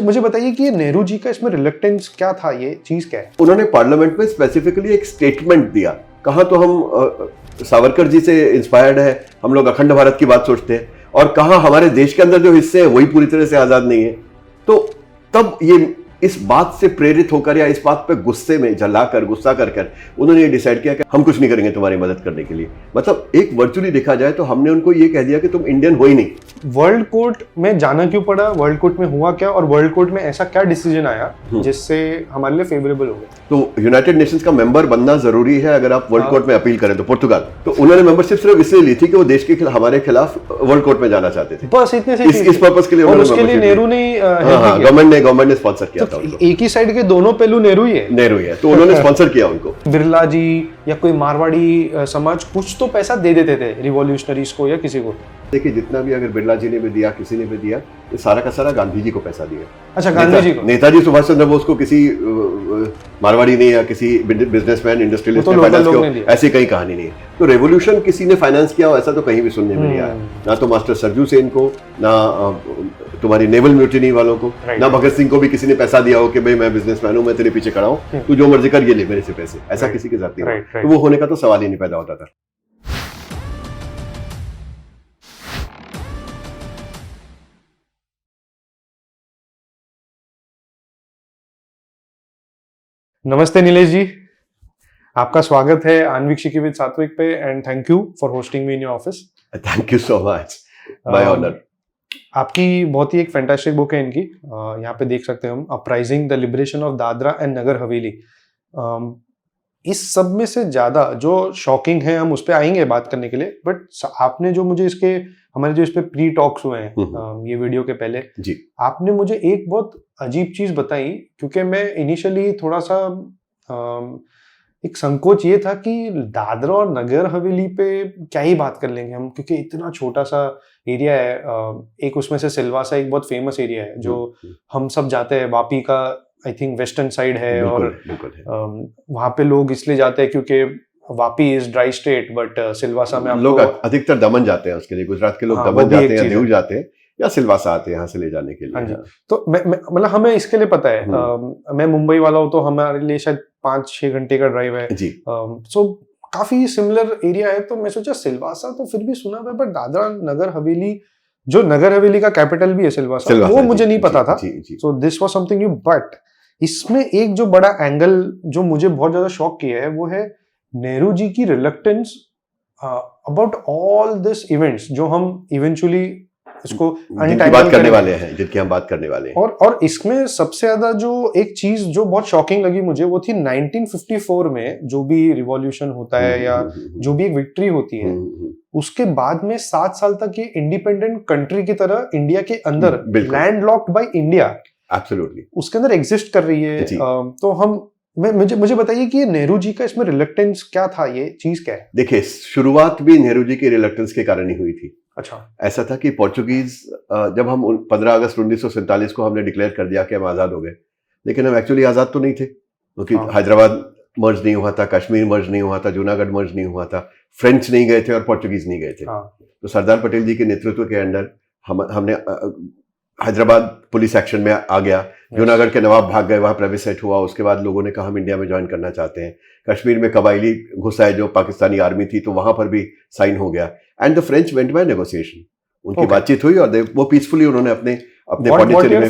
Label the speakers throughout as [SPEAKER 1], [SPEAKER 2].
[SPEAKER 1] मुझे बताइए कि ये नेहरू जी का इसमें रिलेक्टेंस क्या था, ये चीज क्या है?
[SPEAKER 2] उन्होंने पार्लियामेंट में स्पेसिफिकली एक स्टेटमेंट दिया। कहा तो हम सावरकर जी से इंस्पायर्ड है, हम लोग अखंड भारत की बात सोचते हैं, और कहा हमारे देश के अंदर जो हिस्से हैं वही पूरी तरह से आजाद नहीं है। तो तब ये इस बात से प्रेरित होकर या इस बात पे गुस्से में गुस्सा कर उन्होंने ये डिसाइड किया कि हम कुछ नहीं करेंगे तुम्हारी मदद करने के लिए। मतलब एक वर्चुअली देखा जाए तो हमने उनको ये कह दिया कि तुम इंडियन हो ही नहीं।
[SPEAKER 1] वर्ल्ड कोर्ट में जाना क्यों पड़ा, वर्ल्ड कोर्ट में हुआ क्या, और वर्ल्ड कोर्ट में ऐसा क्या डिसीजन आया जिससे हमारे लिए फेवरेबल हो गया?
[SPEAKER 2] तो यूनाइटेड नेशंस का मेंबर बनना जरूरी है अगर आप वर्ल्ड कोर्ट में अपील करें तो। पुर्तगाल तो उन्होंने मेंबरशिप सिर्फ इसलिए ली थी कि वो देश के हमारे खिलाफ वर्ल्ड कोर्ट में जाना चाहते थे,
[SPEAKER 1] बस इतने से
[SPEAKER 2] इस पर्पस के लिए।
[SPEAKER 1] और उसके लिए नेहरू ने
[SPEAKER 2] गवर्नमेंट ने स्पॉन्सर किया था उनको।
[SPEAKER 1] एक ही साइड के दोनों पहलू नेहरू ही है,
[SPEAKER 2] तो उन्होंने स्पॉन्सर किया उनको।
[SPEAKER 1] बिरला जी या कोई मारवाड़ी समाज कुछ तो पैसा दे देते थे रिवॉल्यूशनरीज को या किसी को।
[SPEAKER 2] देखिए जितना भी अगर बिरला जी ने भी दिया, किसी ने भी दिया, ये सारा का सारा गांधी जी को पैसा दिया।
[SPEAKER 1] अच्छा, गांधी जी को?
[SPEAKER 2] नेताजी सुभाष चंद्र बोस को किसी मारवाड़ी ने या किसी बिजनेसमैन इंडस्ट्रियलिस्ट ने फाइनेंस किया, ऐसी कहीं कहानी नहीं है। तो रेवोल्यूशन किसी ने फाइनेंस किया हो ऐसा तो कहीं भी सुनने में नहीं आया। ना तो मास्टर सरजू सेन को, ना तुम्हारी नेवल म्यूटिनी वालों को, ना भगत सिंह को भी किसी ने पैसा दिया हो कि भाई मैं बिजनेसमैन हूं, मैं तेरे पीछे खड़ा हूं, तू जो मर्जी कर, ये ले मेरे से पैसे। ऐसा किसी के साथ नहीं हुआ। तो वो होने का तो सवाल ही नहीं पैदा होता था।
[SPEAKER 1] नमस्ते नीलेश जी, आपका स्वागत है आन्विक शिकी विद सात्विक पे, and thank you for hosting me in your office.
[SPEAKER 2] Thank you so much, my honour.
[SPEAKER 1] आपकी बहुत ही एक फैंटास्टिक बुक है इनकी, यहाँ पे देख सकते हैं हम, uprising the liberation of Dadra and Nagar Haveli. इस सब में से ज्यादा जो शॉकिंग है, हम उस पर आएंगे बात करने के लिए, बट आपने जो मुझे इसके, हमारे जो इस पे प्री टॉक्स हुए हैं ये वीडियो के पहले
[SPEAKER 2] जी, आपने
[SPEAKER 1] मुझे एक बहुत अजीब चीज बताई, क्योंकि मैं इनिशियली थोड़ा सा एक संकोच ये था कि दादरा और नगर हवेली पे क्या ही बात कर लेंगे हम, क्योंकि इतना छोटा सा एरिया है। एक उसमें से सिलवासा एक बहुत फेमस एरिया है जो हम सब जाते हैं, वापी का आई थिंक वेस्टर्न साइड है, और वहां पे लोग इसलिए जाते हैं क्योंकि Vapi is dry state, but Silvassa में
[SPEAKER 2] लोग अधिकतर दमन जाते हैं उसके लिए। गुजरात के लोग दमन जाते हैं, देव जाते हैं, या सिलवासा आते हैं यहाँ से ले जाने के लिए।
[SPEAKER 1] हाँ जी। तो मतलब हमें इसके लिए पता है, मैं मुंबई वाला हूँ, तो हमारे लिए शायद 5-6 घंटे का ड्राइव है
[SPEAKER 2] जी।
[SPEAKER 1] सो काफी सिमिलर एरिया है। तो मैं सोचा सिलवासा तो फिर भी सुना है, बट दादरा नगर हवेली, जो नगर हवेली का कैपिटल भी है सिलवासा, वो मुझे नहीं पता था। So this was something new. But इसमें एक जो बड़ा एंगल जो मुझे बहुत ज्यादा शॉक किया है, वो है नेहरू जी की reluctance about all this events, जो हम इवेंचुअली इसको
[SPEAKER 2] बात करने वाले हैं, जिनकी हम बात करने वाले हैं।
[SPEAKER 1] और इसमें सबसे ज्यादा जो एक चीज जो बहुत शॉकिंग लगी मुझे, वो थी 1954 में जो भी रिवॉल्यूशन होता है या जो भी एक विक्ट्री होती है, उसके बाद में 7 साल तक ये इंडिपेंडेंट कंट्री की तरह इंडिया के अंदर लैंडलॉक्ड बाय इंडिया,
[SPEAKER 2] एब्सोल्युटली
[SPEAKER 1] उसके अंदर एग्जिस्ट कर रही है। तो मुझे बताइए कि ये नेहरू जी का इसमें रिलक्टेंस क्या था, ये चीज क्या है?
[SPEAKER 2] देखिए, शुरुआत भी नेहरू जी की रिलक्टेंस के कारण ही हुई थी।
[SPEAKER 1] अच्छा,
[SPEAKER 2] ऐसा था कि पोर्चुगीज, जब हम 15 अगस्त 1947 को हमने डिक्लेयर कर दिया कि हम आजाद हो गए, लेकिन हम एक्चुअली आजाद तो नहीं थे, क्योंकि हैदराबाद मर्ज नहीं हुआ था, कश्मीर मर्ज नहीं हुआ था, जूनागढ़ मर्ज नहीं हुआ था, फ्रेंच नहीं गए थे और पोर्चुगीज नहीं गए थे। तो सरदार पटेल जी के नेतृत्व के अंडर हमने हैदराबाद पुलिस एक्शन में आ गया, जूनागढ़ के नवाब भाग गए, वहां प्लेबिसाइट हुआ, उसके बाद लोगों ने कहा हम इंडिया में ज्वाइन करना चाहते हैं। कश्मीर में कबायली घुस आए जो पाकिस्तानी आर्मी थी, तो वहां पर भी साइन हो गया, and the French went by negotiation. उनकी बातचीत हुई और वो पीसफुली उन्होंने अपने पॉन्डिचेरी में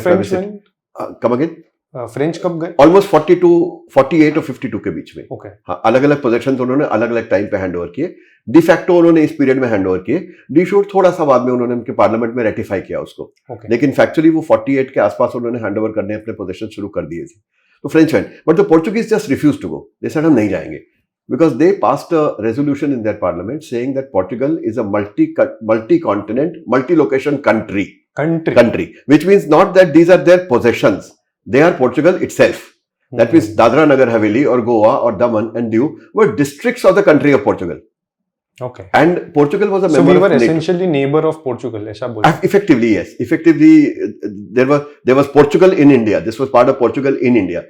[SPEAKER 2] कम अगेन
[SPEAKER 1] फ्रेंच कब गए?
[SPEAKER 2] ऑलमोस्ट 48 और 52 के बीच में।
[SPEAKER 1] हाँ,
[SPEAKER 2] अलग अलग पोजीशंस उन्होंने अलग अलग टाइम पे हैंड ओवर किए। डिफैक्टो उन्होंने इस पीरियड में हैंड ओवर किए, डिशोर थोड़ा सा बाद में उन्होंने उनके पार्लियामेंट में रेटिफाई किया उसको, लेकिन फैक्चुअली वो 48 के आसपास उन्होंने हैंड ओवर करने अपने पोजीशन शुरू कर दिए थे। तो French went, but the Portuguese just refuse to go, they said हम नहीं जाएंगे, because they passed a resolution in their parliament saying that Portugal is a multi-continent, multi-location country, which means not that these are their possessions, they are Portugal itself. That means Dadra Nagar Haveli or Goa or Daman and Diu were districts of the country of Portugal.
[SPEAKER 1] Okay.
[SPEAKER 2] And Portugal was a member of
[SPEAKER 1] NATO. So we were essentially neighbor of Portugal, ऐसा बोल?
[SPEAKER 2] Effectively, yes. Effectively, there was Portugal in India. This was part of Portugal in India.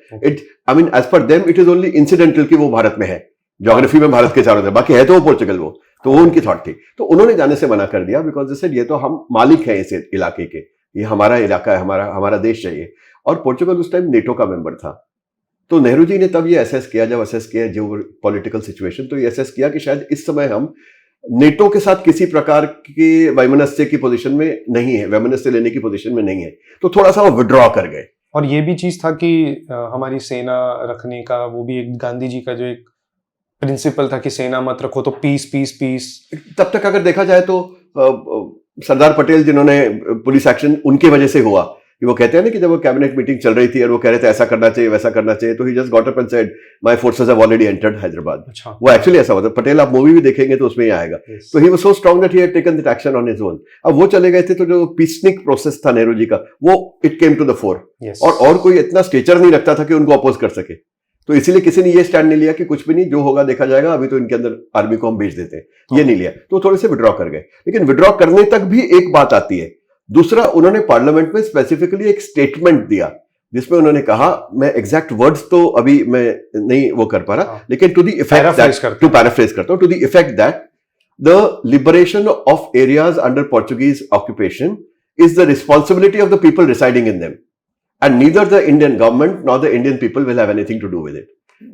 [SPEAKER 2] I mean, as per them, it is only incidental कि वो भारत में है, geography में भारत के चारों तरफ, बाकी है तो वो पोर्चुगल, वो तो वो उनकी थॉट थी। तो उन्होंने जाने से मना कर दिया, बिकॉज जैसे ये तो हम मालिक हैं इस इलाके के, ये हमारा इलाका है, हमारा देश चाहिए। और पोर्चुगल उस टाइम नेटो का मेंबर था। तो नेहरू जी ने तब ये असेस किया, जब असेस किया जो पॉलिटिकल सिचुएशन, तो ये असेस किया कि शायद इस समय हम नेटो के साथ किसी प्रकार की वैमनस्य की पोजीशन में नहीं है, वैमनस्य लेने की पोजीशन में नहीं है, तो थोड़ा सा वो विड्रॉ कर गए।
[SPEAKER 1] और ये भी चीज था कि हमारी सेना रखने का, वो भी एक गांधी जी का जो एक प्रिंसिपल था कि सेना मत रखो, तो पीस पीस पीस।
[SPEAKER 2] तब तक अगर देखा जाए तो सरदार पटेल जिन्होंने पुलिस एक्शन उनकी वजह से हुआ, कि वो कहते हैं ना कि जब वो कैबिनेट मीटिंग चल रही थी और वो कह रहे थे ऐसा करना चाहिए वैसा करना चाहिए, तो he just got up and said my forces have already entered Hyderabad.
[SPEAKER 1] अच्छा।
[SPEAKER 2] वो एक्चुअली ऐसा होता है, पटेल आप मूवी भी देखेंगे तो उसमें ही आएगा। तो he was so strong that he had taken that action on his own. अब वो चले गए थे, तो जो पीसनिक प्रोसेस था नेहरू जी का, वो it came to the fore. और कोई इतना स्टेचर नहीं रखता था कि उनको अपोज कर सके, तो इसीलिए किसी ने ये स्टैंड नहीं लिया कि कुछ भी नहीं, जो होगा देखा जाएगा, अभी तो इनके अंदर आर्मी को हम भेज देते हैं, ये नहीं लिया। तो थोड़े से विड्रॉ कर गए, लेकिन विड्रॉ करने तक भी एक बात आती है। दूसरा, उन्होंने पार्लियामेंट में स्पेसिफिकली एक स्टेटमेंट दिया जिसमें उन्होंने कहा, मैं एग्जैक्ट वर्ड्स तो अभी मैं नहीं वो कर पा रहा, लेकिन to the effect, to paraphrase करता हूं, to the effect that the liberation of areas under Portuguese occupation is the responsibility of the people residing in them and neither the Indian government nor the Indian people will have anything to do with it.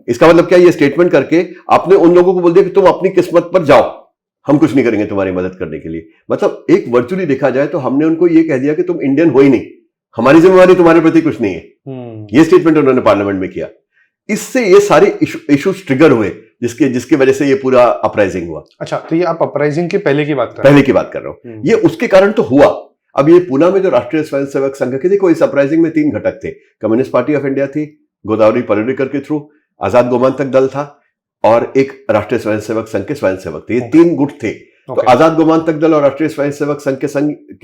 [SPEAKER 2] इसका मतलब क्या, ये statement करके आपने उन लोगों को बोल दिया कि तुम अपनी किस्मत पर जाओ, हम कुछ नहीं करेंगे तुम्हारी मदद करने के लिए। मतलब एक वर्चुअली देखा जाए तो हमने उनको ये कह दिया कि तुम इंडियन हो ही नहीं, हमारी जिम्मेवारी तुम्हारे प्रति कुछ नहीं है। ये स्टेटमेंट उन्होंने पार्लियामेंट में किया। इससे ये सारे इश्यूज ट्रिगर हुए, जिसकी वजह से ये पूरा अपराइजिंग हुआ।
[SPEAKER 1] अच्छा, तो ये आप अपराइजिंग के पहले की बात कर
[SPEAKER 2] रहे हैं? पहले की बात कर रहा हूं। ये उसके कारण तो हुआ। अब ये पूना में जो राष्ट्रीय स्वयंसेवक संघ के, देखो इस अपराइजिंग में 3 घटक थे। कम्युनिस्ट पार्टी ऑफ इंडिया थी गोदावरी पलुरिकर के थ्रू, आजाद गोमांतक दल था, और एक राष्ट्रीय स्वयंसेवक संघ के स्वयंसेवक थे। ये 3 गुट थे। तो आजाद गोमांतक दल और राष्ट्रीय स्वयंसेवक संघ के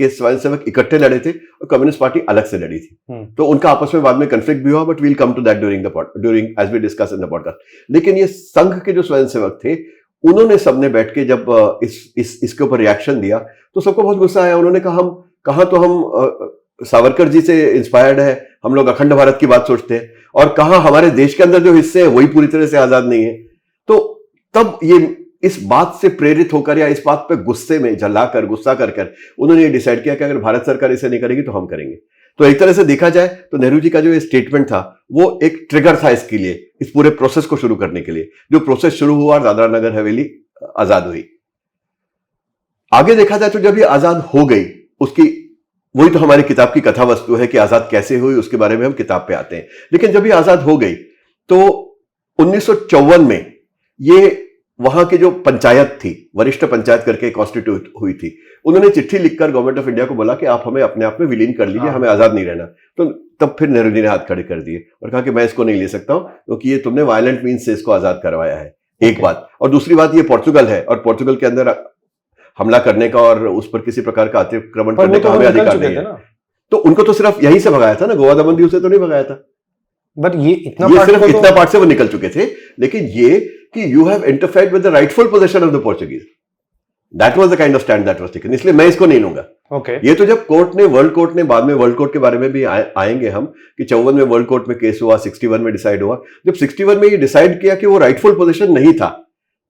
[SPEAKER 2] स्वयंसेवक इकट्ठे लड़े थे और कम्युनिस्ट पार्टी अलग से लड़ी थी। तो उनका आपस में बाद में कंफ्लिक्ट भी हुआ, but we'll come to that during as we discuss in the podcast. लेकिन ये संघ के जो स्वयंसेवक थे, उन्होंने सबने बैठ के जब इसके ऊपर रिएक्शन दिया तो सबको बहुत गुस्सा आया। उन्होंने कहा तो हम सावरकर जी से इंस्पायर्ड है, हम लोग अखंड भारत की बात सोचते हैं, और कहा हमारे देश के अंदर जो हिस्से हैं वही पूरी तरह से आजाद नहीं है। तो तब ये इस बात से प्रेरित होकर या इस बात पे गुस्से में गुस्सा कर उन्होंने ये डिसाइड किया कि अगर भारत सरकार इसे नहीं करेगी तो हम करेंगे। तो एक तरह से देखा जाए तो नेहरू जी का जो ये स्टेटमेंट था वो एक ट्रिगर था इसके लिए, इस पूरे प्रोसेस को शुरू करने के लिए। जो प्रोसेस शुरू हुआ, दादरा नगर हवेली आजाद हुई। आगे देखा जाए तो जब ये आजाद हो गई, उसकी वही तो हमारी किताब की कथा वस्तु है कि आजाद कैसे हुई, उसके बारे में हम किताब पे आते हैं। लेकिन जब ये आजाद हो गई तो 1954 में ये वहां की जो पंचायत थी, वरिष्ठ पंचायत करके कॉन्स्टिट्यूट हुई थी, उन्होंने चिट्ठी लिखकर गवर्नमेंट ऑफ इंडिया को बोला कि आप हमें अपने आप में विलीन कर लीजिए, हमें आजाद नहीं रहना। तो तब फिर नेहरू जी ने हाथ खड़े कर दिए और कहा कि मैं इसको नहीं ले सकता हूं, क्योंकि ये तुमने वायलेंट मीन्स से इसको आजाद करवाया है। एक बात, और दूसरी बात, ये पोर्चुगल है और पोर्चुगल के अंदर हमला करने का और उस पर किसी प्रकार का अतिक्रमण करने का हमें अधिकार नहीं है। तो उनको तो सिर्फ यहीं से भगाया था ना, गोवा दमन दीव से तो नहीं भगाया था।
[SPEAKER 1] बट ये
[SPEAKER 2] सिर्फ इतना पार्ट से वो निकल चुके थे। लेकिन ये कि you have interfered with the rightful position of the Portuguese, that was the kind of stand that was taken. इसलिए मैं इसको नहीं लूंगा। ये तो जब वर्ल्ड कोर्ट ने बाद में, वर्ल्ड कोर्ट के बारे में भी आएंगे हम, कि 54 में वर्ल्ड कोर्ट में केस हुआ, 61 में डिसाइड हुआ। जब 61 में ये डिसाइड किया कि वो राइटफुल पोजीशन नहीं था,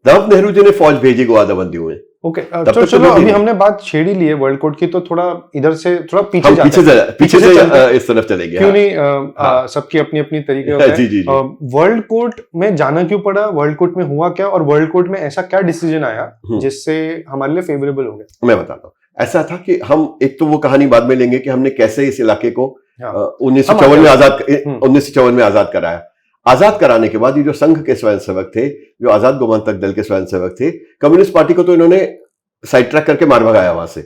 [SPEAKER 2] तब नेहरू जी ने फौज भेजी गोवा दमन दीव में।
[SPEAKER 1] तो चलो अभी हमने बात छेड़ी ली है वर्ल्ड कोर्ट की, तो थोड़ा इधर से थोड़ा पीछे
[SPEAKER 2] से इस तरफ चलेंगे।
[SPEAKER 1] क्यों नहीं, सबकी अपनी अपनी तरीके होते हैं। वर्ल्ड कोर्ट में जाना क्यों पड़ा, वर्ल्ड कोर्ट में हुआ क्या, और वर्ल्ड कोर्ट में ऐसा क्या डिसीजन आया जिससे हमारे लिए फेवरेबल हो गया?
[SPEAKER 2] मैं बताता हूँ। ऐसा था कि हम एक तो वो कहानी बाद में लेंगे कि हमने कैसे इस इलाके को 1954 में आजाद कराया। आजाद कराने के बाद ये जो संघ के स्वयंसेवक थे, जो आजाद गोमांतक दल के स्वयंसेवक थे, कम्युनिस्ट पार्टी को तो इन्होंने साइड ट्रैक करके मार भगाया वहां से,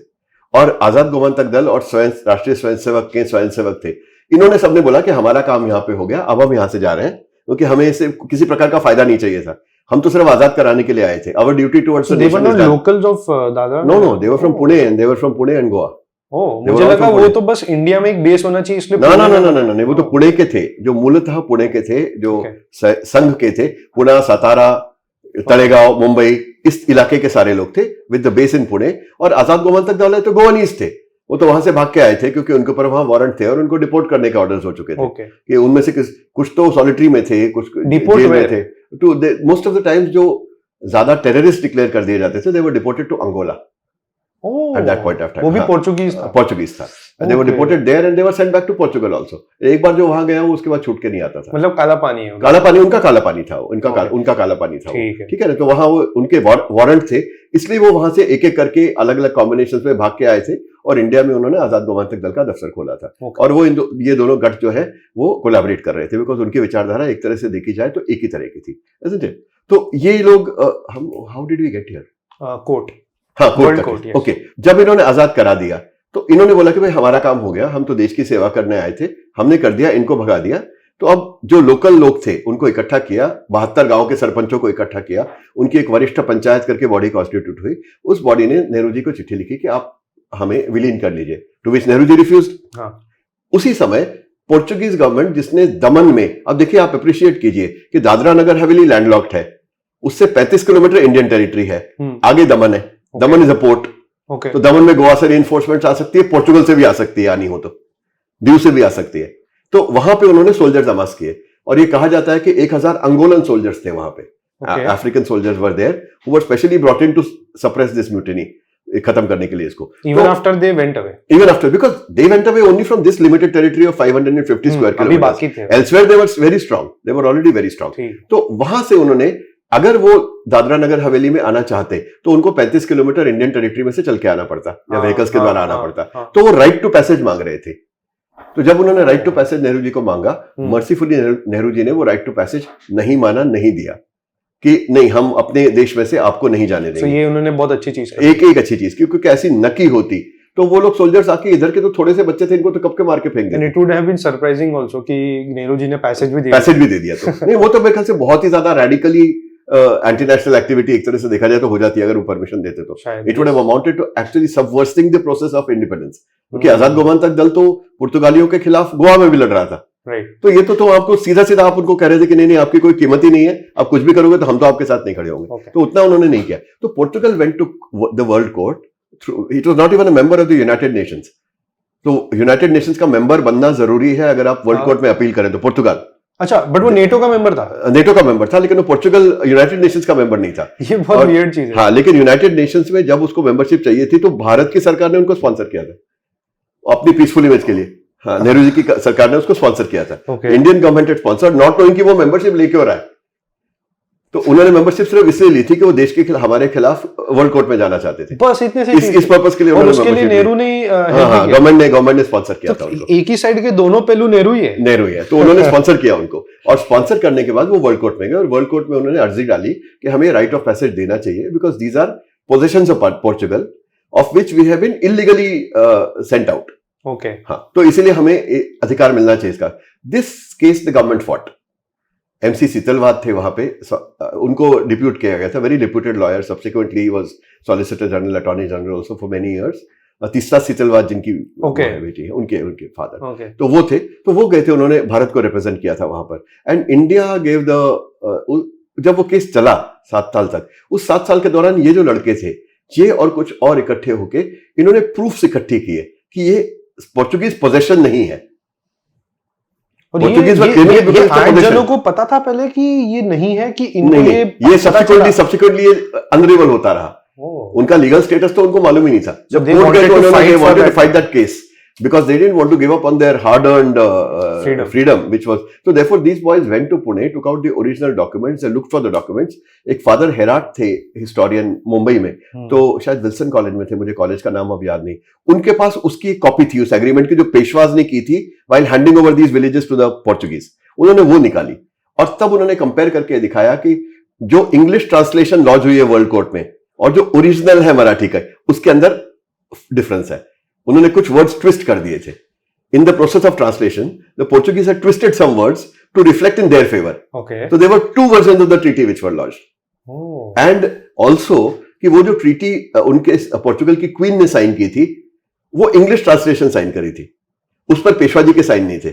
[SPEAKER 2] और आजाद गोमांतक दल और राष्ट्रीय स्वयंसेवक के स्वयंसेवक थे, इन्होंने सबने बोला कि हमारा काम यहाँ पे हो गया, अब हम यहाँ से जा रहे हैं, क्योंकि हमें इससे किसी प्रकार का फायदा नहीं चाहिए था, हम तो सिर्फ आजाद कराने के लिए आए थे। Our duty towards the nation is done.
[SPEAKER 1] Locals of Dadra?
[SPEAKER 2] No, they were from Pune and Goa.
[SPEAKER 1] मुझे लगा वो तो बस इंडिया में एक बेस होना चाहिए इसलिए।
[SPEAKER 2] ना, वो तो पुणे के थे, जो मूलतः पुणे के थे, जो संघ के थे। पुणे, सातारा, तलेगांव, मुंबई, इस इलाके के सारे लोग थे with the base in Pune. और आजाद गोमांतक दल तो गोवानीज थे, वो तो वहां से भाग के आए थे क्योंकि उनके ऊपर वहां वारंट थे और उनको डिपोर्ट करने के ऑर्डर्स हो चुके थे। कि उनमें से कुछ तो सॉलिटरी में थे, कुछ जेल में थे। मोस्ट ऑफ द टाइम्स जो ज्यादा टेररिस्ट डिक्लेयर कर दिए जाते थे, they were deported to Angola. at that point of time.
[SPEAKER 1] वो भी पोर्चुगीज था।
[SPEAKER 2] पोर्चुगीज था। They were deported there and they were sent back to Portugal also. एक बार जो वहां गया वो उसके बाद छूट के नहीं आता था।
[SPEAKER 1] मतलब काला पानी है।
[SPEAKER 2] काला पानी उनका काला पानी था, उनका काला पानी था। ठीक है ना, तो वहां वो उनके वारंट थे, इसलिए वो वहां से एक एक करके अलग अलग कॉम्बिनेशन में भाग के आए थे और इंडिया में उन्होंने आजाद गोमांतक दल का दफ्तर खोला था। और वो ये दोनों गठ जो है वो कोलैबोरेट कर रहे थे, बिकॉज उनकी विचारधारा एक तरह से देखी जाए तो एक ही तरह की थी, isn't it? तो ये लोग हम how did we get here?
[SPEAKER 1] Court.
[SPEAKER 2] हाँ, कोर्ट। ओके, जब इन्होंने आजाद करा दिया तो इन्होंने बोला कि भाई हमारा काम हो गया, हम तो देश की सेवा करने आए थे, हमने कर दिया, इनको भगा दिया। तो अब जो लोकल लोग थे उनको इकट्ठा किया, 72 गांव के सरपंचों को इकट्ठा किया, उनकी एक वरिष्ठ पंचायत करके बॉडी कॉन्स्टिट्यूट हुई। उस बॉडी ने नेहरू जी को चिट्ठी लिखी कि आप हमें विलीन कर लीजिए, to which Nehru ji refused. उसी समय पोर्चुगीज गवर्नमेंट, जिसने दमन में, अब देखिए आप अप्रिशिएट कीजिए कि दादरा नगर हवेली लैंडलॉक्ड है, उससे 35 किलोमीटर इंडियन टेरिटरी है, आगे दमन है, दमन इज अ पोर्ट। तो दमन में गोवा से रीइंफोर्समेंट आ सकती है, पोर्चुगल से भी आ सकती है, आनी हो तो दीव से भी आ सकती है। तो वहां पे उन्होंने सोल्जर्स अमास किए और ये कहा जाता है कि 1000 अंगोलन सोल्जर्स थे वहां पे, African soldiers were there who were specially brought in to suppress this mutiny, खत्म करने के लिए इसको।
[SPEAKER 1] Even after they went away.
[SPEAKER 2] Even after, because they went away only from this limited territory of 550 square
[SPEAKER 1] अभी बाकी थे।
[SPEAKER 2] kilometers. Elsewhere they were very strong. They were already very strong. तो वहां से उन्होंने, अगर वो दादरा नगर हवेली में आना चाहते तो उनको 35 किलोमीटर इंडियन टेरिटरी में से चल के आना पड़ता या व्हीकल्स के द्वारा आना पड़ता। तो वो राइट टू पैसेज मांग रहे थे। तो जब उन्होंने right to passage Nehru ji को मांगा, मर्सीफुली नेहरू जी ने वो राइट टू पैसेज नहीं माना, नहीं दिया कि नहीं, हम अपने देश में से आपको नहीं जाने देंगे।
[SPEAKER 1] ये उन्होंने बहुत अच्छी चीज,
[SPEAKER 2] एक अच्छी चीज, क्योंकि ऐसी नकी होती तो वो लोग सोल्जर्स आके, इधर के तो थोड़े से बच्चे थे, इनको तो कब के मार के फेंक देते।
[SPEAKER 1] It would have been surprising also कि नेहरू जी ने पैसेज भी
[SPEAKER 2] दे दिया तो नहीं, वो तो मेरे ख्याल से बहुत ही ज्यादा रेडिकली एंटी नेशनल एक्टिविटी एक तरह से देखा जाए तो हो जाती है अगर वो परमिशन देते तो। It would have amounted to actually subverting the process of independence, क्योंकि आजाद गोमांतक दल तो पुर्तगालियों के खिलाफ गोवा में भी लड़ रहा था। तो ये तो आपको सीधा आप उनको कह रहे थे कि नहीं आपकी कोई कीमत ही नहीं है, आप कुछ भी करोगे तो हम तो आपके साथ नहीं खड़े होंगे। तो उतना उन्होंने नहीं किया। तो Portugal went to the world court through, it was not even a member of the United Nations. तो यूनाइटेड नेशंस का मेंबर बनना जरूरी है अगर आप वर्ल्ड कोर्ट में अपील करें तो। पोर्तुगाल,
[SPEAKER 1] अच्छा, बट वो नेटो का मेंबर था।
[SPEAKER 2] नेटो का मेंबर था, लेकिन वो पोर्चुगल यूनाइटेड नेशंस का मेंबर नहीं था।
[SPEAKER 1] ये बहुत वियर्ड चीज है।
[SPEAKER 2] हाँ, लेकिन यूनाइटेड नेशंस में जब उसको मेंबरशिप चाहिए थी तो भारत की सरकार ने उनको स्पॉन्सर किया था अपनी पीसफुल इमेज के लिए। हाँ, नेहरू जी की सरकार ने उसको स्पॉन्सर किया था। इंडियन गवर्नमेंट ने स्पॉन्सर, नॉट नोइंग कि वो मेंबरशिप लेके हो रहा है। तो उन्होंने मेंबरशिप सिर्फ इसलिए ली थी कि वो देश के हमारे खिलाफ वर्ल्ड कोर्ट में जाना चाहते थे,
[SPEAKER 1] बस इतने से
[SPEAKER 2] इस पर्पस के लिए उन्होंने
[SPEAKER 1] उसके लिए नेहरू ने
[SPEAKER 2] गवर्नमेंट ने स्पॉन्सर किया था उनको।
[SPEAKER 1] एक ही साइड के दोनों पहलू नेहरू ही है।
[SPEAKER 2] तो उन्होंने स्पॉन्सर किया उनको, और स्पॉन्सर करने के बाद वो वर्ल्ड कोर्ट में गए और वर्ल्ड कोर्ट में उन्होंने अर्जी डाली कि हमें राइट ऑफ पैसेज देना चाहिए, because these are possessions of Portugal of which we have been illegally sent out.
[SPEAKER 1] Okay,
[SPEAKER 2] हाँ, तो इसीलिए हमें अधिकार मिलना चाहिए इसका। This case the government fought. M C Setalvad थे वहां पे, उनको डिप्यूट किया गया था, very reputed lawyer, subsequently he was solicitor general, attorney general also for many years. तीसरा सीतलवाद जिनकी बेटी है, उनके फादर तो वो थे। तो वो गए थे, उन्होंने भारत को रिप्रेजेंट किया था वहां पर। एंड इंडिया गेव द, जब वो केस चला 7 साल तक, उस 7 साल के दौरान ये जो लड़के थे, ये और कुछ और इकट्ठे होके इन्होंने प्रूफ्स इकट्ठे किए कि ये पोर्चुगीज पोजेशन नहीं है।
[SPEAKER 1] ये 8 जनों को पता था पहले कि ये नहीं है, कि
[SPEAKER 2] ये सब्सिक्वेंटली अनरेबल होता रहा। उनका लीगल स्टेटस तो उनको मालूम ही नहीं था। जब कोर्ट गए तो उन्होंने wanted to fight that case because they didn't want to give up on their hard-earned freedom, which was so. Therefore, these boys went to Pune, took out the original documents, and looked for the documents. एक father हेराट थे historian Mumbai में, तो शायद Wilson college में थे, मुझे college का नाम अब याद नहीं। उनके पास उसकी एक कॉपी थी उस एग्रीमेंट की जो पेशवाज ने की थी while handing over these villages to the Portuguese. उन्होंने वो निकाली और तब उन्होंने कंपेयर करके दिखाया कि जो इंग्लिश ट्रांसलेशन लॉन्च हुई है वर्ल्ड कोर्ट में और जो ओरिजिनल है मराठी का, उसके अंदर डिफरेंस है। उन्होंने कुछ वर्ड्स ट्विस्ट कर दिए थे। In the process of translation the Portuguese had twisted some words to reflect in their favour. तो there were 2 versions of the treaty which were launched. And also कि वो जो ट्रीटी उनके पोर्चुगल की queen ने साइन की थी, वो इंग्लिश ट्रांसलेशन साइन करी थी, उस पर पेशवा जी के साइन नहीं थे,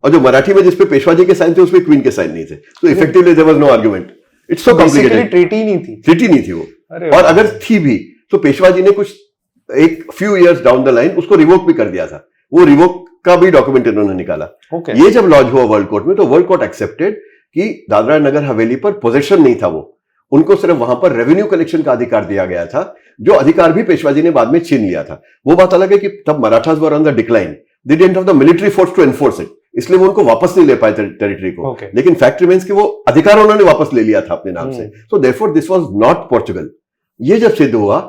[SPEAKER 2] और जो मराठी में जिस पे पेशवा जी के साइन थे उस पर क्वीन के साइन नहीं थे। तो effectively there was no argument. It's so complicated.
[SPEAKER 1] Treaty नहीं थी वो,
[SPEAKER 2] और अगर थी भी तो पेशवा जी ने कुछ एक few years down the line उसको रिवोक भी कर दिया था। वो रिवोक का भी डॉक्यूमेंट इन्होंने निकाला। ये जब लॉन्च हुआ वर्ल्ड कोर्ट में, तो वर्ल्ड कोर्ट एक्सेप्टेड कि दादरा नगर हवेली पर पोजेशन नहीं था वो, उनको सिर्फ वहां पर रेवेन्यू कलेक्शन का अधिकार दिया गया था, जो अधिकार भी पेशवाजी ने बाद में छीन लिया था। वो बात अलग है कि तब Marathas were on the decline, they didn't have the military force to enforce it, इसलिए वो उनको वापस नहीं ले पाए टेरिटरी को। लेकिन फैक्ट रिमेन्स कि वो अधिकार उन्होंने वापस ले लिया था अपने नाम से। So therefore this was not Portugal. ये जब सिद्ध हुआ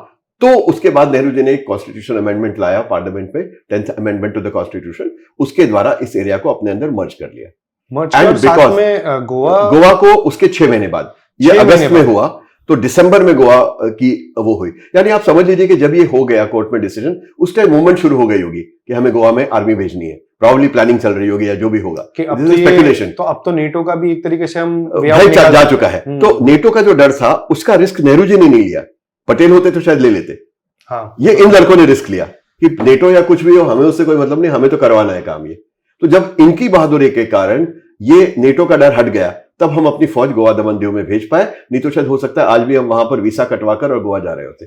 [SPEAKER 2] तो उसके बाद नेहरू जी ने एक कॉन्स्टिट्यूशन अमेंडमेंट लाया पार्लियामेंट में, 10th amendment to the constitution, उसके द्वारा इस एरिया को अपने अंदर मर्ज कर लिया।
[SPEAKER 1] एंड साथ में
[SPEAKER 2] गोवा को उसके 6 महीने बाद, ये अगस्त में हुआ, तो दिसंबर में गोवा की वो हुई। यानी आप समझ लीजिए कि जब ये हो गया कोर्ट में डिसीजन, उस टाइम मूवमेंट शुरू हो गई होगी कि हमें गोवा में आर्मी भेजनी है, प्रॉब्ली प्लानिंग चल रही होगी या जो भी होगा।
[SPEAKER 1] स्पेकुलेशन। तो अब तो नेटो का भी एक तरीके से हम
[SPEAKER 2] जा चुका है। तो नेटो का जो डर था उसका रिस्क नेहरू जी ने नहीं लिया, पटेल होते तो शायद ले लेते।
[SPEAKER 1] हाँ।
[SPEAKER 2] ये इन लड़कों ने रिस्क लिया कि नेटो या कुछ भी हो, हमें उससे कोई मतलब नहीं, हमें तो करवाना है काम ये। तो जब इनकी बहादुरी के कारण ये नेटो का डर हट गया, तब हम अपनी फौज गोवा दमन दीव में भेज पाए, नहीं तो शायद हो सकता है आज भी हम वहां पर वीसा कटवाकर और गोवा जा रहे होते।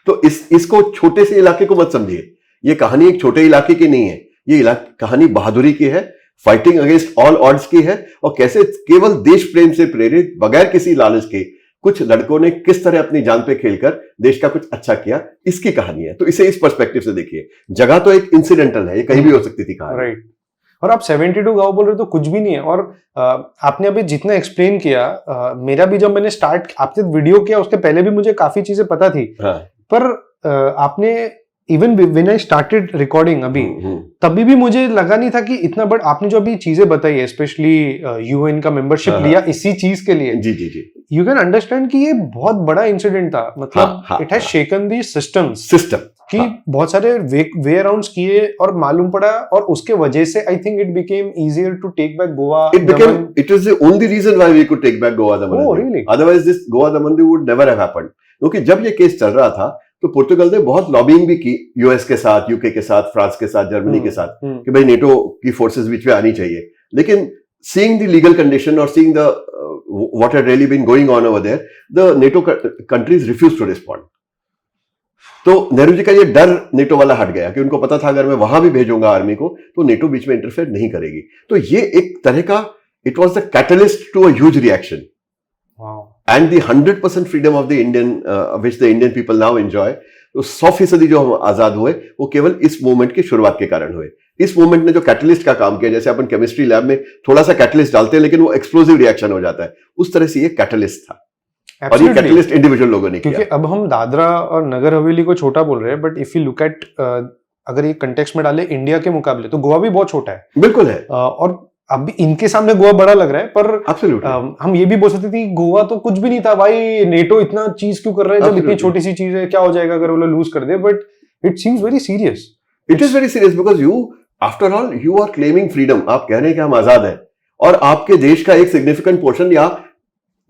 [SPEAKER 2] तो इसको छोटे से इलाके को मत समझिए, ये कहानी एक छोटे इलाके की नहीं है, ये कहानी बहादुरी की है, फाइटिंग अगेंस्ट ऑल ऑड्स की है, और कैसे केवल देश प्रेम से प्रेरित बगैर किसी लालच के कुछ लड़कों ने किस तरह अपनी जान पे खेलकर देश का कुछ अच्छा किया, इसकी कहानी है। तो इसे इस पर्सपेक्टिव से देखिए। जगह तो एक इंसिडेंटल है, ये कहीं भी हो सकती थी कहानी।
[SPEAKER 1] राइट। और आप 72 गांव बोल रहे हो तो कुछ भी नहीं है। और आपने अभी जितना एक्सप्लेन किया, मेरा भी जब मैंने स्टार्ट आपसे वीडियो किया उसके पहले भी मुझे काफी चीजें पता थी।
[SPEAKER 2] हाँ।
[SPEAKER 1] पर आपने even when I started recording अभी, तभी भी मुझे लगा नहीं था कि इतना बड़ा आपने जो अभी चीजें बताई है, स्पेशली यूएन का मेंबरशिप लिया इसी चीज के लिए।
[SPEAKER 2] जी जी जी।
[SPEAKER 1] यू कैन अंडरस्टैंड कि ये बहुत बड़ा इंसिडेंट था, मतलब it has shaken the system कि बहुत सारे वे अराउंड्स किए और मालूम पड़ा, और उसके वजह से I think it became easier to take back Goa.
[SPEAKER 2] It was the only reason why we could take back Goa Daman.
[SPEAKER 1] Oh really?
[SPEAKER 2] Otherwise this Goa Daman would never have happened. क्योंकि जब ये केस चल रहा था तो पुर्तगाल ने बहुत लॉबिंग भी की, यूएस के साथ, यूके के साथ, फ्रांस के साथ, जर्मनी के साथ, कि भाई नेटो की फोर्सेस बीच में आनी चाहिए। लेकिन seeing the legal condition or seeing the what had really been going on over there, the NATO countries refused to respond. तो नेहरू जी का ये डर नेटो वाला हट गया कि उनको पता था अगर मैं वहां भी भेजूंगा आर्मी को तो नेटो बीच में इंटरफेयर नहीं करेगी। तो ये एक तरह का it was the catalyst to a huge reaction. And the 100% freedom of the Indian which the Indian people now enjoy, तो 100% जो हम आजाद हुए वो केवल इस मूवमेंट की शुरुआत के कारण हुए। इस मूवमेंट ने जो कैटलिस्ट का काम किया, जैसे अपन केमिस्ट्री लैब में थोड़ा सा कैटलिस्ट डालते हैं लेकिन वो एक्सप्लोसिव रिएक्शन हो जाता है, उस तरह से ये कैटलिस्ट था। और ये कैटलिस्ट इंडिविजुअल लोगों ने किया।
[SPEAKER 1] क्योंकि अब हम दादरा और नगर हवेली को छोटा बोल रहे हैं, but if you look at, अगर ये कंटेक्स्ट में डाले इंडिया के मुकाबले, तो गोवा भी बहुत छोटा है।
[SPEAKER 2] बिल्कुल है।
[SPEAKER 1] और अब इनके सामने गोवा बड़ा लग रहा है, पर हम ये भी बोल सकते थे गोवा तो कुछ भी नहीं था भाई, नेटो इतना चीज क्यों कर रहे हैं जब इतनी छोटी सी चीज है, क्या हो जाएगा अगर वो लोग लूज कर दे। But it seems very serious.
[SPEAKER 2] It is very serious because you after all you are claiming freedom. आप कह रहे हैं कि हम आजाद हैं, और आपके देश का एक सिग्निफिकेंट पोर्शन या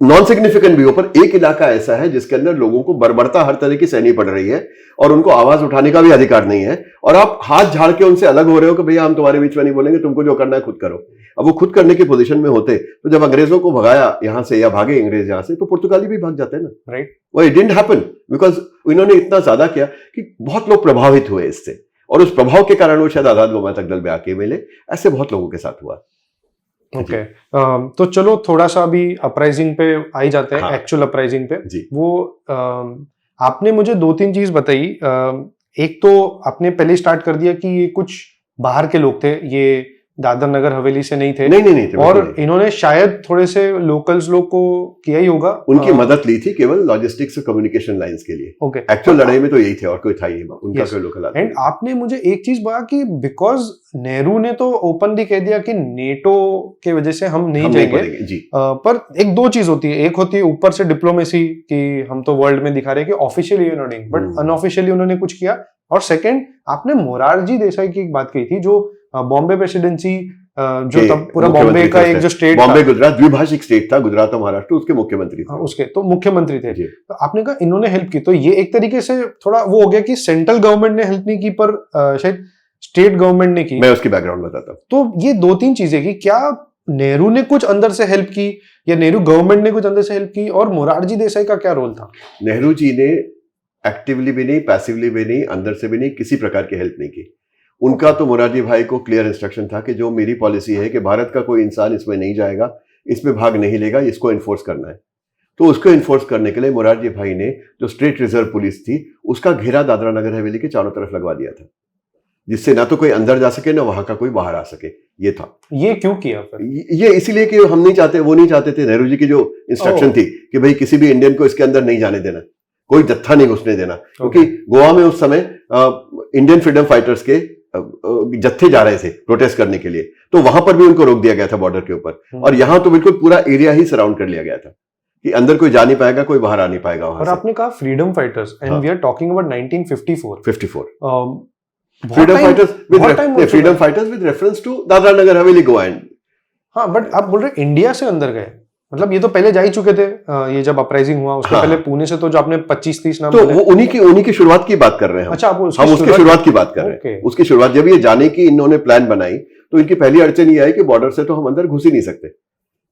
[SPEAKER 2] नॉन सिग्निफिकेंट भी हो, पर एक इलाका ऐसा है जिसके अंदर लोगों को बर्बरता हर तरह की सहनी पड़ रही है और उनको आवाज उठाने का भी अधिकार नहीं है, और आप हाथ झाड़ के उनसे अलग हो रहे हो कि भैया हम तुम्हारे बीच में नहीं बोलेंगे, तुमको जो करना है खुद करो। अब वो खुद करने की पोजीशन में होते तो जब अंग्रेजों को भगाया यहां से या भागे अंग्रेज यहां से, तो पुर्तगाली भी भाग जाते हैं ना।
[SPEAKER 1] राइट।
[SPEAKER 2] वो इट डिडंट हैपन बिकॉज इन्होंने इतना ज्यादा किया कि बहुत लोग प्रभावित हुए इससे, और उस प्रभाव के कारण वो शायद आजाद गोवा तक दल में आके मिले। ऐसे बहुत लोगों के साथ हुआ।
[SPEAKER 1] ओके तो चलो थोड़ा सा अभी अपराइजिंग पे आ ही जाते हैं, एक्चुअल अपराइजिंग पे
[SPEAKER 2] जी।
[SPEAKER 1] वो आपने मुझे 2-3 चीज बताई। एक तो आपने पहले स्टार्ट कर दिया कि ये कुछ बाहर के लोग थे, ये दादर नगर हवेली से नहीं थे।
[SPEAKER 2] नहीं थे,
[SPEAKER 1] और इन्होंने शायद थोड़े से लोकल्स लोग को किया ही होगा,
[SPEAKER 2] उनकी मदद ली थी केवल लॉजिस्टिक्स और कम्युनिकेशन लाइंस के लिए।
[SPEAKER 1] ओके।
[SPEAKER 2] एक्चुअल लड़ाई में तो यही थे और कोई था ही उनका कोई लोकल।
[SPEAKER 1] एंड आपने मुझे एक चीज बोला कि बिकॉज नेहरू ने तो ओपनली कह दिया कि नेटो के वजह से हम नहीं जाएंगे
[SPEAKER 2] जी।
[SPEAKER 1] पर एक दो चीज होती है, एक होती है ऊपर से डिप्लोमेसी कि हम तो वर्ल्ड में दिखा रहे हैं कि ऑफिशियली नॉटिंग, बट अनऑफिशियली उन्होंने कुछ किया। और सेकंड, आपने मोरारजी देसाई की एक बात कही थी, जो बॉम्बे प्रेसिडेंसी, जो तब पूरा बॉम्बे का एक जो स्टेट,
[SPEAKER 2] बॉम्बे गुजरात द्विभाषिक स्टेट था, गुजरात और महाराष्ट्र, उसके मुख्यमंत्री थे।
[SPEAKER 1] उसके तो मुख्यमंत्री थे। तो आपने कहा इन्होंने हेल्प की, तो ये एक तरीके से थोड़ा वो हो गया कि सेंट्रल गवर्नमेंट ने हेल्प नहीं की पर शायद स्टेट गवर्नमेंट ने की।
[SPEAKER 2] मैं उसकी बैकग्राउंड बताता हूँ।
[SPEAKER 1] तो ये 2-3 चीजें की, क्या नेहरू ने कुछ अंदर से हेल्प की या नेहरू गवर्नमेंट ने कुछ अंदर से हेल्प की, और मोरारजी देसाई का क्या रोल था?
[SPEAKER 2] नेहरू जी ने एक्टिवली भी नहीं, पैसिवली भी नहीं, अंदर से भी नहीं, किसी प्रकार की हेल्प नहीं की। उनका तो मोरारजी भाई को क्लियर इंस्ट्रक्शन था कि जो मेरी पॉलिसी है कि भारत का कोई इंसान इसमें नहीं जाएगा, इसमें भाग नहीं लेगा, इसको एनफोर्स करना है। तो उसको इन्फोर्स करने के लिए मोरारजी भाई ने जो स्टेट रिजर्व पुलिस थी उसका घेरा दादरा नगर हवेली के चारों तरफ लगवा दिया था, जिससे ना तो कोई अंदर जा सके ना वहां का कोई बाहर आ सके। ये था।
[SPEAKER 1] ये क्यों किया फिर?
[SPEAKER 2] ये इसीलिए कि हम नहीं चाहते, वो नहीं चाहते थे, नेहरू जी की जो इंस्ट्रक्शन थी कि भाई किसी भी इंडियन को इसके अंदर नहीं जाने देना, कोई जत्था नहीं घुसने देना, क्योंकि गोवा में उस समय इंडियन फ्रीडम फाइटर्स के जत्थे जा रहे थे प्रोटेस्ट करने के लिए, तो वहां पर भी उनको रोक दिया गया था बॉर्डर के ऊपर। और यहां तो बिल्कुल पूरा एरिया ही सराउंड कर लिया गया था कि अंदर कोई जा नहीं पाएगा, कोई बाहर आ नहीं पाएगा वहां
[SPEAKER 1] और
[SPEAKER 2] से।
[SPEAKER 1] आपने कहा freedom fighters and we are talking about 1954।
[SPEAKER 2] 54 freedom fighters with reference to Dadra Nagar Haveli Goa and.
[SPEAKER 1] हाँ, बट आप बोल रहे इंडिया से अंदर गए, मतलब ये तो पहले जा ही चुके थे, ये जब अपराइजिंग हुआ उसके पहले पुणे से, तो जो आपने 25-30 नाम,
[SPEAKER 2] तो वो उन्हीं की शुरुआत की बात कर रहे हैं हम।
[SPEAKER 1] अच्छा,
[SPEAKER 2] हम उसकी शुरुआत की बात कर रहे हैं। उसकी शुरुआत जब ये जाने की इन्होंने प्लान बनाई तो इनकी पहली अड़चन ये आई कि बॉर्डर से तो हम अंदर घुस ही नहीं सकते।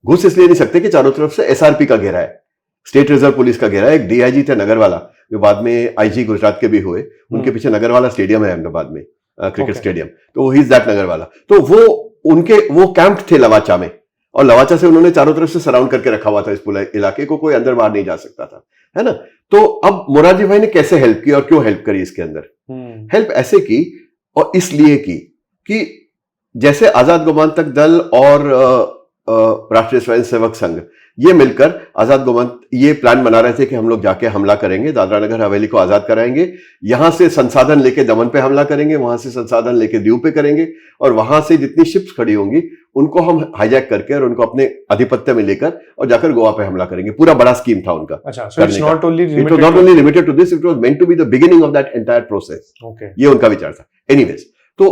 [SPEAKER 2] घुस इसलिए नहीं सकते कि चारों तरफ से एसआरपी का घेरा है, स्टेट रिजर्व पुलिस का घेरा है। एक डीआईजी थे नगरवाला जो बाद में आईजी गुजरात के भी हुए, उनके पीछे नगरवाला स्टेडियम है अहमदाबाद में, क्रिकेट स्टेडियम, तो ही इज दैट नगरवाला। तो वो कैंप थे लवाचा में, और लवाचा से उन्होंने चारों तरफ से सराउंड करके रखा हुआ था इस पूरे इलाके को, कोई अंदर बाहर नहीं जा सकता था, है ना। तो अब मोरारजी भाई ने कैसे हेल्प की और क्यों हेल्प करी इसके अंदर? हेल्प ऐसे की और इसलिए की कि जैसे आजाद गोमांतक दल और राष्ट्रीय स्वयंसेवक संघ ये मिलकर आजाद गोमांतक ये प्लान बना रहे थे कि हम लोग जाके हमला करेंगे, दादरा नगर हवेली को आजाद कराएंगे, यहां से संसाधन लेके दमन पे हमला करेंगे, वहां से संसाधन लेके दीव पे करेंगे, और वहां से जितनी शिप्स खड़ी होंगी उनको हम हाईजैक करके और उनको अपने आधिपत्य में लेकर और जाकर गोवा पे हमला करेंगे। पूरा बड़ा स्कीम था उनका।
[SPEAKER 1] अच्छा, so it's not only
[SPEAKER 2] it was not only limited to this, it was meant to be the beginning of that entire process.
[SPEAKER 1] Okay.
[SPEAKER 2] ये उनका विचार था। एनीवेज, तो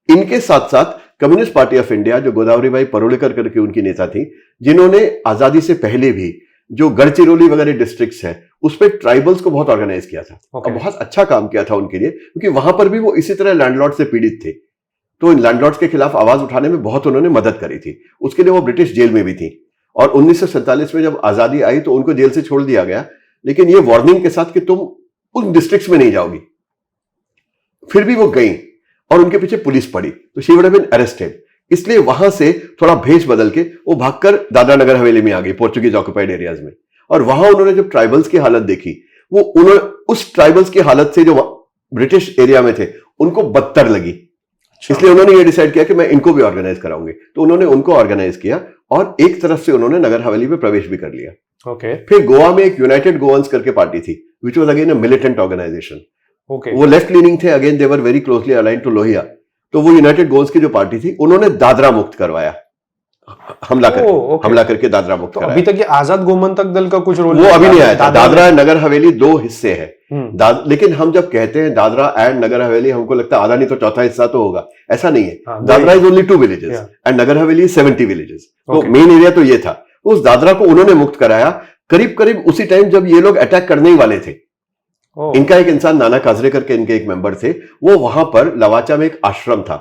[SPEAKER 2] इनके साथ साथ कम्युनिस्ट पार्टी ऑफ इंडिया जो गोदावरी बाई परोलेकर करके उनकी नेता थी, जिन्होंने आजादी से पहले भी जो गढ़चिरौली वगैरह डिस्ट्रिक्ट्स हैं उस पर ट्राइबल्स को बहुत ऑर्गेनाइज किया था। और बहुत अच्छा काम किया था उनके लिए, क्योंकि वहां पर भी वो इसी तरह लैंडलॉर्ड से पीड़ित थे, तो इन लैंडलॉर्ड्स के खिलाफ आवाज उठाने में बहुत उन्होंने मदद करी थी। उसके लिए वो ब्रिटिश जेल में भी थी, और 1947 में जब आजादी आई तो उनको जेल से छोड़ दिया गया, लेकिन ये वार्निंग के साथ कि तुम उन डिस्ट्रिक्ट्स में नहीं जाओगी। फिर भी वो गई और उनके पीछे पुलिस पड़ी, तो she would have been arrested. इसलिए वहां से थोड़ा भेष बदल के वो भागकर दादरा नगर हवेली में आ गई, पोर्चुगीज ऑक्युपाइड एरियाज में। और वहां उन्होंने जब ट्राइबल्स की हालत देखी, वो उन्होंने उस ट्राइबल्स की हालत से जो ब्रिटिश एरिया में थे उनको बदतर लगी। इसलिए उन्होंने ये डिसाइड किया कि मैं इनको भी ऑर्गेनाइज कराऊंगी, तो उन्होंने उनको ऑर्गेनाइज किया और एक तरफ से उन्होंने नगर हवेली में प्रवेश भी कर लिया। फिर गोवा में एक यूनाइटेड गोवंस करके पार्टी थी, which was again a militant organization. वो लेफ्ट लीनिंग थे, again they were very closely aligned to Lohia. तो वो यूनाइटेड गोवंस की जो पार्टी थी, उन्होंने दादरा मुक्त करवाया, हमला करके दादरा मुक्त कराया।
[SPEAKER 1] अभी तक ये आजाद गोमंतक दल का कुछ रोल
[SPEAKER 2] वो अभी नहीं आया था। दादरा नगर हवेली दो हिस्से है, लेकिन हम जब कहते हैं दादरा एंड नगर हवेली, हमको लगता है आधा नहीं तो चौथा हिस्सा तो होगा, ऐसा नहीं है। Dadra is only 2 villages and Nagar Haveli is 70 villages. तो मेन एरिया तो ये था। उस दादरा को उन्होंने मुक्त कराया करीब करीब उसी टाइम जब ये लोग अटैक करने ही वाले थे। इनका एक इंसान नाना काजरे करके इनके एक मेंबर थे, वो वहां पर लवाचा में एक आश्रम था,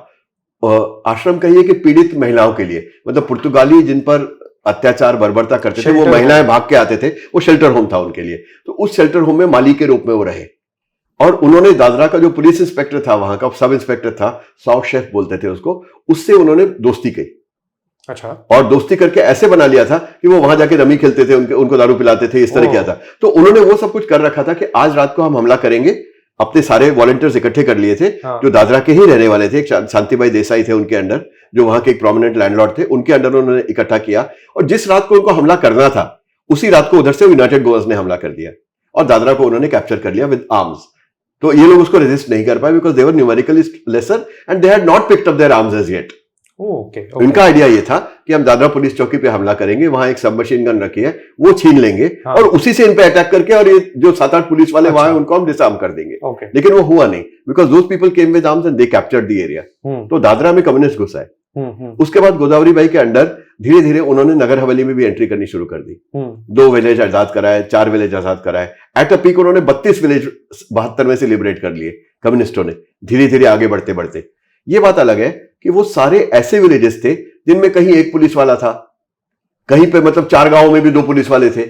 [SPEAKER 2] आश्रम कहिए कि पीड़ित महिलाओं के लिए, मतलब पुर्तगाली जिन पर अत्याचार बर्बरता करते थे, वो महिलाएं भाग के आते थे, वो शेल्टर होम था उनके लिए। तो उस शेल्टर होम में माली के रूप में वो रहे, और उन्होंने दादरा का जो पुलिस इंस्पेक्टर था, वहां का सब इंस्पेक्टर था, साउथ शेफ बोलते थे उसको, उससे उन्होंने दोस्ती की।
[SPEAKER 1] अच्छा।
[SPEAKER 2] और दोस्ती करके ऐसे बना लिया था कि वो वहां जाके रमी खेलते थे, उनको दारू पिलाते थे, इस तरह किया था। तो उन्होंने वो सब कुछ कर रखा था कि आज रात को हम हमला करेंगे। अपने सारे वॉलंटियर्स इकट्ठे कर लिए थे, जो दादरा के ही रहने वाले थे। शांतिबाई देसाई थे उनके अंडर, जो वहां के एक प्रोमिनेंट लैंडलॉर्ड थे, उनके अंडर उन्होंने इकट्ठा किया। और जिस रात को उनको हमला करना था, उसी रात को उधर से यूनाइटेड गोवंस ने हमला कर दिया और दादरा को उन्होंने कैप्चर कर लिया विद आर्म्स। तो ये लोग उसको रेजिस्ट नहीं कर पाए, because they were numerically lesser and they had not picked up their arms as yet. इनका आइडिया ये था कि हम दादरा पुलिस चौकी पे हमला करेंगे, वहां एक सबमशीन गन रखी है, वो छीन लेंगे और उसी से इन पे अटैक करके, और ये जो 7-8 पुलिस वाले वहां हैं, उनको हम डिसआर्म कर देंगे। लेकिन वो हुआ नहीं, because those people came with arms and they captured the area. तो दादरा में कम्युनिस्ट घुस आए। उसके बाद गोदावरी बाई के अंडर धीरे धीरे उन्होंने नगर हवेली में भी एंट्री करनी शुरू कर दी। 2 विलेज आजाद कराए, 4 विलेज आजाद कराए। एट अ पीक उन्होंने 32 विलेज 72 में से लिबरेट कर लिए कम्युनिस्टों ने, धीरे धीरे आगे बढ़ते बढ़ते। ये बात अलग है कि वो सारे ऐसे विलेजेस थे जिनमें कहीं एक पुलिस वाला था, कहीं पे मतलब 4 गांवों में भी 2 पुलिस वाले थे।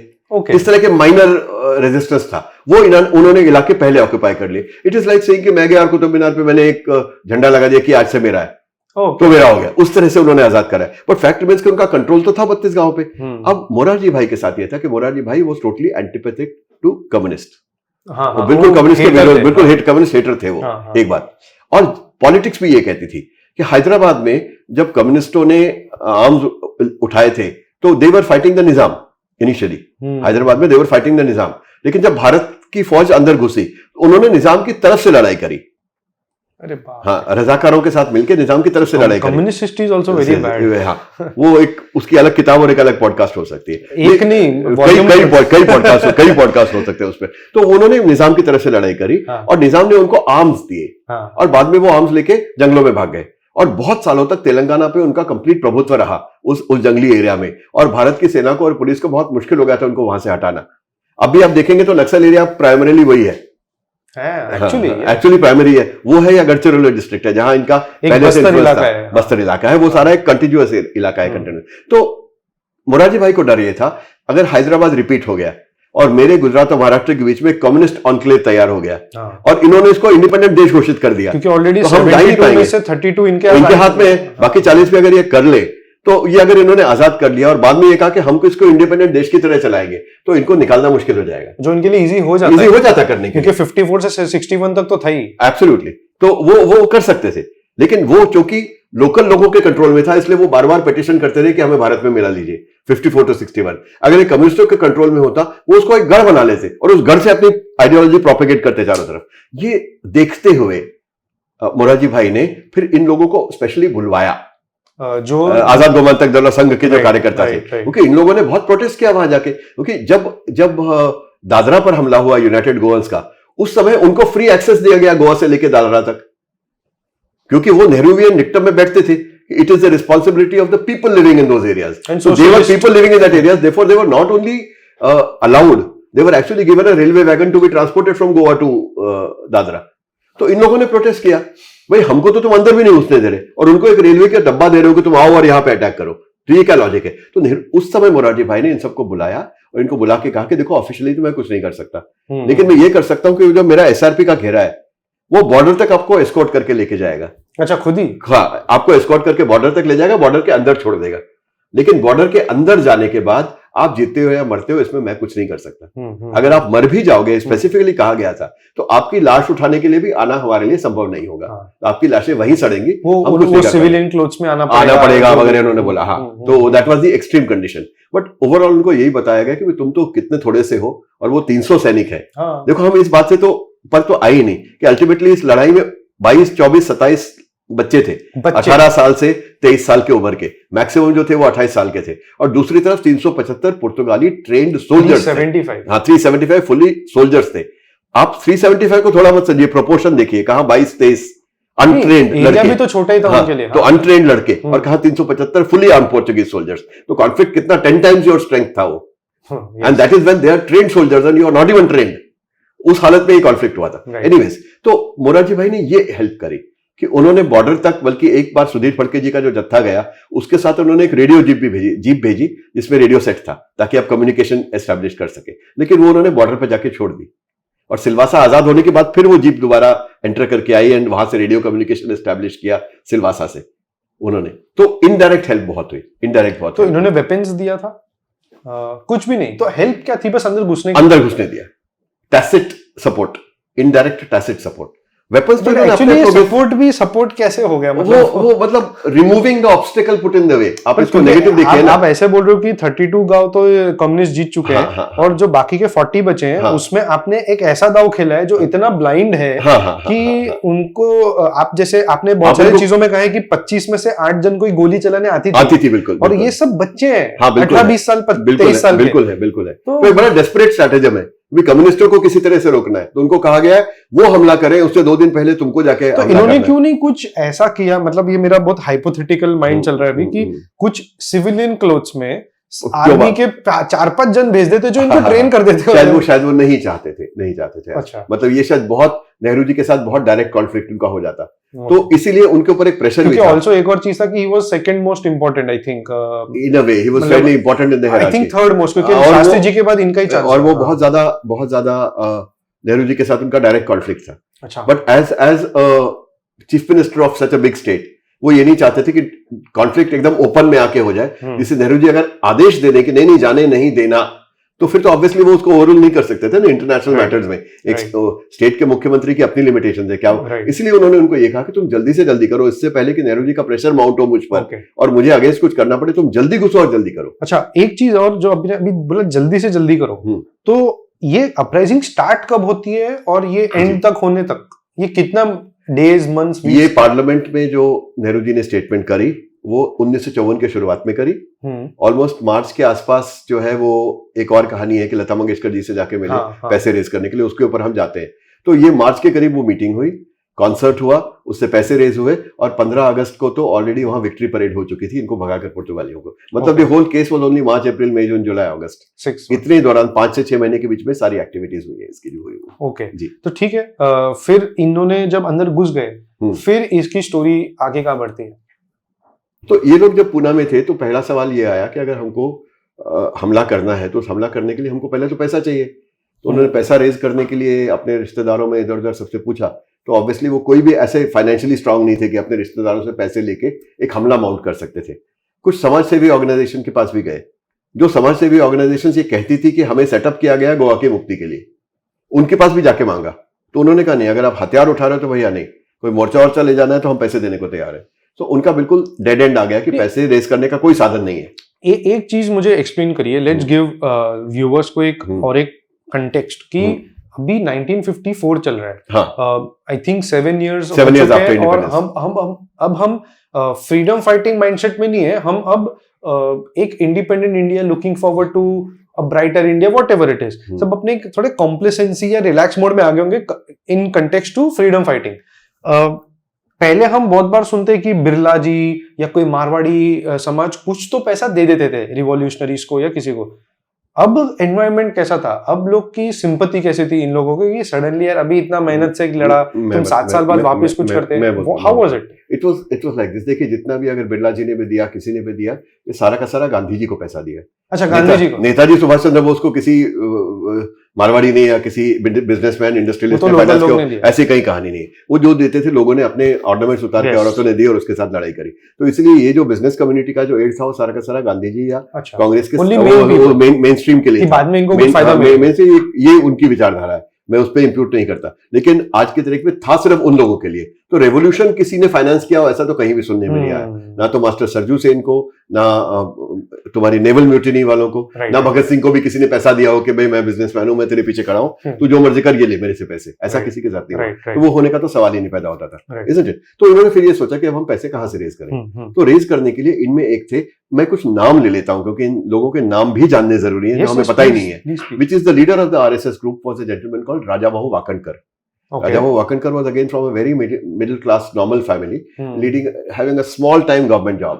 [SPEAKER 2] इस तरह के माइनर रेजिस्टेंस था, वो उन्होंने इलाके पहले ऑक्यूपाई कर लिए। इट इज लाइक सेइंग कि मैं गया और कुतुब मीनार पे मैंने एक झंडा लगा दिया कि आज से मेरा है। तो मेरा हो गया, उस तरह से उन्होंने आजाद करा। बट फैक्ट मीन्स कि उनका कंट्रोल तो था 32 गांव पे। अब मोरारजी भाई के साथ ये था कि Morarji bhai was totally antipathic to communist. बिल्कुल कम्युनिस्ट के विरोध, बिल्कुल कम्युनिस्ट हेटर थे वो। एक बात, और पॉलिटिक्स भी ये कहती थी कि हैदराबाद में जब कम्युनिस्टों ने आर्म्स उठाए थे तो they were fighting the Nizam initially. Hyderabad में दे वर फाइटिंग द निजाम, लेकिन जब भारत की फौज अंदर घुसी उन्होंने निजाम की तरफ से लड़ाई करी।
[SPEAKER 1] अरे बाप,
[SPEAKER 2] हाँ, रजाकारों के साथ मिलकर निजाम की तरफ से लड़ाई करी।
[SPEAKER 1] Communist history is also very bad.
[SPEAKER 2] हाँ, वो एक उसकी अलग किताब और एक अलग पॉडकास्ट हो सकती है।
[SPEAKER 1] एक नहीं,
[SPEAKER 2] कई पॉडकास्ट हो सकते हैं उस पर। तो उन्होंने निजाम की तरफ से लड़ाई करी और निजाम ने उनको आर्म्स दिए और बाद में वो आर्म्स लेके जंगलों में भाग गए और बहुत सालों तक तेलंगाना पे उनका कंप्लीट प्रभुत्व रहा उस जंगली एरिया में, और भारत की सेना को और पुलिस को बहुत मुश्किल हो गया था उनको वहां से हटाना। अभी आप देखेंगे तो नक्सल एरिया प्राइमरीली वही है, एक्चुअली प्राइमरी है वो है, या गढ़चिरौली डिस्ट्रिक्ट है जहां इनका पहले से बस्तर इलाका है, वो सारा एक कंटिन्यूअस इलाका है, कंटिन्यूअस। तो मोरारजी भाई को डर ये था अगर हैदराबाद रिपीट हो गया और मेरे गुजरात और महाराष्ट्र के बीच में कम्युनिस्ट ऑनक्लेव तैयार हो गया और इन्होंने इसको इंडिपेंडेंट देश घोषित कर दिया,
[SPEAKER 1] क्योंकि ऑलरेडी
[SPEAKER 2] तो हम जा ही नहीं पाएंगे।
[SPEAKER 1] 32 इनके
[SPEAKER 2] हाथ में है, बाकी 40 में अगर ये कर ले तो ये अगर इन्होंने आजाद कर लिया और बाद में ये कहा कि हमको इसको इंडिपेंडेंट देश की तरह चलाएंगे तो इनको निकालना मुश्किल हो जाएगा,
[SPEAKER 1] जो इनके लिए इजी हो जाता
[SPEAKER 2] करने के,
[SPEAKER 1] क्योंकि 54 से 61 तक तो था ही।
[SPEAKER 2] एब्सोल्युटली, तो वो कर सकते थे, लेकिन वो चूंकि लोकल लोगों के कंट्रोल में था इसलिए वो बार बार पिटीशन करते थे कि हमें भारत में मिला लीजिए 54 to 61। अगर ये कम्युनिस्टों के कंट्रोल में होता वो उसको एक गढ़ बना लेते और उस गढ़ से अपनी आइडियोलॉजी प्रोपेगेट करते चारों तरफ। ये देखते हुए मोरारजी भाई ने फिर इन लोगों को स्पेशली बुलवाया, जो आजाद गोमांतक दल संघ के जो कार्यकर्ता थे, क्योंकि इन लोगों ने बहुत प्रोटेस्ट किया वहां जाके, क्योंकि जब दादरा पर हमला हुआ यूनाइटेड गोवंस का, उस समय उनको फ्री एक्सेस दिया गया गोवा से लेकर दादरा तक, क्योंकि वो नेहरूवियन डिक्टम में बैठते थे। It is the responsibility of the people living in those areas, so they were people living in that areas, therefore they were not only allowed, they were actually given a railway wagon to be transported from Goa to Dadra. तो इन लोगों ने protest किया, भाई हमको तो तुम अंदर भी नहीं घुसने दे रहे और उनको एक रेलवे का डब्बा दे रहे हो कि तुम आओ और यहाँ पे अटैक करो, तो ये क्या लॉजिक है। तो उस समय मोरारजी भाई ने इन सबको बुलाया और इनको बुला के कहा कि देखो ऑफिशियली तो मैं कुछ नहीं कर सकता, लेकिन मैं ये कर सकता हूं कि जो मेरा एसआरपी का घेरा है वो बॉर्डर तक आपको एस्कॉर्ट करके लेके जाएगा।
[SPEAKER 1] अच्छा, खुद ही?
[SPEAKER 2] हाँ, आपको एस्कॉर्ट करके बॉर्डर तक ले जाएगा, बॉर्डर के अंदर छोड़ देगा, लेकिन बॉर्डर के अंदर जाने के बाद आप जीते हो या मरते हो इसमें मैं कुछ नहीं कर सकता। अगर आप मर भी जाओगे, स्पेसिफिकली कहा गया था, तो आपकी लाश उठाने के लिए भी आना हमारे लिए संभव नहीं होगा। तो आपकी लाशें वहीं सड़ेंगी,
[SPEAKER 1] वो सिविलियन क्लोथ्स में आना
[SPEAKER 2] पड़ेगा वगैरह उन्होंने बोला। हाँ, तो that was the extreme condition. But overall उनको यही बताया गया कि तुम तो कितने थोड़े से हो और वो 300 सैनिक है। देखो हम इस बात से तो आई नहीं कि अल्टीमेटली इस लड़ाई में 22, 24, 27 बच्चे थे, 18 साल से 23 साल के उम्र के, मैक्सिमम जो थे वो 28 साल के थे, और दूसरी तरफ 375 पुर्तगाली ट्रेन्ड सोल्जर्स, 375 फुली सोल्जर्स थे। आप 375 को थोड़ा मत समझिए, प्रोपोर्शन देखिए, कहां 22-23 अनट्रेन्ड लड़के,
[SPEAKER 1] भी तो छोटा ही था उनके लिए।
[SPEAKER 2] तो अनट्रेन्ड लड़के और कहा 375 फुली आर्म्ड पोर्चुगीज सोल्जर्स। तो कॉन्फ्लिक्ट कितना 10 टाइम्स योर स्ट्रेंथ था वो, and that is when they are trained soldiers and you are not even trained. उस हालत में ये कॉन्फ्लिक्ट हुआ था। एनीवेज, तो मोरारजी भाई ने ये हेल्प करी कि उन्होंने बॉर्डर तक, बल्कि एक बार सुधीर फड़के जी का जो जत्था गया उसके साथ उन्होंने एक रेडियो जीप भेजी जिसमें रेडियो सेट था ताकि आप कम्युनिकेशन एस्टैब्लिश कर सके, लेकिन वो उन्होंने बॉर्डर पर जाके छोड़ दी और सिलवासा आजाद होने के बाद फिर वो जीप दोबारा एंटर करके आई एंड वहां से रेडियो कम्युनिकेशन एस्टैब्लिश किया सिलवासा से उन्होंने। तो इनडायरेक्ट हेल्प बहुत हुई, इनडायरेक्ट बहुत।
[SPEAKER 1] तो इन्होंने वेपन्स दिया था? कुछ भी नहीं, तो हेल्प क्या थी? बस अंदर घुसने
[SPEAKER 2] दिया, tacit support, indirect tacit support. Weapons तो
[SPEAKER 1] एक्चुअली सपोर्ट कैसे हो गया? मतलब
[SPEAKER 2] वो मतलब removing the obstacle put in the way. आप इसको नेगेटिव देखिए ना,
[SPEAKER 1] आप ऐसे बोल रहे हो कि 32 गांव तो कम्युनिस्ट जीत चुके हैं, और जो बाकी के 40 बचे हैं उसमें आपने एक ऐसा दाव खेला है जो इतना ब्लाइंड है कि उनको, आप जैसे आपने बहुत सारी चीजों में कहा है कि 25 में से 8 जन कोई गोली चलाने आती थी, बिल्कुल, और ये सब बच्चे हैं 18-20 साल 23 साल।
[SPEAKER 2] बिल्कुल है। तो एक बड़ा डेस्परेट स्ट्रैटेजम है भी कम्युनिस्टों को किसी तरह से रोकना है, तो उनको कहा गया है वो हमला करें, उससे 2 दिन पहले तुमको जाके।
[SPEAKER 1] तो इन्होंने क्यों नहीं कुछ ऐसा किया? मतलब ये मेरा बहुत हाइपोथेटिकल माइंड चल रहा है अभी कि कुछ सिविलियन क्लोथ्स में आर्मी के 4-5 जन भेज देते जो इनको ट्रेन कर देते।
[SPEAKER 2] शायद वो नहीं चाहते थे।
[SPEAKER 1] अच्छा।
[SPEAKER 2] मतलब ये शायद बहुत नेहरू जी के साथ बहुत डायरेक्ट कॉन्फ्लिक्ट उनका हो जाता, तो इसीलिए उनके ऊपर एक प्रेशर भी था।
[SPEAKER 1] ऑल्सो एक और चीज था कि he was second most important, I think,
[SPEAKER 2] in a way he was fairly important in the hierarchy.
[SPEAKER 1] I think third most, क्योंकि शास्त्री जी के बाद इनका ही चांस।
[SPEAKER 2] और वो बहुत ज्यादा नेहरू जी के साथ उनका डायरेक्ट कॉन्फ्लिक्ट था।
[SPEAKER 1] अच्छा।
[SPEAKER 2] But as chief minister of such a big state वो ये नहीं चाहते थे कि कॉन्फ्लिक्ट एकदम ओपन में आके हो जाए। जिससे नेहरू जी अगर आदेश दे दें कि नहीं जाने नहीं देना, तो फिर तो ऑब्वियसली वो उसको ओवररूल नहीं कर सकते थे ना इंटरनेशनल मैटर्स में। एक स्टेट के मुख्यमंत्री की अपनी लिमिटेशन है क्या, इसलिए उन्होंने उनको ये कहा कि तुम जल्दी से जल्दी करो, इससे पहले कि नेहरू जी का प्रेशर माउंट हो मुझ पर और मुझे अगेंस्ट कुछ करना पड़े, तुम जल्दी घुसो और जल्दी करो।
[SPEAKER 1] अच्छा, एक चीज और जो अभी बोला जल्दी से जल्दी करो, तो ये अपराइजिंग स्टार्ट कब होती है और ये एंड तक होने तक ये कितना डेज मंथ्स?
[SPEAKER 2] ये पार्लियामेंट में जो नेहरू जी ने स्टेटमेंट करी वो 1954 के शुरुआत में करी। ऑलमोस्ट मार्च के आसपास जो है वो एक और कहानी है कि लता मंगेशकर जी से जाके मिले पैसे रेज करने के लिए, उसके ऊपर हम जाते हैं। तो ये मार्च के करीब वो मीटिंग हुई, कॉन्सर्ट हुआ, उससे पैसे रेज हुए और 15 अगस्त को तो ऑलरेडी वहां विक्ट्री परेड हो चुकी थी इनको भगाकर पुर्तगालियों को। मतलब the whole case was only March, April, May, June, July, August, इतने दौरान 5 से 6 महीने के बीच में सारी एक्टिविटीज हुई है इसकी जो हुई।
[SPEAKER 1] ओके जी, तो ठीक है। फिर इन्होंने जब अंदर घुस गए फिर इसकी स्टोरी आगे कहाँ बढ़ती है?
[SPEAKER 2] तो ये लोग जब पूना में थे तो पहला सवाल ये आया कि अगर हमको हमला करना है तो हमला करने के लिए हमको पहले तो पैसा चाहिए। तो उन्होंने पैसा रेज करने के लिए अपने रिश्तेदारों में इधर उधर सबसे पूछा। तो ऑब्वियसली वो कोई भी ऐसे फाइनेंशियली स्ट्रांग नहीं थे कि अपने रिश्तेदारों से पैसे लेके एक हमला माउंट कर सकते थे। कुछ समाज सेवी ऑर्गेनाइजेशन के पास भी गए, जो समाज सेवी ऑर्गेनाइजेशन ये कहती थी कि हमें सेटअप किया गया गोवा की मुक्ति के लिए, उनके पास भी जाके मांगा। तो उन्होंने कहा नहीं, अगर आप हथियार उठा रहे हो तो भैया नहीं, कोई मोर्चा वोर्चा ले जाना है तो हम पैसे देने को तैयार है। तो उनका बिल्कुल डेड एंड आ गया कि पैसे रेज करने का कोई साधन नहीं है।
[SPEAKER 1] एक चीज मुझे एक्सप्लेन करिए, लेट्स गिव व्यूअर्स को एक और एक कंटेक्स्ट कि अभी 1954 चल रहा है। आई थिंक 7 years और हम फ्रीडम फाइटिंग माइंडसेट में नहीं है। हम अब एक independent India, looking forward to a brighter India, whatever it is, सब अपने थोड़े कॉम्प्लेसेंसी या रिलैक्स मोड में आ गए होंगे in context to freedom fighting. पहले हम बहुत बार सुनते हैं कि बिरला जी या कोई मारवाड़ी समाज कुछ तो पैसा दे देते थे रिवॉल्यूशनरीज को या किसी को। अब एनवायरनमेंट कैसा था? अब लोग की सिंपैथी कैसी थी इन लोगों को कि सडनली यार अभी इतना मेहनत से लड़ा, तुम 7 साल बाद वापस कुछ करते? How was it?
[SPEAKER 2] It was like this. देखिए, जितना भी अगर बिरला जी ने भी दिया, किसी ने भी दिया, ये सारा का सारा गांधी जी को पैसा दिया।
[SPEAKER 1] अच्छा, गांधी जी को?
[SPEAKER 2] नेताजी सुभाष चंद्र बोस को किसी मारवाड़ी ने या किसी बिजनेसमैन इंडस्ट्रियलिस्ट ने फाइनेंस किया, ऐसी कहीं कहानी नहीं। वो जो देते थे लोगों ने अपने ऑर्नामेंट्स उतार के औरतों ने दिए और उसके साथ लड़ाई करी। तो इसलिए ये जो बिजनेस कम्युनिटी का जो एड था वो सारा का सारा गांधी जी या कांग्रेस के मेन स्ट्रीम के लिए,
[SPEAKER 1] बाद में इनको कुछ फायदा
[SPEAKER 2] में से ये उनकी विचारधारा है, मैं उस पर इंप्यूट नहीं करता। लेकिन आज की तारीख में था सिर्फ उन लोगों के लिए। तो रेवोल्यूशन किसी ने फाइनेंस किया हो ऐसा तो कहीं भी सुनने में नहीं आया। ना तो मास्टर सरजू सेन को, ना तुम्हारी नेवल म्यूटिनी वालों को, ना भगत सिंह को भी किसी ने पैसा दिया हो कि भाई मैं बिजनेसमैन हूं, मैं तेरे पीछे खड़ा हूं, तू जो मर्जी कर, ये ले मेरे से पैसे। ऐसा किसी के साथ नहीं हुआ। तो वो होने का तो सवाल ही नहीं पैदा होता था, isn't it? तो इन्होंने फिर ये सोचा कि अब हम पैसे कहां से रेज करें। तो रेज करने के लिए इनमें एक थे, मैं कुछ नाम ले लेता हूं क्योंकि इन लोगों के नाम भी जानने जरूरी है, जो हमें पता ही नहीं है। Which is the leader of the RSS group was a gentleman called Rajabahu Wakankar. Rajabahu Wakankar was again from a very middle class normal family, having a small time government job.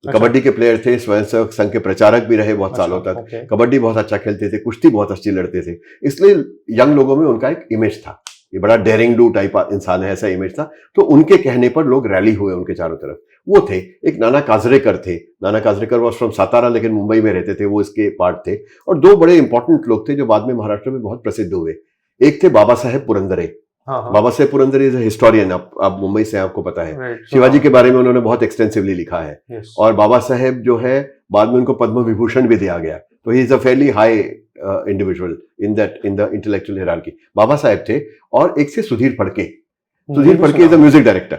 [SPEAKER 2] Kabaddi के प्लेयर थे, स्वयंसेवक संघ के प्रचारक भी रहे बहुत सालों तक। कबड्डी बहुत अच्छा खेलते थे, कुश्ती बहुत अच्छी लड़ते थे, इसलिए यंग लोगों में उनका एक इमेज था, ये बड़ा डेयरिंग डू टाइप इंसान है, ऐसा इमेज था। तो उनके कहने पर लोग रैली हुए उनके चारों तरफ। वो थे एक नाना काजरेकर थे। नाना काजरेकर वॉज फ्रॉम सातारा लेकिन मुंबई में रहते थे, वो इसके पार्ट थे। और दो बड़े इंपॉर्टेंट लोग थे जो बाद में महाराष्ट्र में बहुत प्रसिद्ध हुए। एक थे Baba Saheb Purandare. Baba Saheb Purandare is a historian, आप मुंबई से, आपको पता है। शिवाजी के बारे में उन्होंने बहुत एक्सटेंसिवली लिखा है। और बाबा साहेब जो है बाद में उनको पद्म विभूषण भी दिया गया। तो he is a fairly high individual in the intellectual hierarchy. Baba Saheb थे। और एक से Sudhir Phadke. Sudhir Phadke is a music director.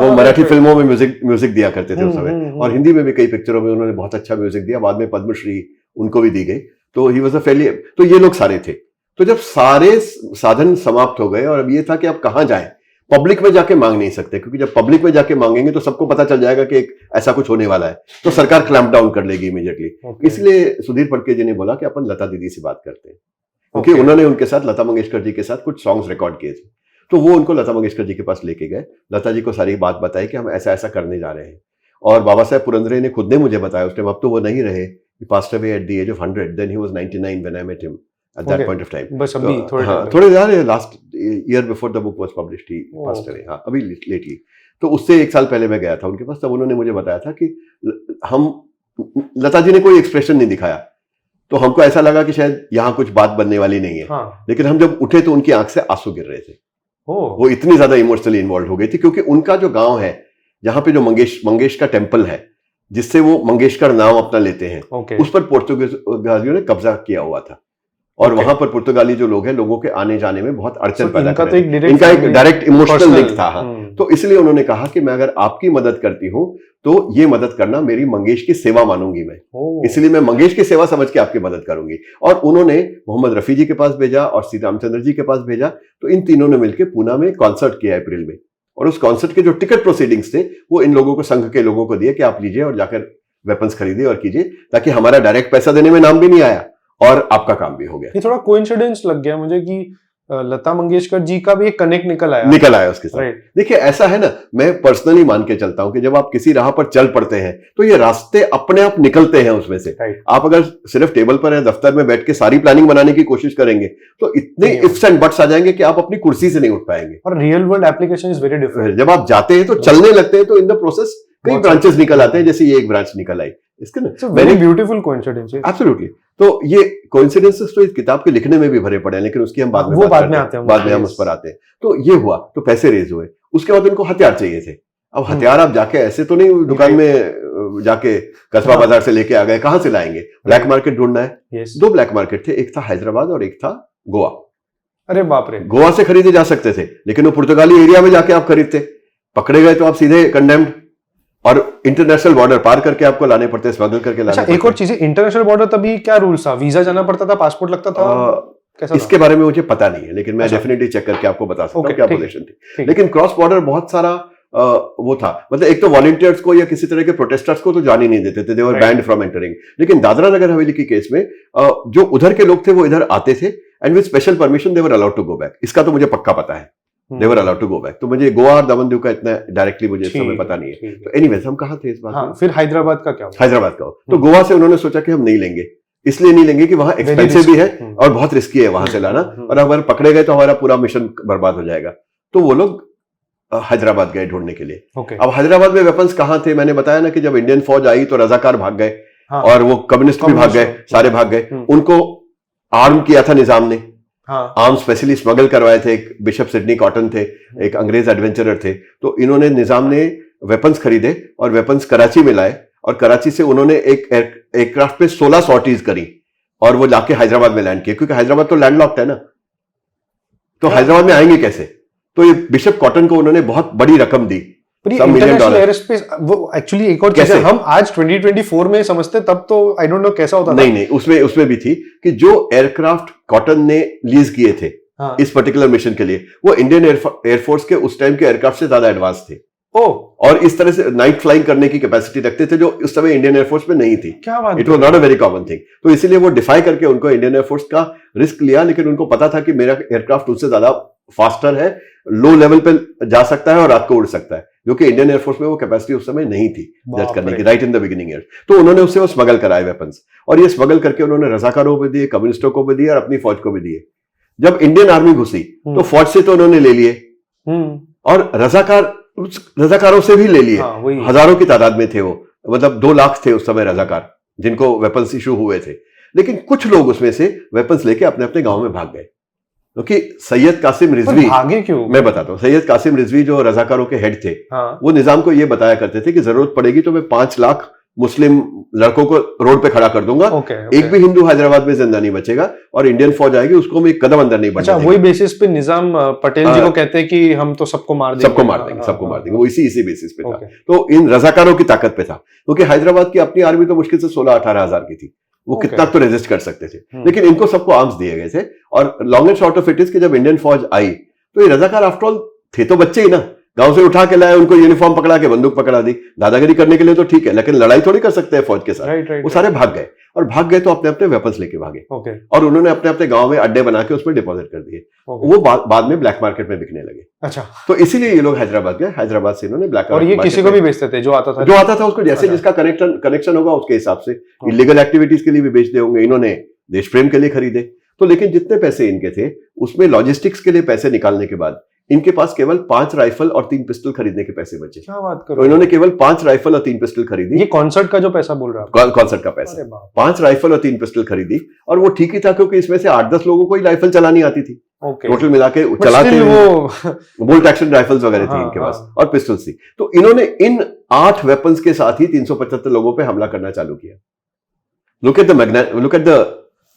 [SPEAKER 2] वो मराठी फिल्मों में म्यूजिक दिया करते थे उस समय, और हिंदी में भी कई पिक्चरों में उन्होंने बहुत अच्छा म्यूजिक दिया। बाद में पद्मश्री उनको भी दी गई। तो ही वॉज अ फेयरली, तो ये लोग सारे थे। तो जब सारे साधन समाप्त हो गए और अब ये था कि आप कहां जाएं, पब्लिक में जाके मांग नहीं सकते, क्योंकि जब पब्लिक में जाके मांगेंगे तो सबको पता चल जाएगा कि ऐसा कुछ होने वाला है, तो सरकार क्लैंप डाउन कर लेगी इमीडिएटली। इसलिए सुधीर फड़के जी ने बोला कि अपन लता दीदी से बात करते हैं, क्योंकि उन्होंने उनके साथ, लता मंगेशकर जी के साथ कुछ सॉन्ग्स रिकॉर्ड किए थे। तो वो उनको लता मंगेशकर जी के पास लेके गए। लता जी को सारी बात बताई कि हम ऐसा ऐसा करने जा रहे हैं। और बाबा साहेब पुरंदरे ने खुद ने मुझे बताया उस टाइम, अब तो वो नहीं रहे, he passed away at the age of 100, then he was 99 when I met him at that point of time.
[SPEAKER 1] बस अभी
[SPEAKER 2] थोड़े यार last year before the book was published he passed away. हाँ, अभी lately. तो उससे 1 साल पहले मैं गया था उनके पास। तब उन्होंने मुझे बताया था कि हम, लता जी ने कोई एक्सप्रेशन नहीं दिखाया, तो हमको ऐसा लगा कि शायद यहाँ कुछ बात बनने वाली नहीं है। लेकिन हम जब उठे तो उनकी आंख से आंसू गिर रहे थे। वो इतनी ज्यादा इमोशनली इन्वॉल्व हो गई थी, क्योंकि उनका जो गांव है जहां पे जो मंगेश का टेम्पल है, जिससे वो मंगेशकर नाम अपना लेते हैं, उस पर पुर्तगालियों ने कब्जा किया हुआ था। और वहां पर पुर्तगाली जो लोग हैं, लोगों के आने जाने में बहुत अड़चन पैदा कर रहे थे। इनका एक डायरेक्ट इमोशनल लिंक था। तो इसलिए उन्होंने कहा कि मैं अगर आपकी मदद करती हूं तो ये मदद करना मेरी मंगेश की सेवा मानूंगी मैं, इसलिए मैं मंगेश की सेवा समझ के आपकी मदद करूंगी। और उन्होंने मोहम्मद रफी जी के पास भेजा और श्री रामचंद्र जी के पास भेजा। तो इन तीनों ने मिलकर पूना में कॉन्सर्ट किया अप्रैल में, और उस कॉन्सर्ट के जो टिकट प्रोसीडिंग्स थे वो इन लोगों को, संघ के लोगों को दिए कि आप लीजिए और जाकर वेपन्स खरीदिए और कीजिए, ताकि हमारा डायरेक्ट पैसा देने में नाम भी नहीं आया और आपका काम भी हो गया।
[SPEAKER 1] ये थोड़ा कोइंसिडेंस लग गया मुझे कि लता मंगेशकर जी का भी एक कनेक्ट निकल आया
[SPEAKER 2] उसके साथ। देखिए ऐसा है ना, मैं पर्सनली मान के चलता हूं कि जब आप किसी राह पर चल पड़ते हैं तो ये रास्ते अपने आप निकलते हैं उसमें से। आप अगर सिर्फ टेबल पर है, दफ्तर में बैठ के सारी प्लानिंग बनाने की कोशिश करेंगे तो इतने इफ्स एंड बट्स आ जाएंगे कि आप अपनी कुर्सी से नहीं उठ पाएंगे।
[SPEAKER 1] और real world application is very different.
[SPEAKER 2] जब आप जाते हैं तो चलने लगते हैं तो इन द प्रोसेस कई ब्रांचेस निकल आते हैं, जैसे ये एक ब्रांच निकल आई इसके ना।
[SPEAKER 1] Very beautiful coincidence.
[SPEAKER 2] एब्सोल्युटली। तो ये कोइंसिडेंसेस तो इस किताब के लिखने में भी भरे पड़े हैं, लेकिन उसकी हम बाद में आते हैं, बाद में हम उस पर आते हैं। तो ये हुआ, तो पैसे रेज हुए, उसके बाद उनको हथियार चाहिए थे। अब हथियार आप जाके ऐसे तो नहीं दुकान में जाके कस्बा बाजार से लेके आ गए, कहां से लाएंगे? ब्लैक मार्केट ढूंढना है। दो ब्लैक मार्केट थे, एक था हैदराबाद और एक था गोवा।
[SPEAKER 1] अरे बाप रे।
[SPEAKER 2] गोवा से खरीदे जा सकते थे, लेकिन वो पुर्तगाली एरिया में जाके आप खरीदते, पकड़े गए तो आप सीधे कंडेम्ड, और इंटरनेशनल बॉर्डर पार करके आपको लाने पड़ते, स्मगल करके लाने पड़ते।
[SPEAKER 1] एक और चीज है, इंटरनेशनल बॉर्डर तभी क्या रूल्स था? वीजा जाना पड़ता था, पासपोर्ट लगता था, कैसा
[SPEAKER 2] इसके बारे में मुझे पता नहीं है, लेकिन मैं डेफिनेटली चेक करके आपको बता सकता हूँ क्या पोजीशन थी। लेकिन क्रॉस बॉर्डर बहुत सारा वो था, मतलब एक तो वॉलंटियर्स को या किसी तरह के प्रोटेस्टर्स को तो जान ही नहीं देते थे, they were banned from entering. लेकिन दादरा नगर हवेली की केस में जो उधर के लोग थे वो इधर आते थे, and with special permission they were allowed to go back. इसका तो मुझे पक्का पता है, they were allowed to go back। तो मुझे गोवा और दमन दीव का इतना डायरेक्टली मुझे इस समय पता नहीं है। तो एनीवेज हम कहाँ थे इस बात में?
[SPEAKER 1] फिर हैदराबाद का क्या हुआ?
[SPEAKER 2] हैदराबाद का। तो गोवा से उन्होंने सोचा कि हम नहीं लेंगे, इसलिए नहीं लेंगे कि वहां एक्सपेंसिव भी है और बहुत रिस्की है वहां से लाना, और अगर पकड़े गए तो हमारा पूरा मिशन बर्बाद हो जाएगा। तो वो लोग हैदराबाद गए ढूंढने के लिए। अब हैदराबाद में वेपन्स कहाँ थे? मैंने बताया ना कि जब इंडियन फौज आई तो रजाकार भाग गए, और वो कम्युनिस्ट भी भाग गए, सारे भाग गए। उनको आर्म किया था निजाम ने, आर्म स्पेशली स्मगल करवाए थे। एक बिशप सिडनी कॉटन थे, एक अंग्रेज एडवेंचरर थे। तो इन्होंने, निजाम ने वेपन्स खरीदे और वेपन्स कराची में लाए, और कराची से उन्होंने एक एयरक्राफ्ट पे 16 सॉर्टीज करी और वो जाके हैदराबाद में लैंड किए, क्योंकि हैदराबाद तो लैंडलॉक्ड है ना, तो हैदराबाद में आएंगे कैसे? तो ये बिशप कॉटन को उन्होंने बहुत बड़ी रकम दी,
[SPEAKER 1] इंटरनेशनल एयर स्पेस। वो एक्चुअली एक और चीज है, हम आज 2024 में समझते, तब तो आई डोंट नो कैसा होता था।
[SPEAKER 2] नहीं, उसमें भी थी कि जो एयरक्राफ्ट कॉटन ने लीज किए थे इस पर्टिकुलर मिशन के लिए, वो इंडियन एयरफोर्स के उस टाइम के एयरक्राफ्ट से ज्यादा एडवांस थे। और इस तरह से नाइट फ्लाइंग करने की कैपेसिटी रखते थे, जो उस समय इंडियन एयरफोर्स में नहीं थी।
[SPEAKER 1] क्या बात,
[SPEAKER 2] it was not a very common thing. तो इसीलिए वो डिफाई करके उनको इंडियन एयरफोर्स का रिस्क लिया, लेकिन उनको पता था कि मेरा एयरक्राफ्ट उनसे ज्यादा फास्टर है, लो लेवल पे जा सकता है और रात को उड़ सकता है, जो कि इंडियन एयरफोर्स में वो कैपेसिटी उस समय नहीं थी जज करने की, right in the beginning year. तो उन्होंने उससे वो स्मगल कराए वेपन्स, और ये स्मगल करके उन्होंने रजाकारों को दिए, कम्युनिस्टों को भी दिए और अपनी फौज को भी दिए। जब इंडियन आर्मी घुसी तो फौज से तो उन्होंने ले लिए, और रजाकारों से भी ले लिए। हजारों की तादाद में थे वो, मतलब 2 लाख थे उस समय रजाकार जिनको वेपन्स इशू हुए थे। लेकिन कुछ लोग उसमें से वेपन्स लेके अपने अपने गांव में भाग गए, क्योंकि सैयद कासिम रिजवी,
[SPEAKER 1] भागे क्यों
[SPEAKER 2] मैं बताता हूँ। सैयद कासिम रिजवी जो रजाकारों के हेड थे, वो निजाम को ये बताया करते थे कि जरूरत पड़ेगी तो मैं 5 लाख मुस्लिम लड़कों को रोड पे खड़ा कर दूंगा, एक भी हिंदू हैदराबाद में जिंदा नहीं बचेगा, और इंडियन फौज आएगी उसको मैं एक कदम अंदर नहीं बढ़ने देंगे।
[SPEAKER 1] वही बेसिस पे निजाम पटेल जी को कहते हैं कि हम तो सबको मार देंगे,
[SPEAKER 2] वो इसी बेसिस पे था। तो इन रजाकारों की ताकत पे था, क्योंकि हैदराबाद की अपनी आर्मी तो मुश्किल से 16-18 हजार की थी, वो कितना तो रेजिस्ट कर सकते थे। लेकिन इनको सबको आर्म्स दिए गए थे, और long and short of it is कि जब इंडियन फौज आई तो ये रजाकार आफ्टर ऑल थे तो बच्चे ही ना, गांव से उठा के लाए, उनको यूनिफॉर्म पकड़ा के बंदूक पकड़ा दी, दादागिरी करने के लिए तो ठीक है, लेकिन लड़ाई थोड़ी कर सकते हैं फौज के साथ। वो सारे भाग गए, और भाग गए तो अपने अपने वेपन्स लेके भागे, और उन्होंने अपने अपने गांव में अड्डे बना के उसमें डिपॉजिट कर दिए। वो बाद में ब्लैक मार्केट में बिकने लगे।
[SPEAKER 1] अच्छा,
[SPEAKER 2] तो इसीलिए ये लोग हैदराबाद गए, हैदराबाद से इन्होंने ब्लैक,
[SPEAKER 1] और ये किसी को भी बेचते थे, जो आता था
[SPEAKER 2] उसको, जैसे जिसका कनेक्शन होगा उसके हिसाब से। इलीगल एक्टिविटीज के लिए भी बेचते होंगे, इन्होंने देश प्रेम के लिए खरीदे। तो लेकिन जितने पैसे इनके थे उसमें लॉजिस्टिक्स के लिए पैसे निकालने के बाद इनके पास केवल 5 राइफल और 3 पिस्टल खरीदने के पैसे बचे।
[SPEAKER 1] क्या बात कर रहे हो?
[SPEAKER 2] तो इन्होंने केवल 5 राइफल और 3 पिस्टल खरीदी।
[SPEAKER 1] ये कॉन्सर्ट का जो पैसा बोल रहा है,
[SPEAKER 2] कॉन्सर्ट का पैसा, 5 राइफल और 3 पिस्टल खरीदी, और वो ठीक ही था, क्योंकि इसमें से 8-10 लोगों को ही राइफल चलानी आती थी।
[SPEAKER 1] ओके
[SPEAKER 2] टोटल मिला के चलाते
[SPEAKER 1] वो
[SPEAKER 2] बोल्ट एक्शन राइफल्स वगैरह थी
[SPEAKER 1] हाँ,
[SPEAKER 2] इनके पास
[SPEAKER 1] हाँ।
[SPEAKER 2] और पिस्टल्स थी। तो इन्होंने इन 8 वेपन्स के साथ ही 375 लोगों पे हमला करना चालू किया। Look at the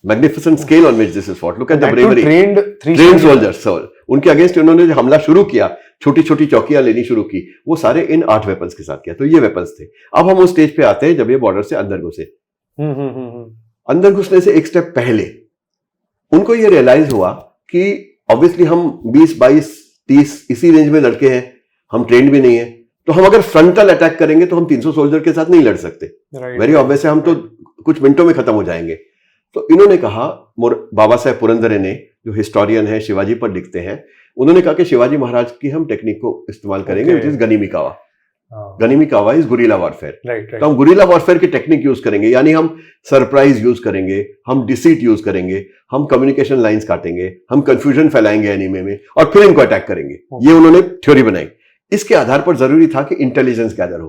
[SPEAKER 2] magnificent scale on which this is fought, look at the bravery, trained soldiers. उनके अगेंस्ट उन्होंने जो हमला शुरू किया, छोटी छोटी चौकियां लेनी शुरू की, वो सारे इन 8 वेपन्स के साथ किया। तो ये वेपन्स थे। अब हम उस स्टेज पे आते हैं जब ये बॉर्डर से अंदर घुसे। अंदर घुसने से एक स्टेप पहले उनको ये रियलाइज हुआ कि ऑब्वियसली हम 20, 22, 30 इसी रेंज में लड़के हैं, हम ट्रेंड भी नहीं है, तो हम अगर फ्रंटल अटैक करेंगे तो हम 300 सोल्जर के साथ नहीं लड़ सकते। वेरी ऑब्वियस है, हम तो कुछ मिनटों में खत्म हो जाएंगे। तो इन्होंने कहा, बाबा साहेब पुरंदरे ने, जो हिस्टोरियन है, शिवाजी पर लिखते हैं, उन्होंने कहा कि शिवाजी महाराज की हम टेक्निक को इस्तेमाल करेंगे, विच इज गनीमी कावा। गनीमी कावा इज गुरिल्ला वॉरफेयर। तो हम गुरिल्ला वॉरफेयर की टेक्निक यूज करेंगे, यानी हम सरप्राइज यूज करेंगे, हम डिसीट यूज करेंगे, हम कम्युनिकेशन लाइंस काटेंगे, हम कंफ्यूजन फैलाएंगे एनिमे में और फिर इनको अटैक करेंगे। ये उन्होंने थ्योरी बनाई। इसके आधार पर जरूरी था कि इंटेलिजेंस गैदर हो।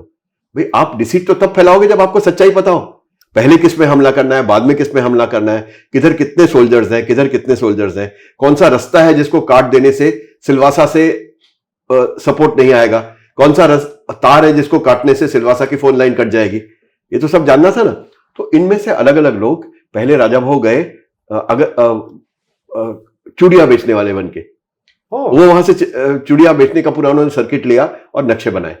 [SPEAKER 2] भाई आप डिसीट तो तब फैलाओगे जब आपको सच्चाई पता हो, पहले किस में हमला करना है, बाद में किस में हमला करना है, किधर कितने सोल्जर्स हैं, किधर कितने सोल्जर्स हैं, कौन सा रास्ता है जिसको काट देने से सिलवासा से सपोर्ट नहीं आएगा, कौन सा तार है जिसको काटने से सिलवासा की फोन लाइन कट जाएगी, ये तो सब जानना था ना। तो इनमें से अलग अलग लोग पहले राजा भाव गए चूड़िया बेचने वाले बन के, वो वहां से चूड़िया बेचने का पूरा उन्होंने सर्किट लिया और नक्शे बनाए।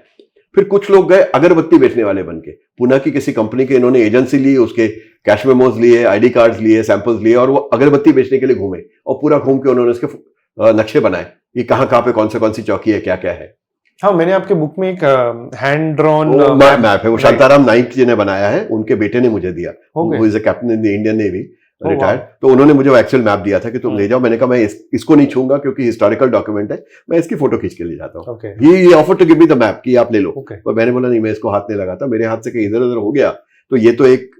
[SPEAKER 2] फिर कुछ लोग गए अगरबत्ती बेचने वाले बन के, पुणे की किसी कंपनी के इन्होंने एजेंसी ली, उसके कैश मेमोज लिए, आईडी कार्ड्स लिए, सैंपल्स लिए और वो अगरबत्ती बेचने के लिए घूमे और पूरा घूम के उन्होंने उसके नक्शे बनाए कि कहाँ पे कौन सी चौकी है, क्या क्या है।
[SPEAKER 1] हाँ, मैंने आपके बुक में एक हैंड ड्रॉन
[SPEAKER 2] मैप है, वो शांताराम नाइक जी ने बनाया है, उनके बेटे ने मुझे दिया, वो is a captain in the Indian navy, retired. तो उन्होंने मुझे एक्चुअल मैप दिया था कि तुम ले जाओ। मैंने कहा मैं इसको नहीं छूंगा क्योंकि हिस्टोरिकल डॉक्यूमेंट है, मैं इसकी फोटो खींच के ले जाता हूँ। He offer to give me the map कि आप ले लो, पर मैंने बोला नहीं, मैं इसको हाथ नहीं लगाता, मेरे हाथ से कहीं इधर उधर हो गया तो ये तो एक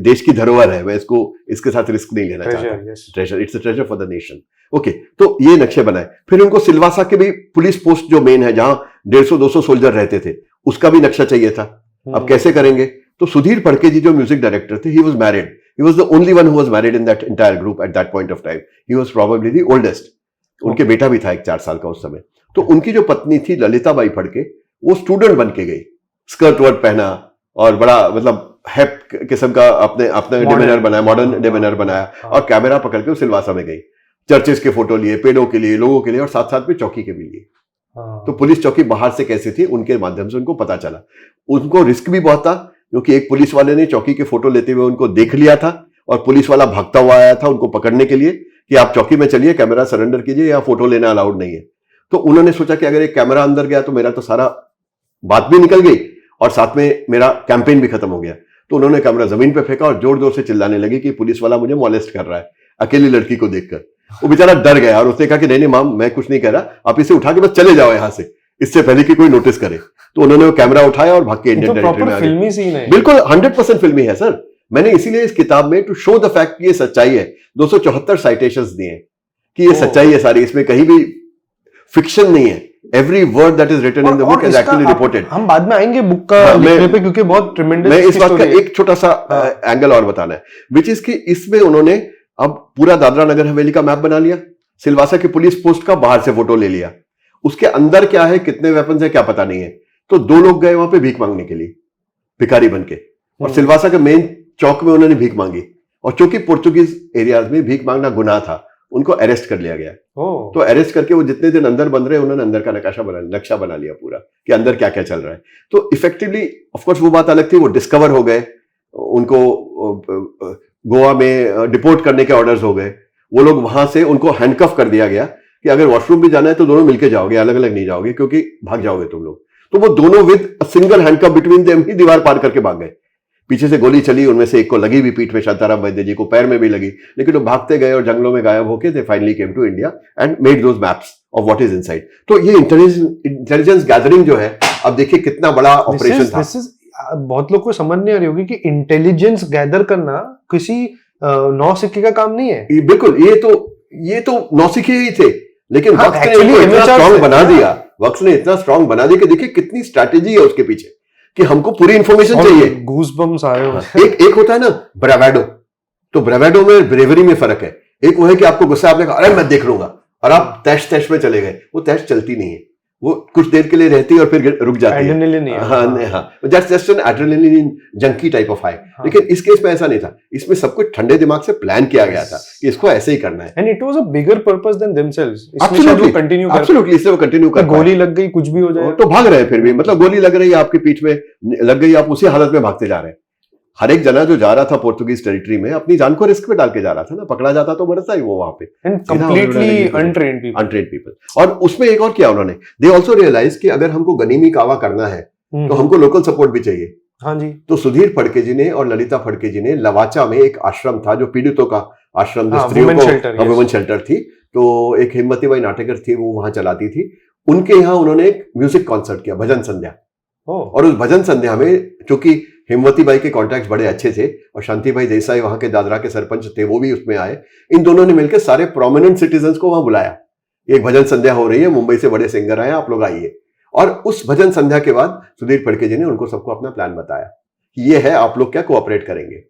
[SPEAKER 2] देश की धरोहर है, मैं इसके साथ रिस्क नहीं लेना चाहता। Treasure, it's a treasure for the nation. Okay, तो ये नक्शे बनाए। फिर उनको सिलवासा के भी पुलिस पोस्ट जो मेन है, जहां 150-200 सोल्जर रहते थे, उसका भी नक्शा चाहिए था। अब कैसे करेंगे? तो सुधीर फड़के जी जो म्यूजिक डायरेक्टर थे, he was married, he was the only one who was married in that entire group at that point of time. He was probably the oldest. उनके बेटा भी था एक 4 साल का उस समय। तो उनकी जो पत्नी थी ललिता बाई फड़के, वो स्टूडेंट बन के गई, स्कर्ट वर्ट पहना और बड़ा मतलब हैप किस्म का अपने डिमेनर बनाया, मॉडर्न डिमेनर बनाया और कैमरा पकड़ के सिलवासा में गई। चर्चेस के फोटो लिए, पेड़ों के लिए, लोगों के लिए और साथ साथ में चौकी के भी लिए। तो पुलिस चौकी बाहर से कैसी थी, उनके माध्यम से उनको पता चला। उनको रिस्क भी बहुत था क्योंकि एक पुलिस वाले ने चौकी के फोटो लेते हुए उनको देख लिया था और पुलिस वाला भागता हुआ आया था उनको पकड़ने के लिए कि आप चौकी में चलिए, कैमरा सरेंडर कीजिए या फोटो लेना अलाउड नहीं है। तो उन्होंने सोचा कि अगर एक कैमरा अंदर गया तो मेरा तो सारा बात भी निकल गई और साथ में मेरा कैंपेन भी खत्म हो गया। तो उन्होंने कैमरा जमीन पे फेंका और जोर जोर से चिल्लाने लगी कि पुलिस वाला मुझे मॉलेस्ट कर रहा है अकेली लड़की को देखकर। वो बेचारा डर गया और उसने कहा कि नहीं माम, मैं कुछ नहीं कह रहा, आप इसे उठा के बस चले जाओ यहाँ से, इससे पहले कि कोई नोटिस करे। तो उन्होंने वो कैमरा उठाया और भाग के इंडियन टेरिटरी में आ गए। बिल्कुल 100% फिल्मी है सर। मैंने इसीलिए इस किताब में टू शो द फैक्ट कि ये सच्चाई है 274 साइटेशंस दिए कि ये सच्चाई है सारी, इसमें कहीं भी फिक्शन नहीं है। Every word that is written in the book is actually reported.
[SPEAKER 1] हम बाद में आएंगे बुक का लिखने पे क्योंकि बहुत ट्रेमेंडस।
[SPEAKER 2] मैं इस बात का एक छोटा सा एंगल और बताना है, विच इज कि इसमें उन्होंने अब पूरा दादरा नगर हवेली का मैप बना लिया, सिलवासा की पुलिस पोस्ट का बाहर से फोटो ले लिया, उसके अंदर क्या है, कितने वेपन्स है क्या पता नहीं है। तो 2 लोग गए वहां पे भीख मांगने के लिए, भिखारी बन के, और सिलवासा के मेन चौक में उन्होंने भीख मांगी और चूंकि पोर्चुगीज एरियाज में भीख मांगना गुनाह था, उनको अरेस्ट कर लिया गया। तो अरेस्ट करके वो जितने दिन अंदर बंद रहे, उन्होंने अंदर का नक्शा बना लिया पूरा कि अंदर क्या क्या चल रहा है। तो इफेक्टिवली ऑफ कोर्स वो बात अलग थी, वो डिस्कवर हो गए, उनको गोवा में डिपोर्ट करने के ऑर्डर्स हो गए। वो लोग वहां से उनको हैंडकफ कर दिया गया कि अगर वॉशरूम भी जाना है तो दोनों मिलके जाओगे, अलग अलग नहीं जाओगे क्योंकि भाग जाओगे तुम लोग। तो वो दोनों with single handcuff between them he दीवार पार करके भाग गए। पीछे से गोली चली, उनमें से एक को लगी भी पीठ में, शांताराम वैद्य जी को पैर में भी लगी, लेकिन वो भागते गए और जंगलों में गायब होके they finally came to India and made those maps of what is inside. तो ये इंटेलिजेंस गैदरिंग जो है, अब देखिए कितना बड़ा ऑपरेशन था।
[SPEAKER 1] बहुत लोग को समझ नहीं आ रही होगी कि इंटेलिजेंस गैदर करना किसी नौसिखे का काम नहीं है।
[SPEAKER 2] बिल्कुल, ये तो नौसिखे ही थे, लेकिन वक्त ने इतना स्ट्रांग बना दिया, वक्त ने इतना स्ट्रांग बना दिया कि देखिए कितनी स्ट्रैटेजी है उसके पीछे कि हमको पूरी इंफॉर्मेशन चाहिए।
[SPEAKER 1] गूज़बम्स आए हो।
[SPEAKER 2] एक होता है ना ब्रावाडो, तो ब्रावाडो में ब्रेवरी में फर्क है। एक वो है कि आपको गुस्सा, आपने कहा अरे मैं देख लूंगा, और आप तैश तैश में चले गए। वो तैश चलती नहीं है, वो कुछ देर के लिए रहती है और फिर रुक जाती है।
[SPEAKER 1] एड्रेनलिन है।
[SPEAKER 2] हाँ, just an adrenaline junkie type of high. लेकिन इस केस में ऐसा नहीं था, इसमें सब कुछ ठंडे दिमाग से प्लान किया गया था कि इसको ऐसे ही करना है।
[SPEAKER 1] And it was a bigger purpose than themselves.
[SPEAKER 2] Absolutely,
[SPEAKER 1] continue
[SPEAKER 2] absolutely, इसलिए वो कंटिन्यू कर पाए।
[SPEAKER 1] गोली लग गई, कुछ भी हो जाए
[SPEAKER 2] तो भाग रहे हैं फिर भी, मतलब गोली लग रही है आपकी पीठ में, लग गई, आप उसी हालत में भागते जा रहे हैं। हर एक जना जो जा रहा था पोर्तुगीज टेरिटरी में अपनी जान को रिस्क में डाल के जा रहा था ना, पकड़ा जाता तो मरता ही वो वहां पे।
[SPEAKER 1] And completely untrained
[SPEAKER 2] people. और उसमें एक और किया उन्होंने, दे आल्सो रियलाइज कि अगर हमको गनीमी कावा करना है तो हमको लोकल सपोर्ट भी चाहिए।
[SPEAKER 1] हाँ जी।
[SPEAKER 2] तो सुधीर फड़के जी ने और ललिता फड़के जी ने लवाचा में एक आश्रम था जो पीड़ितों का आश्रम, जो स्त्रियों को वुमेन शेल्टर थी, तो एक हिम्मती बाई नाटेकर थी, वो वहां चलाती थी। उनके यहाँ उन्होंने एक म्यूजिक कॉन्सर्ट किया, भजन संध्या। और उस भजन संध्या में चूंकि हिम्मती बाई के कॉन्टैक्ट बड़े अच्छे थे और शांति भाई देसाई वहां के दादरा के सरपंच थे, वो भी उसमें आए। इन दोनों ने मिलकर सारे प्रोमिनेंट सिटीजन्स को वहां बुलाया, एक भजन संध्या हो रही है, मुंबई से बड़े सिंगर आए, आप लोग आइए। और उस भजन संध्या के बाद सुधीर फड़के जी ने उनको सबको अपना प्लान बताया कि ये है, आप लोग क्या कोऑपरेट करेंगे।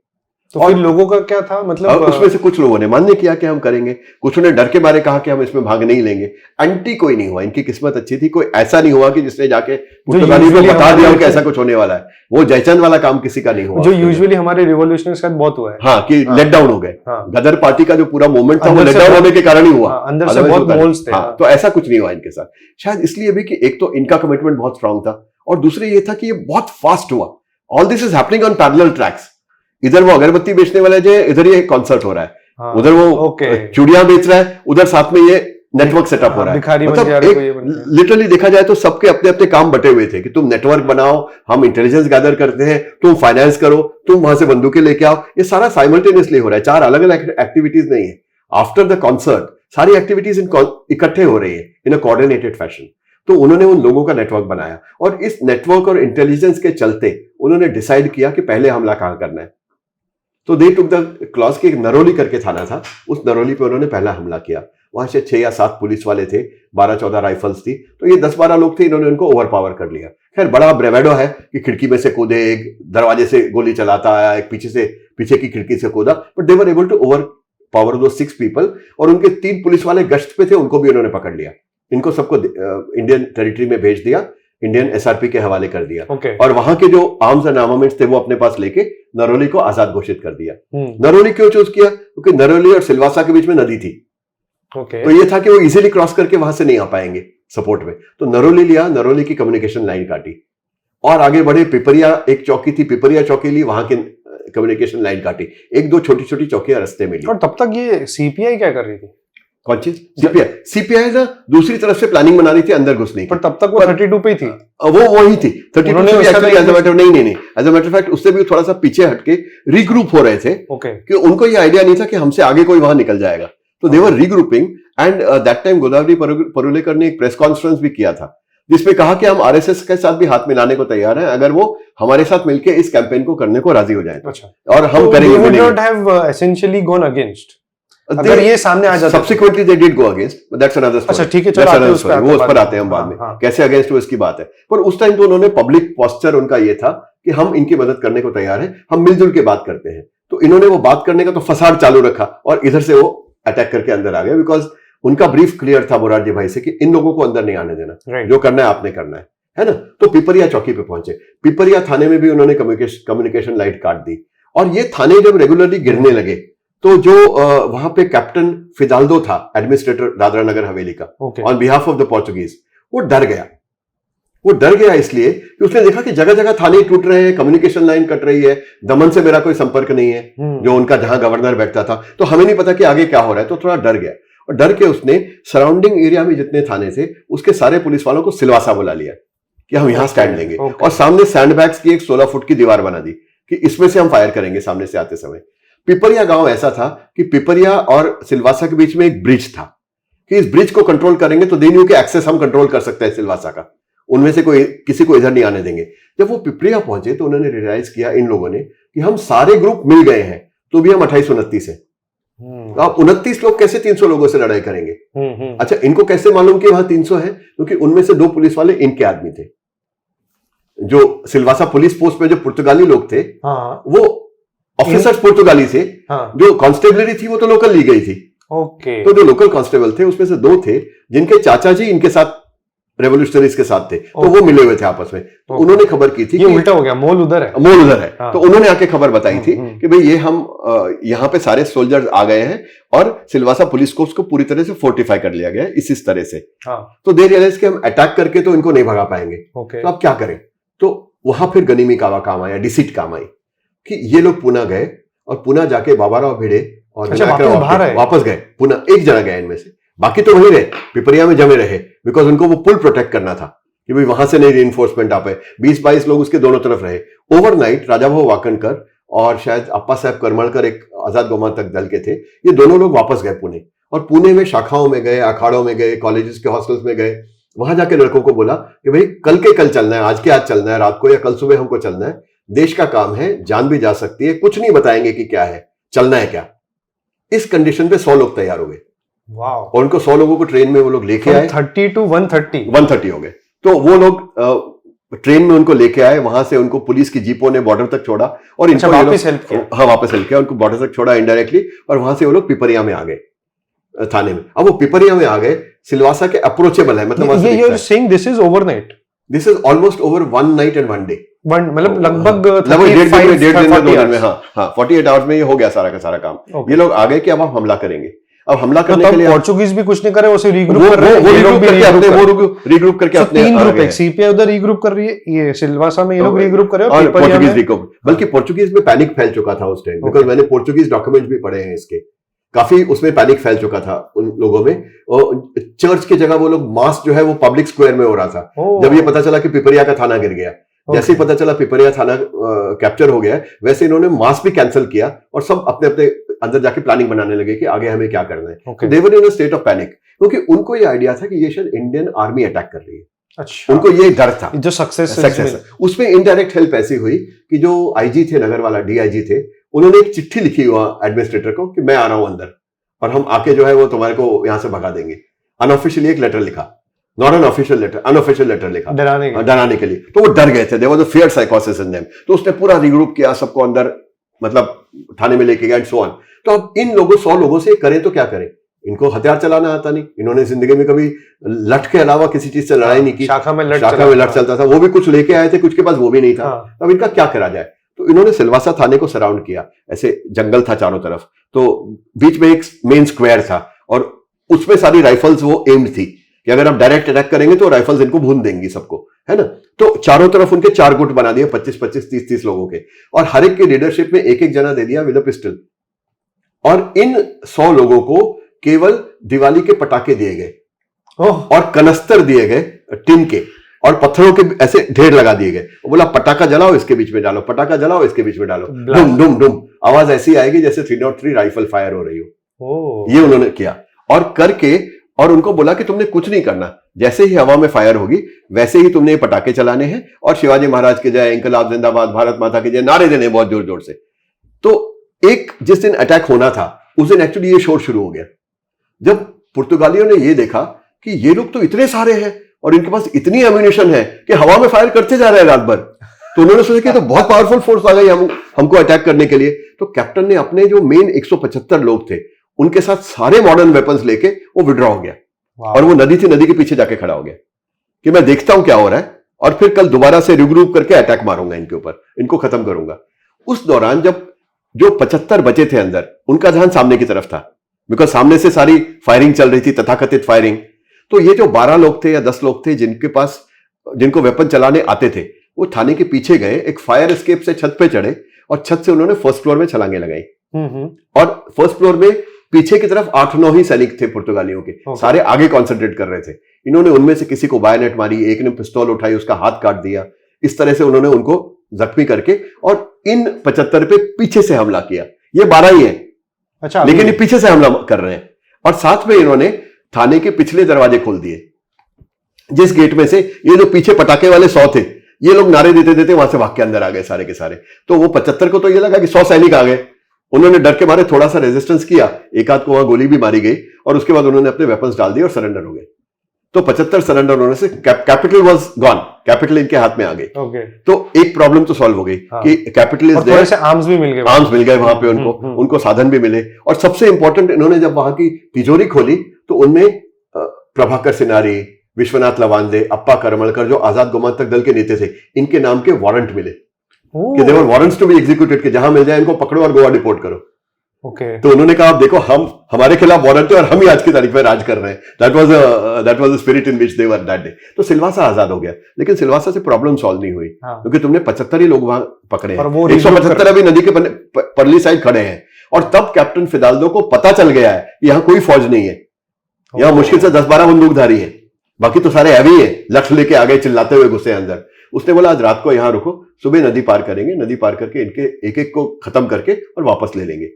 [SPEAKER 1] तो फिर लोगों का क्या था, मतलब
[SPEAKER 2] उसमें से कुछ लोगों ने मान्य किया कि हम करेंगे, कुछ ने डर के मारे कहा कि हम इसमें भाग नहीं लेंगे। एंटी कोई नहीं हुआ, इनकी किस्मत अच्छी थी, कोई ऐसा नहीं हुआ कि जिसने जाके पुर्तगाली को बता दिया कि ऐसा कुछ होने वाला है। वो जयचंद वाला काम किसी का नहीं हुआ,
[SPEAKER 1] जो यूजुअली हमारे रिवॉल्यूशन के साथ बहुत हुआ है।
[SPEAKER 2] हाँ, कि लेट डाउन हो गए। गदर पार्टी का जो पूरा मूवमेंट था वो लेट डाउन होने के कारण ही हुआ,
[SPEAKER 1] अंदर से बहुत मोल्स थे।
[SPEAKER 2] हाँ, तो ऐसा कुछ नहीं हुआ इनके साथ, शायद इसलिए भी कि एक तो इनका कमिटमेंट बहुत स्ट्रांग था और दूसरे ये था कि ये बहुत फास्ट हुआ। All this is happening on parallel tracks. इधर वो अगरबत्ती बेचने वाले जो, इधर ये कॉन्सर्ट हो रहा है, हाँ, उधर वो चूड़ियां बेच रहा है, उधर साथ में ये नेटवर्क सेटअप हो रहा है। मतलब लिटरली देखा जाए तो सबके अपने अपने काम बटे हुए थे कि तुम नेटवर्क बनाओ, हम इंटेलिजेंस गैदर करते हैं, तुम फाइनेंस करो, तुम वहां से बंदूकें लेके आओ। ये सारा साइमल्टेनियसली हो रहा है, 4 अलग अलग एक्टिविटीज नहीं है। आफ्टर द कॉन्सर्ट सारी एक्टिविटीज इकट्ठे हो रही है इन अ कोऑर्डिनेटेड फैशन। तो उन्होंने उन लोगों का नेटवर्क बनाया और इस नेटवर्क और इंटेलिजेंस के चलते उन्होंने डिसाइड किया कि पहले हमला कहां करना है। तो दे टुक द क्लॉज के, एक नरोली करके थाना था, उस नरोली पे उन्होंने पहला हमला किया। वहां से 6 या 7 पुलिस वाले थे, 12-14 राइफल्स थी, तो ये 10-12 लोग थे, इन्होंने उनको ओवर पावर कर लिया। खैर बड़ा ब्रेवेडो है कि खिड़की में से कूदे, एक दरवाजे से गोली चलाता आया, एक पीछे की खिड़की से कूदा, but they were able to overpower दो 6 पीपल। और उनके 3 पुलिस वाले गश्त पे थे, उनको भी उन्होंने पकड़ लिया। इनको सबको इंडियन टेरिटरी में भेज दिया, इंडियन एसआरपी के हवाले कर दिया। और वहां के जो आर्म्स एंड आर्मामेंट्स थे वो अपने पास लेके नरोली को आजाद घोषित कर दिया। नरोली क्यों चूज किया? क्योंकि नरोली और सिलवासा के बीच में नदी थी। तो ये था कि वो इजीली क्रॉस करके वहां से नहीं आ पाएंगे सपोर्ट में, तो नरोली लिया, नरोली की कम्युनिकेशन लाइन काटी और आगे बढ़े। पिपरिया एक चौकी थी, पिपरिया चौकी ली, वहां की कम्युनिकेशन लाइन काटी, 1-2 छोटी-छोटी चौकियां रास्ते में ली।
[SPEAKER 1] और तब तक ये सीपीआई क्या कर रही थी?
[SPEAKER 2] कौन चीज? सीपीआई ना दूसरी तरफ से प्लानिंग बना रही थी अंदर घुसने की,
[SPEAKER 1] पर तब तक वो 32 पे ही थी।
[SPEAKER 2] वो वही थी 32 से भी एक्चुअली एज अ मैटर नहीं एज अ मैटर फैक्ट उससे भी थोड़ा सा पीछे हटके रीग्रुप हो रहे थे। कि उनको ये आइडिया नहीं था कि हमसे आगे कोई वहां निकल जाएगा, तो they were regrouping. And that time Godavari Parulekar ने एक प्रेस कॉन्फ्रेंस भी किया था जिसमें कहा कि हम आरएसएस के साथ भी हाथ मिलाने को तैयार हैं अगर वो हमारे साथ मिलकर इस कैंपेन को करने को राजी हो जाए।
[SPEAKER 1] अच्छा।
[SPEAKER 2] और हम करेंगे।
[SPEAKER 1] They would not have essentially gone against अगर ये सामने आ जाता।
[SPEAKER 2] Subsequently they did go against, but that's another story.
[SPEAKER 1] अच्छा ठीक है, चलो आते हैं उस पर,
[SPEAKER 2] वो उस पर आते हैं हम बाद में। कैसे अगेंस्ट हुए इसकी बात है, पर उस टाइम तो उन्होंने पब्लिक पोस्चर उनका ये था कि हम इनकी मदद करने को तैयार हैं, हम मिलजुल के बात करते हैं। तो इन्होंने वो बात करने का तो फसाड चालू रखा और इधर से वो अटैक करके अंदर आ गए, बिकॉज उनका ब्रीफ क्लियर था मोरारजी भाई से कि इन लोगों को अंदर नहीं आने देना, जो करना है आपने करना है ना। तो पिपरिया चौकी पे पहुंचे, पिपरिया थाने में भी उन्होंने कम्युनिकेशन लाइट काट दी और ये थाने जब रेगुलरली गिरने लगे तो जो वहां पे कैप्टन फिदाल्दो था, एडमिनिस्ट्रेटर दादरा नगर हवेली का, on behalf of the Portuguese, वो डर गया। वो डर गया इसलिए कि उसने देखा कि जगह जगह थाने टूट रहे हैं, कम्युनिकेशन लाइन कट रही है, दमन से मेरा कोई संपर्क नहीं है, जो उनका जहां गवर्नर बैठता था, तो हमें नहीं पता कि आगे क्या हो रहा है। तो थोड़ा डर गया और डर के उसने सराउंडिंग एरिया में जितने थाने थे उसके सारे पुलिस वालों को सिलवासा बुला लिया कि हम यहां स्टैंड लेंगे और सामने सैंडबैग्स की एक 16 फुट की दीवार बना दी कि इसमें से हम फायर करेंगे सामने से आते समय। पिपरिया गांव ऐसा था कि पिपरिया और सिलवासा के बीच में एक ब्रिज था कि इस ब्रिज को कंट्रोल करेंगे तो दे न्यू कि एक्सेस हम कंट्रोल कर सकते हैं सिलवासा का, उनमें से कोई किसी को इधर नहीं आने देंगे। जब वो पिपरिया पहुंचे तो उन्होंने रियलाइज किया इन लोगों ने कि हम सारे ग्रुप मिल गए हैं तो भी हम 28-29 है, तो आप 29 लोग कैसे 300 लोगों से लड़ाई करेंगे। अच्छा, इनको कैसे मालूम कि वहां 300 है? क्योंकि उनमें से 2 पुलिस वाले इनके आदमी थे। जो सिलवासा पुलिस पोस्ट में जो पुर्तगाली लोग थे वो ऑफिसर्स पुर्तगाली थे, जो कांस्टेबलरी थी वो तो लोकल ली गई थी,
[SPEAKER 1] ओके।
[SPEAKER 2] तो जो लोकल कांस्टेबल थे उसमें से 2 थे जिनके चाचा जी इनके साथ रेवोल्यूशनरीज के साथ थे, तो वो मिले हुए थे आपस में। तो उन्होंने खबर की थी
[SPEAKER 1] ये उल्टा हो गया, मोल उधर है,
[SPEAKER 2] मोल उधर है।
[SPEAKER 1] हाँ।
[SPEAKER 2] तो उन्होंने आके खबर बताई थी कि भाई ये हम यहाँ पे सारे सोल्जर्स आ गए हैं और सिलवासा पुलिस को उसको पूरी तरह से फोर्टिफाई कर लिया गया है इस तरह से।
[SPEAKER 1] हाँ।
[SPEAKER 2] तो दे रियलाइज कि हम अटैक करके तो इनको नहीं भगा पाएंगे, तो आप क्या करें। तो वहां फिर गनीमी कावा काम आया, डिसीट काम आई कि ये लोग पुणे गए और पुणे जाके बाबाराव भिड़े और वापस गए। पुणे एक जना गया इनमें से, बाकी तो वहीं रहे, पिपरिया में जमे रहे, बिकॉज उनको वो पुल प्रोटेक्ट करना था कि भाई वहां से नहीं रीइंफोर्समेंट आ पाए। 20-22 लोग उसके दोनों तरफ रहे। ओवरनाइट राजाभाऊ वाकणकर और शायद अप्पा साहब करमलकर एक आजाद गोमांतक दल के थे, ये दोनों लोग वापस गए पुणे, और पुणे में शाखाओं में गए, अखाड़ों में गए, कॉलेजेस के हॉस्टल्स में गए। वहां जाके लड़कों को बोला कि भाई कल के कल चलना है, आज के आज चलना है, रात को या कल सुबह हमको चलना है, देश का काम है, जान भी जा सकती है, कुछ नहीं बताएंगे कि क्या है, चलना है क्या। इस कंडीशन पे 100 लोग तैयार हो गए। और उनको 100 लोगों को ट्रेन में वो लोग लेके आए।
[SPEAKER 1] 30 to 130
[SPEAKER 2] हो गए। तो वो लोग ट्रेन में उनको लेके आए, वहां से उनको पुलिस की जीपों ने बॉर्डर तक छोड़ा और इनको
[SPEAKER 1] वापस हेल्प किया।
[SPEAKER 2] हाँ, वापस हेल्प किया, उनको बॉर्डर तक छोड़ा इनडायरेक्टली, और वहां से वो लोग पिपरिया में आ गए, थाने में। अब वो पिपरिया में आ गए, सिलवासा के अप्रोचेबल है, मतलब
[SPEAKER 1] this is overnight,
[SPEAKER 2] this is almost over 1 night and 1 day,
[SPEAKER 1] मतलब लगभग
[SPEAKER 2] 1.5 दिन में। हाँ 48 आवर्स में ये हो गया सारा का सारा काम। ये लोग आ गए कि अब हम हमला करेंगे। अब हमला करने के लिए
[SPEAKER 1] पोर्चुगीज भी कुछ नहीं करे, उसे रीग्रुप कर रहे हैं,
[SPEAKER 2] रीग्रुप करके अपने
[SPEAKER 1] 3 ग्रुप है, सीपीआई उधर रीग्रुप कर रही है, ये सिलवासा में ये लोग रीग्रुप कर रहे हैं, और
[SPEAKER 2] पोर्चुगीज रीग्रुप, बल्कि पोर्चुगीज में पैनिक फैल चुका था उस टाइम, बिकॉज मैंने पोर्चुगीज डॉक्यूमेंट भी पढ़े हैं इसके, काफी उसमें पैनिक फैल चुका था उन लोगों में। और चर्च की जगह वो लोग मास जो है वो पब्लिक स्क्वायर में हो रहा था। जब ये पता चला कि पिपरिया का थाना गिर गया, जैसे ही पता चला पिपरिया थाना कैप्चर हो गया, वैसे इन्होंने मास भी कैंसिल किया और सब अपने अपने अंदर जाके प्लानिंग बनाने लगे कि आगे हमें क्या करना है। दे वर इन अ स्टेट ऑफ पैनिक, क्योंकि उनको ये आइडिया था कि ये शायद इंडियन आर्मी अटैक कर रही है।
[SPEAKER 1] अच्छा।
[SPEAKER 2] उनको ये डर था,
[SPEAKER 1] जो सक्सेस
[SPEAKER 2] उसमें इनडायरेक्ट हेल्प ऐसी हुई कि जो आईजी थे, नगर वाला डीआईजी थे, उन्होंने एक चिट्ठी लिखी हुआ एडमिनिस्ट्रेटर को कि मैं आ रहा हूं अंदर और हम आके जो है वो तुम्हारे को यहां से भगा देंगे। अनऑफिशियली एक लेटर लिखा, not an official letter, unofficial letter लिखा डराने के लिए। तो वो डर गए थे, देयर वाज अ फियर साइकोसिस इन देम। तो उसने पूरा रीग्रुप किया, सबको अंदर मतलब थाने में लेके गया एंड सो ऑन। तो अब इन लोगों 100 लोगों से करें तो क्या करें, इनको हथियार चलाना आता नहीं, इन्होंने जिंदगी में कभी लठ के अलावा किसी चीज से लड़ाई नहीं की।
[SPEAKER 1] शाखा में लठ
[SPEAKER 2] चलता था, वो भी कुछ लेके आए थे, कुछ के पास वो भी नहीं था। अब इनका क्या करा जाए, तो इन्होंने सिलवासा थाने को सराउंड किया। ऐसे जंगल था चारों तरफ, तो बीच में एक मेन स्क्वायर था और उसमें सारी राइफल्स वो एम्ड थी कि अगर आप डायरेक्ट अटैक करेंगे तो राइफल्स इनको भून देंगी सबको, है ना। तो चारों तरफ उनके 4 गुट बना दिए, 25-25, 30-30 लोगों के, और हर एक की लीडरशिप में एक एक जना दे दिया विद अ पिस्टल। और इन 100 लोगों को केवल दिवाली के पटाखे दिए गए और कनस्तर दिए गए टिन के, और पत्थरों के ऐसे ढेर लगा दिए गए। बोला पटाखा जलाओ इसके बीच में डालो, पटाखा जलाओ इसके बीच में डालो, डुम डुम डुम आवाज ऐसी आएगी जैसे 303 राइफल फायर हो रही हो। ये उन्होंने किया और करके, और उनको बोला कि तुमने कुछ नहीं करना, जैसे ही हवा में फायर होगी वैसे ही तुमने पटाखे चलाने हैं और शिवाजी महाराज की जय, इंकलाब जिंदाबाद, भारत माता की जय नारे देने बहुत जोर जोर से। तो एक जिस दिन अटैक होना था उस दिन एक्चुअली ये शोर शुरू हो गया। जब पुर्तगालियों ने ये देखा कि ये लोग तो इतने सारे हैं और इनके पास इतनी एम्यूनिशन है कि हवा में फायर करते जा रहे हैं रात भर, तो उन्होंने सोचा कि तो बहुत पावरफुल फोर्स आ गई हमको अटैक करने के लिए। तो कैप्टन ने अपने जो मेन 175 लोग थे उनके साथ सारे मॉडर्न वेपन्स लेके वो विड्रॉ हो गया और वो नदी थी, नदी के पीछे जाके खड़ा हो गया कि मैं देखता हूं क्या हो रहा है और फिर कल दोबारा से रिग्रुप करके अटैक मारूंगा इनके ऊपर, इनको खत्म करूंगा। उस दौरान जब जो 75 बचे थे अंदर, उनका ध्यान सामने की तरफ था, बिकॉज सामने से सारी फायरिंग चल रही थी, तथाकथित फायरिंग। तो ये जो 12 लोग थे या 10 लोग थे जिनको वेपन चलाने आते थे, वो थाने के पीछे गए, एक फायर एस्केप से छत पे चढ़े और छत से उन्होंने फर्स्ट फ्लोर में छलांगे लगाई। और फर्स्ट फ्लोर में पीछे की तरफ 8-9 ही सैनिक थे पुर्तगालियों के, सारे आगे कॉन्सेंट्रेट कर रहे थे। इन्होंने उनमें से किसी को बायनेट मारी, एक ने पिस्तौल उठाई, उसका हाथ काट दिया। इस तरह से उन्होंने उनको जख्मी करके और इन 75 पे पीछे से हमला किया। ये 12 ही है, अच्छा, लेकिन ये पीछे से हमला कर रहे हैं। और साथ में इन्होंने थाने के पिछले दरवाजे खोल दिए, जिस गेट में से ये जो पीछे पटाखे वाले 100 थे, ये लोग नारे देते देते वहां से भाग के अंदर आ गए सारे के सारे। तो वो 75 को तो ये लगा कि 100 सैनिक आ गए। उन्होंने डर के मारे थोड़ा सा रेजिस्टेंस किया, एक आध को वहां गोली भी मारी गई और उसके बाद उन्होंने अपने वेपन्स डाल दिए और सरेंडर हो गए। तो 75 सरेंडर होने से कैपिटल वाज गॉन, कैपिटल इनके हाथ में आ गई। तो एक प्रॉब्लम तो सॉल्व हो गई कि कैपिटल इज देयर,
[SPEAKER 1] आर्म्स भी मिल गए,
[SPEAKER 2] आर्म्स मिल गए वहां पे उनको साधन भी मिले। और सबसे इंपॉर्टेंट, इन्होंने जब वहां की तिजोरी खोली तो उनमें प्रभाकर सिनारी, विश्वनाथ लवांदे, अप्पा करमलकर, जो आजाद गोमांतक दल के नेता थे, इनके नाम के वारंट मिले कि देवर वारंट्स टू बी एग्जीक्यूटेड, कि जहां मिल जाए इनको पकड़ो और गोवा डिपोर्ट करो। तो उन्होंने कहा आप देखो, हमारे खिलाफ वारंट है और हम ही आज की तारीख में राज कर रहे हैं। That was the spirit in which they were that day. तो सिलवासा आजाद हो गया, लेकिन सिलवासा से प्रॉब्लम सॉल्व नहीं हुई क्योंकि तुमने 75 ही लोग वहां पकड़े हैं, 175 अभी नदी के परली साइड खड़े हैं। और तब कैप्टन फिदाल्दो को पता चल गया है कि यहाँ कोई फौज नहीं है, यहाँ मुश्किल से 10-12 बंदूकधारी है, बाकी तो सारे हैवी है, लक्ष्य लेके आगे चिल्लाते हुए घुसे अंदर। उसने बोला आज रात को यहाँ रुको, सुबह नदी पार करेंगे, नदी पार करके इनके एक एक को खत्म करके और वापस ले लेंगे।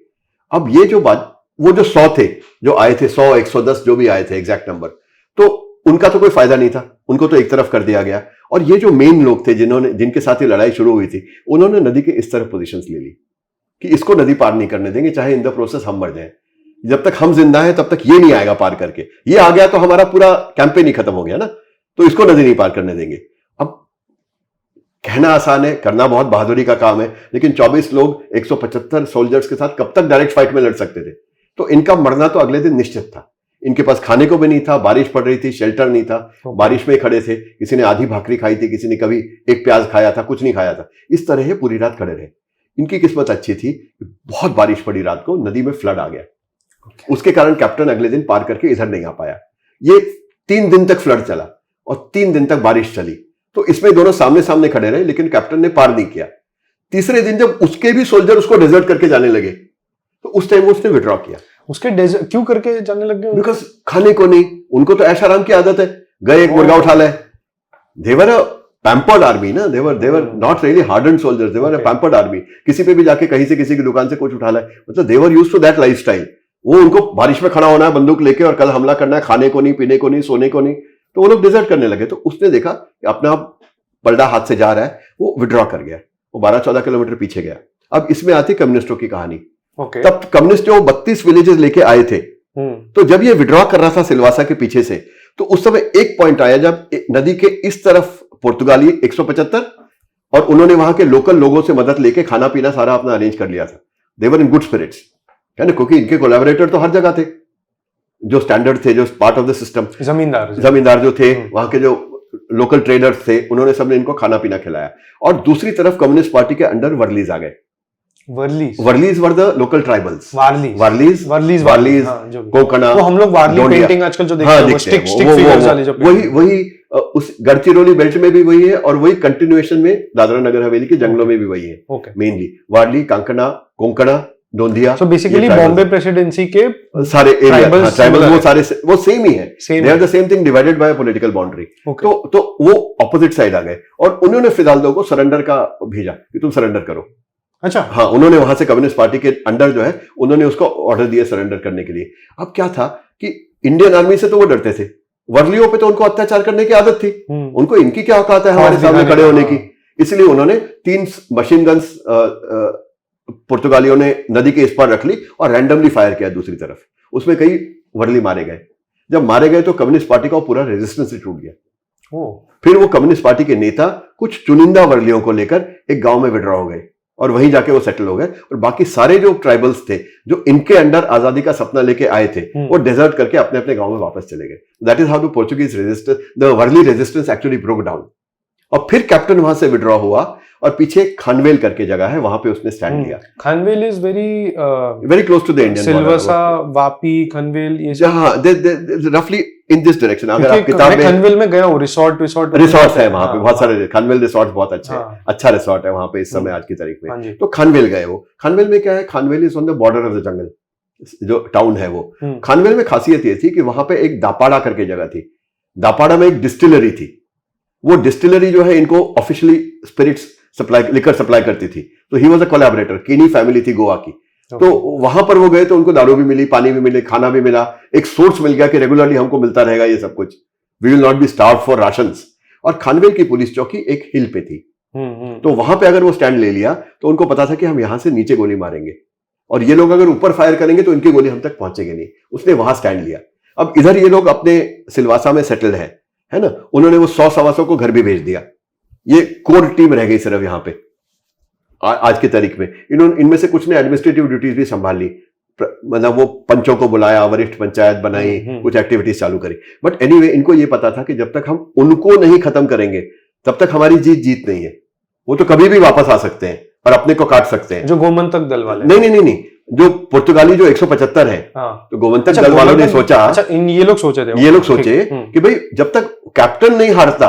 [SPEAKER 2] अब ये जो बात, वो जो 100 थे जो आए थे, 100, 110 जो भी आए थे एग्जैक्ट नंबर, तो उनका तो कोई फायदा नहीं था, उनको तो एक तरफ कर दिया गया। और ये जो मेन लोग थे जिनके साथ ये लड़ाई शुरू हुई थी, उन्होंने नदी के इस तरफ पोजीशंस ले ली कि इसको नदी पार नहीं करने देंगे, चाहे इन द प्रोसेस हम मर जाएं। जब तक हम जिंदा हैं तब तक ये नहीं आएगा पार करके, ये आ गया तो हमारा पूरा कैंपेन ही खत्म हो गया ना, तो इसको नदी नहीं पार करने देंगे। अब कहना आसान है, करना बहुत बहादुरी का काम है, लेकिन 24 लोग 175 सोल्जर्स के साथ कब तक डायरेक्ट फाइट में लड़ सकते थे? तो इनका मरना तो अगले दिन निश्चित था। इनके पास खाने को भी नहीं था, बारिश पड़ रही थी, शेल्टर नहीं था, बारिश में खड़े थे, किसी ने आधी भाकरी खाई थी, किसी ने कभी एक प्याज खाया था, कुछ नहीं खाया था, इस तरह ये पूरी रात खड़े रहे। इनकी किस्मत अच्छी थी, बहुत बारिश पड़ी रात को, नदी में फ्लड आ गया, उसके कारण कैप्टन अगले दिन पार करके इधर नहीं आ पाया। ये 3 दिन तक फ्लड चला और 3 दिन तक बारिश चली, तो इसमें दोनों सामने सामने खड़े रहे, लेकिन कैप्टन ने पार नहीं किया। तीसरे दिन जब उसके भी सोल्जर उसको डेजर्ट करके जाने लगे, तो उस टाइम उसने विड्रॉ किया।
[SPEAKER 1] उसके डेजर्ट क्यों करके जाने लग गए?
[SPEAKER 2] बिकॉज खाने को नहीं, उनको तो ऐश आराम की आदत है, गए एक मुर्गा उठा लाए। देवर अ पैम्पर्ड आर्मी ना, they're not really hardened soldiers, they're a pampered army. किसी पे भी जाके कहीं से किसी की दुकान से कुछ उठा लाए, मतलब देवर यूज्ड टू दैट लाइफस्टाइल। वो उनको बारिश में खड़ा होना है बंदूक लेके और कल हमला करना है, खाने को नहीं, पीने को नहीं, सोने को नहीं, तो वो लोग डिजर्ट करने लगे। तो उसने देखा कि अपना पलड़ा हाथ से जा रहा है, वो विड्रॉ कर गया, वो 12-14 किलोमीटर पीछे गया। अब इसमें आती कम्युनिस्टों की कहानी। तब कम्युनिस्ट जो 32 विलेजेस लेके आए थे, तो जब ये विड्रॉ कर रहा था सिलवासा के पीछे से, तो उस समय एक पॉइंट आया जब नदी के इस तरफ पुर्तगाली 175 और उन्होंने वहां के लोकल लोगों से मदद लेके खाना पीना सारा अपना अरेंज कर लिया था। देवर इन गुड स्पिरिट्स, है ना, क्योंकि इनके कोलैबोरेटर तो हर जगह थे, जो स्टैंडर्ड थे, जो पार्ट ऑफ द सिस्टम, जमींदार जो थे, वहां के जो लोकल ट्रेडर्स थे, उन्होंने सबने इनको खाना पीना खिलाया। और दूसरी तरफ कम्युनिस्ट पार्टी के अंडर वर्लीज आ गए। Warlis were the local tribals, Warlis, Konkana,
[SPEAKER 1] वो हम लोग वार्ली पेंटिंग आजकल जो देखते हैं, वो स्टिक फिगर्स वाली जो
[SPEAKER 2] वही उस गढ़चिरौली बेल्ट में भी वही है, और वही कंटिन्यूएशन में दादरा नगर हवेली के जंगलों में भी वही है। Mainly Warli, Kankana, Konkana, Dondiya.
[SPEAKER 1] So basically Bombay presidency के
[SPEAKER 2] सारे एरिया ट्राइबल वो सारे वो सेम ही है, they are the same thing divided by political boundary. तो वो ऑपोजिट साइड आ गए और उन्होंने फिदाल्दो को सरेंडर का भेजा कि तुम सरेंडर करो।
[SPEAKER 1] अच्छा,
[SPEAKER 2] हाँ, उन्होंने वहां से कम्युनिस्ट पार्टी के अंडर जो है, उन्होंने उसको ऑर्डर दिया सरेंडर करने के लिए। अब क्या था कि इंडियन आर्मी से तो वो डरते थे, वर्लियों पे तो उनको अत्याचार करने की आदत थी, उनको इनकी क्या औकात है हमारे सामने खड़े होने की। इसलिए उन्होंने 3 मशीन गन्स पुर्तगालियों ने नदी के इस पार रख ली और रैंडमली फायर किया दूसरी तरफ, उसमें कई वर्ली मारे गए। जब मारे गए तो कम्युनिस्ट पार्टी का पूरा रेजिस्टेंस टूट गया। फिर वो कम्युनिस्ट पार्टी के नेता कुछ चुनिंदा वर्लियों को लेकर एक गांव में विड्रॉ हो गए और वहीं जाके वो सेटल हो गए, और बाकी सारे जो ट्राइबल्स थे जो इनके अंडर आजादी का सपना लेके आए थे, वो डेजर्ट करके अपने अपने गांव में वापस चले गए। That is how the Portuguese resistance, the Warli resistance actually broke down. और फिर कैप्टन वहां से विड्रॉ हुआ और पीछे खानवेल करके जगह है, वहां पे उसने स्टैंड लिया।
[SPEAKER 1] Khanvel is
[SPEAKER 2] very close to the Indian
[SPEAKER 1] Silvassa, Vapi, Khanvel, ये
[SPEAKER 2] हाँ, रफली इन दिस डायरेक्शन। अगर आप किताब में
[SPEAKER 1] खानवेल में गया हूँ, रिसोर्ट
[SPEAKER 2] है वहां पे, बहुत सारे खानवेल रिसोर्ट बहुत अच्छे हैं, अच्छा रिसोर्ट है वहां पे इस समय आज की तारीख में। तो खानवेल गए वो। खानवेल में क्या है, Khanvel is on the border of the jungle, जो टाउन है वो। खानवेल में खासियत ये थी कि वहां पे एक दापाड़ा करके जगह थी, दापाड़ा में एक डिस्टिलरी थी। वो डिस्टिलरी जो है इनको officially spirits supply, liquor supply करती थी। तो he was a collaborator, Keeni family थी गोवा की। तो वहां पर वो गए तो उनको दारू भी मिली, पानी भी मिले, खाना भी मिला, एक सोर्स मिल गया कि रेगुलरली हमको मिलता रहेगा ये सब कुछ, we will not be starve for rations. और खानवेल की पुलिस चौकी एक हिल पे थी, तो वहां पे अगर वो स्टैंड ले लिया तो उनको पता था कि हम यहां से नीचे गोली मारेंगे और ये लोग अगर ऊपर फायर करेंगे तो इनकी गोली हम तक पहुंचेगी नहीं। उसने वहां स्टैंड लिया। अब इधर ये लोग अपने सिलवासा में सेटल्ड है ना, उन्होंने वो 100-125 को घर भी भेज दिया। ये कोर टीम रह गई सिर्फ यहाँ पे आज की तारीख में। इनमें से कुछ ने एडमिनिस्ट्रेटिव ड्यूटीज भी संभाल ली, मतलब वो पंचों को बुलाया, वरिष्ठ पंचायत बनाई, कुछ एक्टिविटीज चालू करी। बट एनीवे इनको ये पता था कि जब तक हम उनको नहीं खत्म करेंगे तब तक हमारी जीत नहीं है। वो तो कभी भी वापस आ सकते हैं और अपने को काट सकते हैं।
[SPEAKER 1] जो गोमंतक दल वाले
[SPEAKER 2] नहीं, जो पुर्तगाली जो 175 है, तो गोमंतक दल वालों ने सोचा,
[SPEAKER 1] अच्छा ये लोग सोचे
[SPEAKER 2] कि भाई जब तक कैप्टन नहीं हारता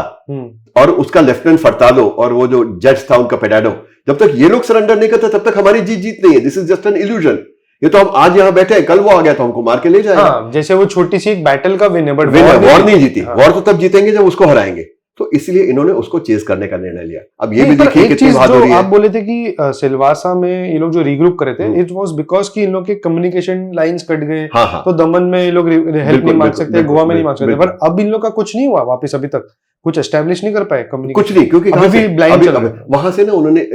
[SPEAKER 2] और उसका लेफ्टिनेंट फरतालो और वो जो जज था उनका पेडाडो, जब तक ये लोग सरेंडर नहीं करते तब तक हमारी जीत नहीं है। This is just an illusion. ये तो हम आज यहाँ बैठे हैं, कल वो आ गया तो हमको मार के ले जाएगा।
[SPEAKER 1] हाँ, जैसे वो छोटी सी एक बैटल का विन है, बट
[SPEAKER 2] वॉर नहीं जीती। वॉर तो तब जीतेंगे जब उसको हराएंगे। तो इसलिए इन्होंने उसको चेज करने का निर्णय लिया। अब ये भी देखिए कितनी बहादुरी है।
[SPEAKER 1] आप बोले थे कि सिलवासा में ये लोग जो रीग्रुप करे थे, इट वाज बिकॉज कि इन लोग के कम्युनिकेशन लाइंस कट गए।
[SPEAKER 2] हाँ।
[SPEAKER 1] तो दमन में ये लोग हेल्प नहीं मांग सकते, गोवा में नहीं मांग सकते। पर अब इन लोग का कुछ नहीं हुआ वापस, अभी तक कुछ एस्टेब्लिश नहीं कर पाए कम्युनिकेशन।
[SPEAKER 2] कुछ नहीं, क्योंकि वहां से ना उन्होंने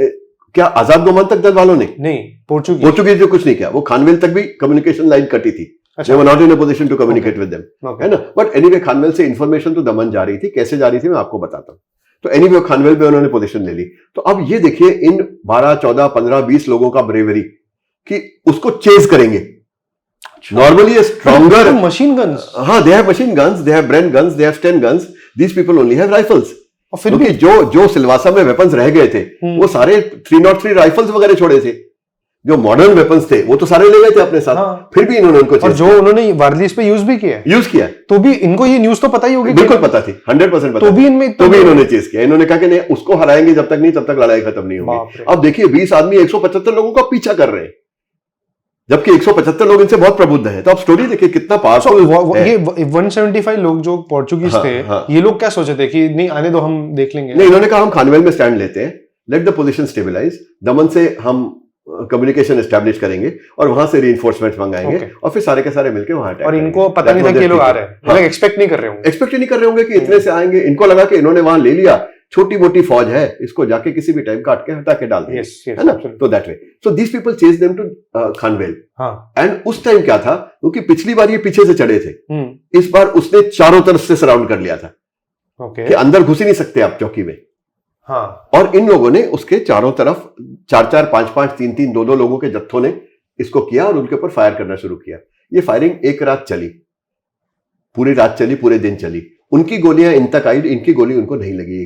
[SPEAKER 2] क्या आजाद गोमंतक दल वालों ने नहीं, पोर्चुगीज जो कुछ नहीं किया। वो खानवेल तक भी कम्युनिकेशन लाइन कटी थी। They were not in a position to communicate with them, है ना। बट एनीवे खानवेल से इंफॉर्मेशन तो दमन जा रही थी, कैसे जा रही थी मैं आपको बताता हूँ। तो एनीवे खानवेल पे उन्होंने पोजीशन ले ली। तो अब ये देखिए इन 12, 14, 15, 20 लोगों का ब्रेवरी कि उसको चेज करेंगे। नॉर्मली स्ट्रॉन्गर
[SPEAKER 1] मशीन गन्स,
[SPEAKER 2] हाँ, they have machine guns, they have Bren guns, they have Sten guns. These people only have rifles. और फिर भी जो सिलवासा में वेपन्स रह गए थे वो सारे 303 राइफल्स वगैरह छोड़े थे। जो मॉडर्न वेपन्स थे वो तो सारे ले गए थे अपने साथ। हाँ। फिर भी इन्होंने उनको,
[SPEAKER 1] और जो उन्होंने वारलीस पे यूज किया
[SPEAKER 2] तो
[SPEAKER 1] भी इनको ये न्यूज तो पता ही होगी।
[SPEAKER 2] बिल्कुल पता थी, 100% पता। तो भी इन्होंने चेज किया। इन्होंने कहा कि नहीं, उसको हराएंगे जब तक लड़ाई खत्म नहीं होगी। अब देखिए 20 आदमी 175 लोगों का पीछा कर रहे हैं, जबकि 175 लोग इनसे बहुत प्रबुद्ध हैं। तो आप स्टोरी देखिए कितना पावरफुल है।
[SPEAKER 1] ये 175 लोग जो पोर्चुगीज थे, ये लोग क्या सोचे थे कि नहीं आने दो, हम देख लेंगे।
[SPEAKER 2] नहीं, इन्होंने कहा हम खानवेल में स्टैंड लेते हैं, लेट द पोजीशन स्टेबलाइज, दमन से हम कम्युनिकेशन एस्टैब्लिश करेंगे और वहां से रीइंफोर्समेंट मंगाएंगे और फिर सारे के सारे मिलकर वहां अटैक।
[SPEAKER 1] और इनको पता नहीं था कि ये लोग आ रहे हैं, लोग एक्सपेक्ट नहीं कर रहे होंगे कि
[SPEAKER 2] इतने से आएंगे। इनको लगा कि इन्होंने वहां ले लिया, छोटी मोटी फौज है, इसको जाके किसी भी टाइम काट के हटा के डाल देंगे, है ना। तो that way, so these people chase them to Khanvel. And उस टाइम क्या था, क्योंकि पिछली बार ये पीछे से चढ़े थे, इस बार उसने चारों तरफ से सराउंड कर लिया था कि अंदर घुस ही नहीं सकते आप चौकी में। हाँ। और इन लोगों ने उसके चारों तरफ 4-4, 5-5, 3-3, 2-2 लोगों के जत्थों ने इसको किया और उनके ऊपर फायर करना शुरू किया। ये फायरिंग एक रात चली, पूरी रात चली, पूरे दिन चली। उनकी गोलियां इन तक आई, इनकी गोली उनको नहीं लगी,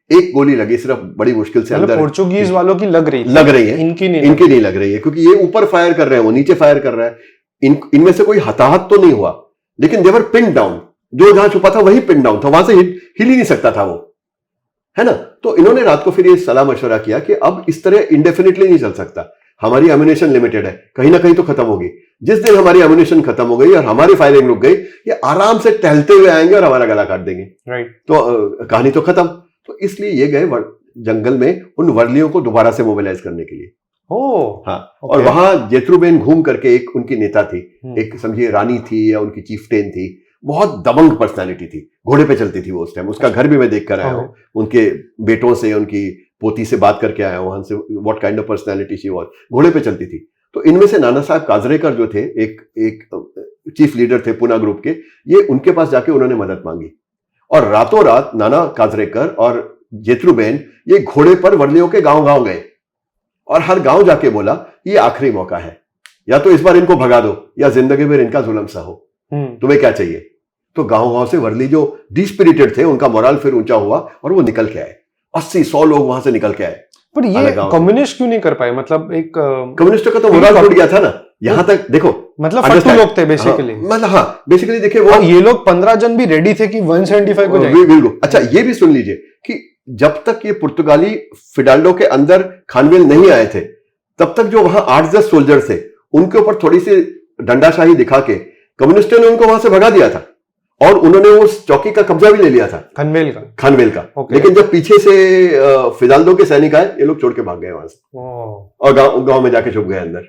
[SPEAKER 2] एक गोली लगी सिर्फ, बड़ी मुश्किल से अंदर।
[SPEAKER 1] पोर्चुगीज वालों की लग रही है,
[SPEAKER 2] इनकी नहीं लग रही है, क्योंकि ये ऊपर फायर कर रहे हैं, वो नीचे फायर कर रहा है। इनमें से कोई हताहत तो नहीं हुआ, लेकिन देवर पिन डाउन। जो जहां छुपा था वही पिन डाउन था, वहां से हिल ही नहीं सकता था वो, है ना। तो इन्होंने रात को फिर ये सलाह मशवरा किया कि अब इस तरह इंडेफिनिटली नहीं चल सकता, हमारी एम्युनिशन लिमिटेड है, कहीं ना कहीं तो खत्म होगी। जिस दिन हमारी एम्युनिशन खत्म हो गई और हमारी फायरिंग रुक गई, ये आराम से टहलते हुए आएंगे और हमारा गला काट देंगे। राइट। तो कहानी तो खत्म। तो इसलिए ये गए जंगल में उन वर्लियों को दोबारा से मोबिलाइज करने के लिए। हाँ। और वहां जेत्रुबेन घूम करके एक उनकी नेता थी, एक समझिए रानी थी या उनकी चीफटेन थी, बहुत दबंग पर्सनालिटी थी, घोड़े पे चलती थी वो उस टाइम। उसका घर भी मैं देख कर आया हूँ, उनके बेटों से, उनकी पोती से बात करके आया हूँ वहां से, what kind of personality she was. घोड़े पे चलती थी। तो इनमें से नाना साहब काजरेकर जो थे, एक चीफ लीडर थे पूना ग्रुप के, ये उनके पास जाके उन्होंने मदद मांगी और रातों रात नाना काजरेकर और जेत्रुबेन ये घोड़े पर वर्लियों के गांव गए और हर गांव जाके बोला ये आखिरी मौका है, या तो इस बार इनको भगा दो या जिंदगी भर इनका जुल्म सहो, तुम्हें क्या चाहिए। तो गांव से वर्ली जो डिस्पिरिटेड थे उनका मोरल फिर ऊंचा हुआ और वो निकल के आए। 80-100 लोग वहां से निकल के आए।
[SPEAKER 1] पर ये कम्युनिस्ट क्यों नहीं कर पाए? मतलब एक
[SPEAKER 2] कम्युनिस्टों का तो मोरल टूट गया था ना। यहाँ तक देखो,
[SPEAKER 1] मतलब फट्टू लोग थे बेसिकली।
[SPEAKER 2] मतलब हाँ, बेसिकली देखिए वो
[SPEAKER 1] ये लोग 15 जन भी रेडी थे कि 175 को जाएंगे।
[SPEAKER 2] बिल्कुल। अच्छा, ये भी सुन लीजिए कि जब तक ये पुर्तगाली फिडाल्डो के अंदर खानवेल नहीं आए थे, तब तक जो वहां 8-10 सोल्जर थे, उनके ऊपर थोड़ी सी डंडाशाही दिखा के कम्युनिस्टों ने उनको वहां से भगा दिया था और उन्होंने उस चौकी का कब्जा भी ले लिया था, खानवेल का। लेकिन जब पीछे से फिदाल्डो के सैनिक आए, ये लोग छोड़ के भाग गए वहां से और गांव में जाके छुप गए अंदर।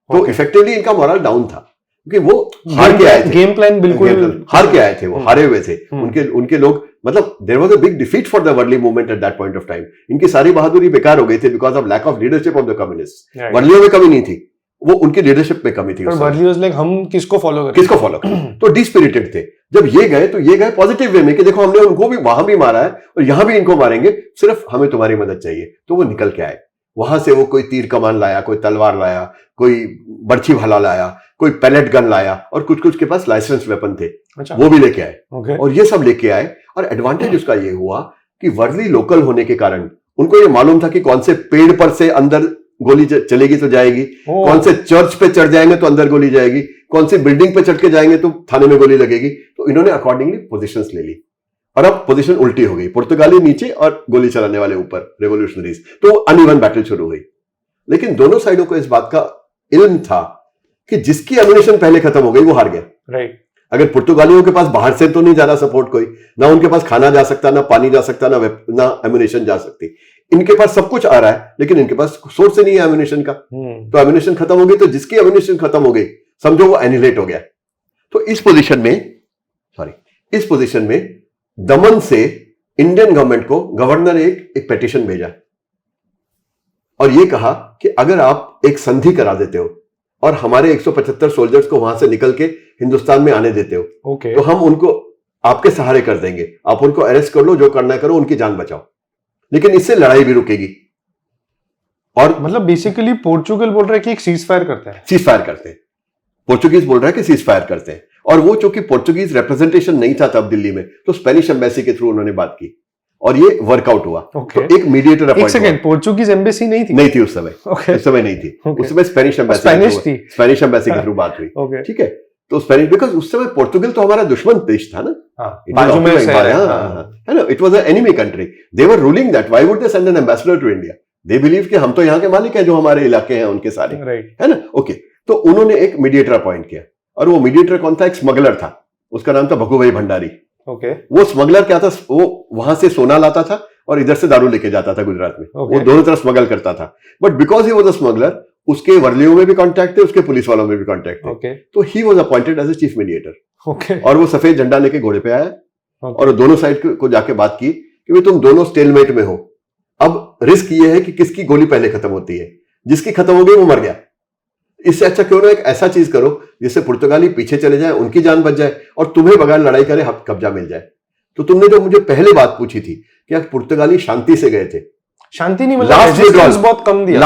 [SPEAKER 2] तो इफेक्टिवली इनका मोरल डाउन था, क्योंकि वो हार के आए थे।
[SPEAKER 1] गेम प्लान बिल्कुल
[SPEAKER 2] हार के आए थे, वो हारे हुए थे। उनके लोग, मतलब there was a big defeat for the Warli movement at that point of time. इनकी सारी बहादुरी बेकार हो गई थी because of lack of leadership of the communist. वर्लियों में कमी नहीं थी, वो उनकी लीडरशिप में कमी थी।
[SPEAKER 1] वर्ली वाज लाइक हम किसको फॉलो करें,
[SPEAKER 2] किसको फॉलो करें, तो डिस्पिरिटेड थे। जब ये गए तो ये गए पॉजिटिव वे में कि देखो हमने उनको भी वहां भी मारा है और यहां भी इनको मारेंगे, सिर्फ हमें तुम्हारी मदद चाहिए। तो वो निकल के आए वहां से। वो कोई तीर कमान लाया, कोई तलवार लाया, कोई बर्छी भाला लाया, कोई पैलेट गन लाया, और कुछ कुछ के पास लाइसेंस वेपन थे।
[SPEAKER 1] अच्छा।
[SPEAKER 2] वो भी लेके आए।
[SPEAKER 1] Okay.
[SPEAKER 2] और ये सब लेके आए। और एडवांटेज उसका ये हुआ कि वर्ली लोकल होने के कारण उनको ये मालूम था कि कौन से पेड़ पर से अंदर गोली चलेगी तो जाएगी, कौन से चर्च पे चढ़ जाएंगे तो अंदर गोली जाएगी, कौन सी बिल्डिंग पे चढ़ के जाएंगे तो थाने में गोली लगेगी। तो इन्होंने अकॉर्डिंगली पोजीशंस ले ली। और अब पोजीशन उल्टी हो गई, पुर्तगाली नीचे और गोली चलाने वाले ऊपर, रेवोल्यूशनरीज। तो अनइवन बैटल शुरू हुई। लेकिन दोनों साइडों को इस बात का इल्म था कि जिसकी एम्युनिशन पहले खत्म हो गई वो हार गया।
[SPEAKER 1] राइट।
[SPEAKER 2] अगर पुर्तगालियों के पास बाहर से तो नहीं जा रहा सपोर्ट कोई, ना उनके पास खाना जा सकता, ना पानी जा सकता, ना एम्युनिशन जा सकती। इनके पास सब कुछ आ रहा है लेकिन इनके पास सोर्स ही नहीं है एम्युनिशन का। तो एम्युनिशन खत्म हो गई, तो जिसकी एम्युनिशन खत्म हो गई समझो वो एनिहिलेट हो गया। तो इस पोजीशन में दमन से इंडियन गवर्नमेंट को गवर्नर ने एक पेटिशन भेजा और ये कहा कि अगर आप एक संधि करा देते हो और हमारे 175 सोल्जर्स को वहां से निकल के हिंदुस्तान में आने देते हो,
[SPEAKER 1] okay.
[SPEAKER 2] तो हम उनको आपके सहारे कर देंगे, आप उनको अरेस्ट कर लो, जो करना करो, उनकी जान बचाओ, लेकिन इससे लड़ाई भी रुकेगी। और
[SPEAKER 1] मतलब बेसिकली पोर्चुगल बोल रहा है कि एक सीज फायर करता है।
[SPEAKER 2] सीज फायर करते हैं, पोर्चुगीज बोल रहा है कि सीज फायर करते हैं। और वो चूंकि पोर्चुगीज रिप्रेजेंटेशन नहीं था तब दिल्ली में, तो स्पेनिश एम्बेसी के थ्रू उन्होंने बात की और ये वर्कआउट हुआ।
[SPEAKER 1] okay.
[SPEAKER 2] तो एक मीडिएटर अपॉइंट।
[SPEAKER 1] एक सेकंड, पोर्चुगीज एम्बेसी नहीं थी
[SPEAKER 2] उस समय।
[SPEAKER 1] okay.
[SPEAKER 2] उस समय नहीं थी।
[SPEAKER 1] okay.
[SPEAKER 2] उस समय स्पेनिश एम्बेसी के थ्रू बात हुई।
[SPEAKER 1] okay.
[SPEAKER 2] ठीक है। तो स्पेनिश, बिकॉज उस समय पोर्चुगल तो हमारा दुश्मन देश था ना,
[SPEAKER 1] बाजू में
[SPEAKER 2] है ना, it was an enemy country, they were ruling that, why would they send an ambassador to India? They believe कि हम तो यहाँ के मालिक हैं, जो हमारे इलाके हैं उनके सारे, है ना। ओके, तो उन्होंने एक मीडिएटर अपॉइंट किया और वो मीडिएटर कौन था? एक स्मगलर था, उसका नाम था भगुभाई भंडारी। वो स्मगलर क्या था? वो वहां से सोना लाता था और इधर से दारू लेके जाता था गुजरात में। वो दोनों तरफ स्मगल करता था। But because he was a smuggler, उसके वर्लियों में भी कॉन्टैक्ट थे, उसके पुलिस वालों में भी कॉन्टैक्ट थे। तो he was appointed as a chief mediator. और वो सफेद झंडा लेके घोड़े पे आया और दोनों साइड को जाके बात की कि भाई तुम दोनों स्टेलमेट में हो, अब रिस्क ये है कि किसकी गोली पहले खत्म होती है, जिसकी खत्म हो गई वो मर गया। इससे अच्छा क्यों ना एक ऐसा चीज करो जिससे पुर्तगाली पीछे चले जाए, उनकी जान बच जाए और तुम्हें बगैर लड़ाई करे कब्जा मिल जाए। तो तुमने जो मुझे पहले बात पूछी थी कि पुर्तगाली शांति से गए थे,
[SPEAKER 1] शांति नहीं, मतलब रेजिस्टेंस बहुत कम दिया।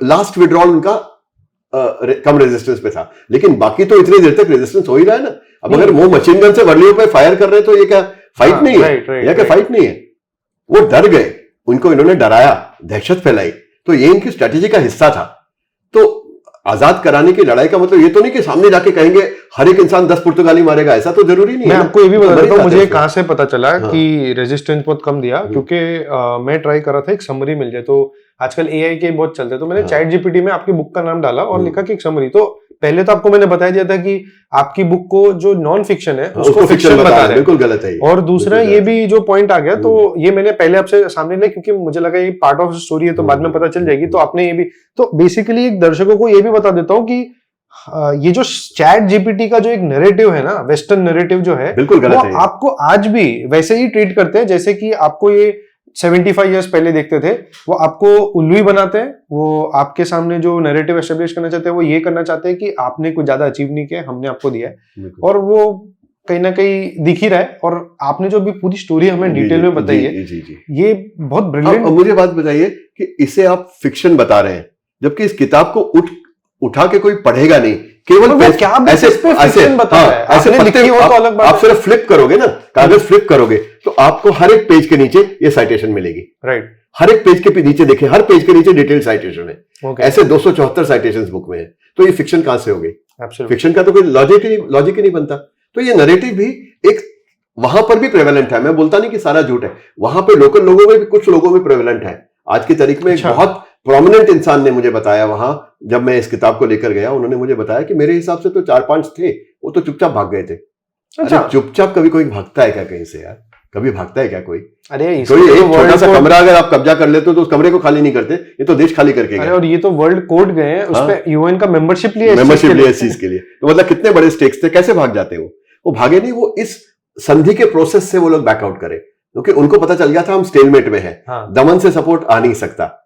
[SPEAKER 2] लास्ट विड्रॉल उनका कम रेजिस्टेंस पे था, लेकिन बाकी तो इतनी देर तक रेजिस्टेंस हो ही रहा है ना। अब अगर वो मशीन गन से वर्लियों पे फायर कर रहे हैं तो ये क्या फाइट नहीं है? या क्या फाइट नहीं है? वो डर गए, उनको इन्होंने डराया, दहशत फैलाई, तो ये इनकी स्ट्रेटेजी का हिस्सा था। तो आजाद कराने की लड़ाई का मतलब ये तो नहीं कि सामने जाके कहेंगे हर एक इंसान 10 पुर्तगाली मारेगा, ऐसा तो जरूरी नहीं है।
[SPEAKER 1] मैं आपको ये भी बता देता हूँ, मुझे कहां से पता चला कि रेजिस्टेंस बहुत कम दिया, क्योंकि मैं ट्राई कर रहा था एक समरी मिल जाए। तो आजकल एआई के बहुत चलते हैं, तो मैंने चैट जीपीटी में आपकी बुक का नाम डाला और लिखा कि एक समरी। तो पहले तो आपको मैंने बताया दिया था कि आपकी बुक को जो नॉन फिक्शन है उसको फिक्शन बता रहे हैं,
[SPEAKER 2] बिल्कुल गलत है।
[SPEAKER 1] और दूसरा ये भी जो पॉइंट आ गया, तो ये मैंने पहले आपसे सामने लिया क्योंकि मुझे लगा ये पार्ट ऑफ स्टोरी है, तो बाद में पता चल जाएगी। तो आपने ये भी, तो बेसिकली एक दर्शकों को ये भी बता देता हूँ कि ये जो चैट जीपीटी का जो एक नैरेटिव है ना, वेस्टर्न नैरेटिव जो है,
[SPEAKER 2] बिल्कुल गलत है।
[SPEAKER 1] आपको आज भी वैसे ही ट्रीट करते हैं जैसे कि आपको ये 75 इयर्स पहले देखते थे। वो आपको उल्लू ही बनाते हैं, वो आपके सामने जो नैरेटिव एस्टेब्लिश करना चाहते हैं वो ये करना चाहते हैं कि आपने कुछ ज्यादा अचीव नहीं किया, हमने आपको दिया है, और वो कहीं ना कहीं दिख ही रहा है। और आपने जो भी पूरी स्टोरी हमें डिटेल में बताई है, ये बहुत ब्रिलियंट।
[SPEAKER 2] मुझे बात बताइए कि इसे आप फिक्शन बता रहे हैं, जबकि इस किताब को उठा के कोई पढ़ेगा नहीं, केवल ऐसे आप सिर्फ फ्लिप करोगे ना, कागज फ्लिप करोगे तो आपको हर एक पेज के नीचे ये साइटेशन मिलेगी।
[SPEAKER 1] राइट,
[SPEAKER 2] हर एक पेज के नीचे देखें, हर पेज के नीचे डिटेल साइटेशन है। ऐसे 274 साइटेशंस बुक में है। तो ये फिक्शन कहां से हो गई? फिक्शन का तो कोई लॉजिक ही नहीं बनता। तो ये नैरेटिव भी एक वहां पर भी प्रेवेलेंट है। मैं बोलता नहीं कि सारा झूठ है, वहां पे लोकल लोगों में भी कुछ लोगों में प्रेवेलेंट है। आज की तारीख में एक बहुत प्रोमिनेंट इंसान ने मुझे बताया, वहां जब मैं इस किताब को लेकर गया, उन्होंने मुझे बताया कि मेरे हिसाब से तो 4-5 थे, वो तो चुपचाप भाग गए थे। अच्छा, चुपचाप कभी कोई भागता है क्या कहीं से यार? कभी भागता है क्या कोई?
[SPEAKER 1] अरे
[SPEAKER 2] कोई एक छोटा सा कमरा अगर आप कब्जा कर लेते हो तो उस कमरे को खाली नहीं करते, ये तो देश खाली करके गए।
[SPEAKER 1] और ये तो वर्ल्ड कोर्ट गए हैं, उस पे यूएन का मेंबरशिप लिया
[SPEAKER 2] इस चीज के लिए। तो मतलब कितने बड़े स्टेक्स थे, कैसे भाग जाते वो भागे नहीं, वो इस संधि के प्रोसेस से वो लोग बैकआउट करे, क्योंकि उनको पता चल गया था हम स्टेलमेट में हैं। दमन से सपोर्ट आ नहीं सकता,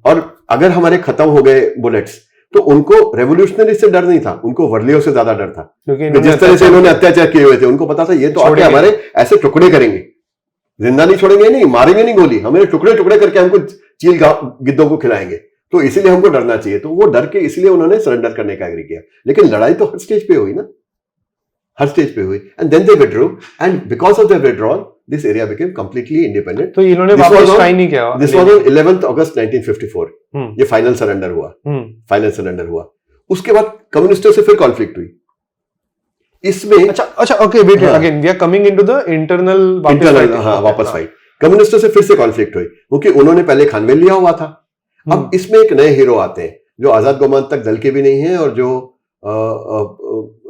[SPEAKER 2] और अगर हमारे खत्म हो गए बुलेट्स तो उनको रेवोल्यूशनरी से डर नहीं था, उनको वर्लियों से ज्यादा डर था,
[SPEAKER 1] क्योंकि
[SPEAKER 2] जिस तरह से इन्होंने अत्याचार किए हुए थे। उनको पता था ये तो आके हमारे ऐसे टुकड़े करेंगे, जिंदा नहीं छोड़ेंगे, नहीं मारेंगे, नहीं गोली, हमें टुकड़े टुकड़े करके हमको चील गिद्धों को खिलाएंगे, तो इसीलिए हमको डरना चाहिए। तो वो डर के इसलिए उन्होंने सरेंडर करने का एग्री किया। लेकिन लड़ाई तो हर स्टेज पे हुई ना, हर स्टेज पे हुई। And then they withdrew, and because of the withdrawal this area became completely independent.
[SPEAKER 1] तो इन्होंने वापस ट्राई नहीं किया।
[SPEAKER 2] दिस वाज ऑन 11 अगस्त 1954 ये फाइनल सरेंडर हुआ, फाइनल सरेंडर हुआ। उसके बाद कम्युनिस्टों से फिर कॉन्फ्लिक्ट हुई इसमें।
[SPEAKER 1] अच्छा okay, wait again we are coming into the internal
[SPEAKER 2] वापस फाइट। कम्युनिस्टों से फिर से कॉन्फ्लिक्ट हुई क्योंकि उन्होंने पहले खानवेल लिया हुआ था। अब इसमें एक नए हीरो आते हैं जो आजाद गोमांतक दल के भी नहीं है और जो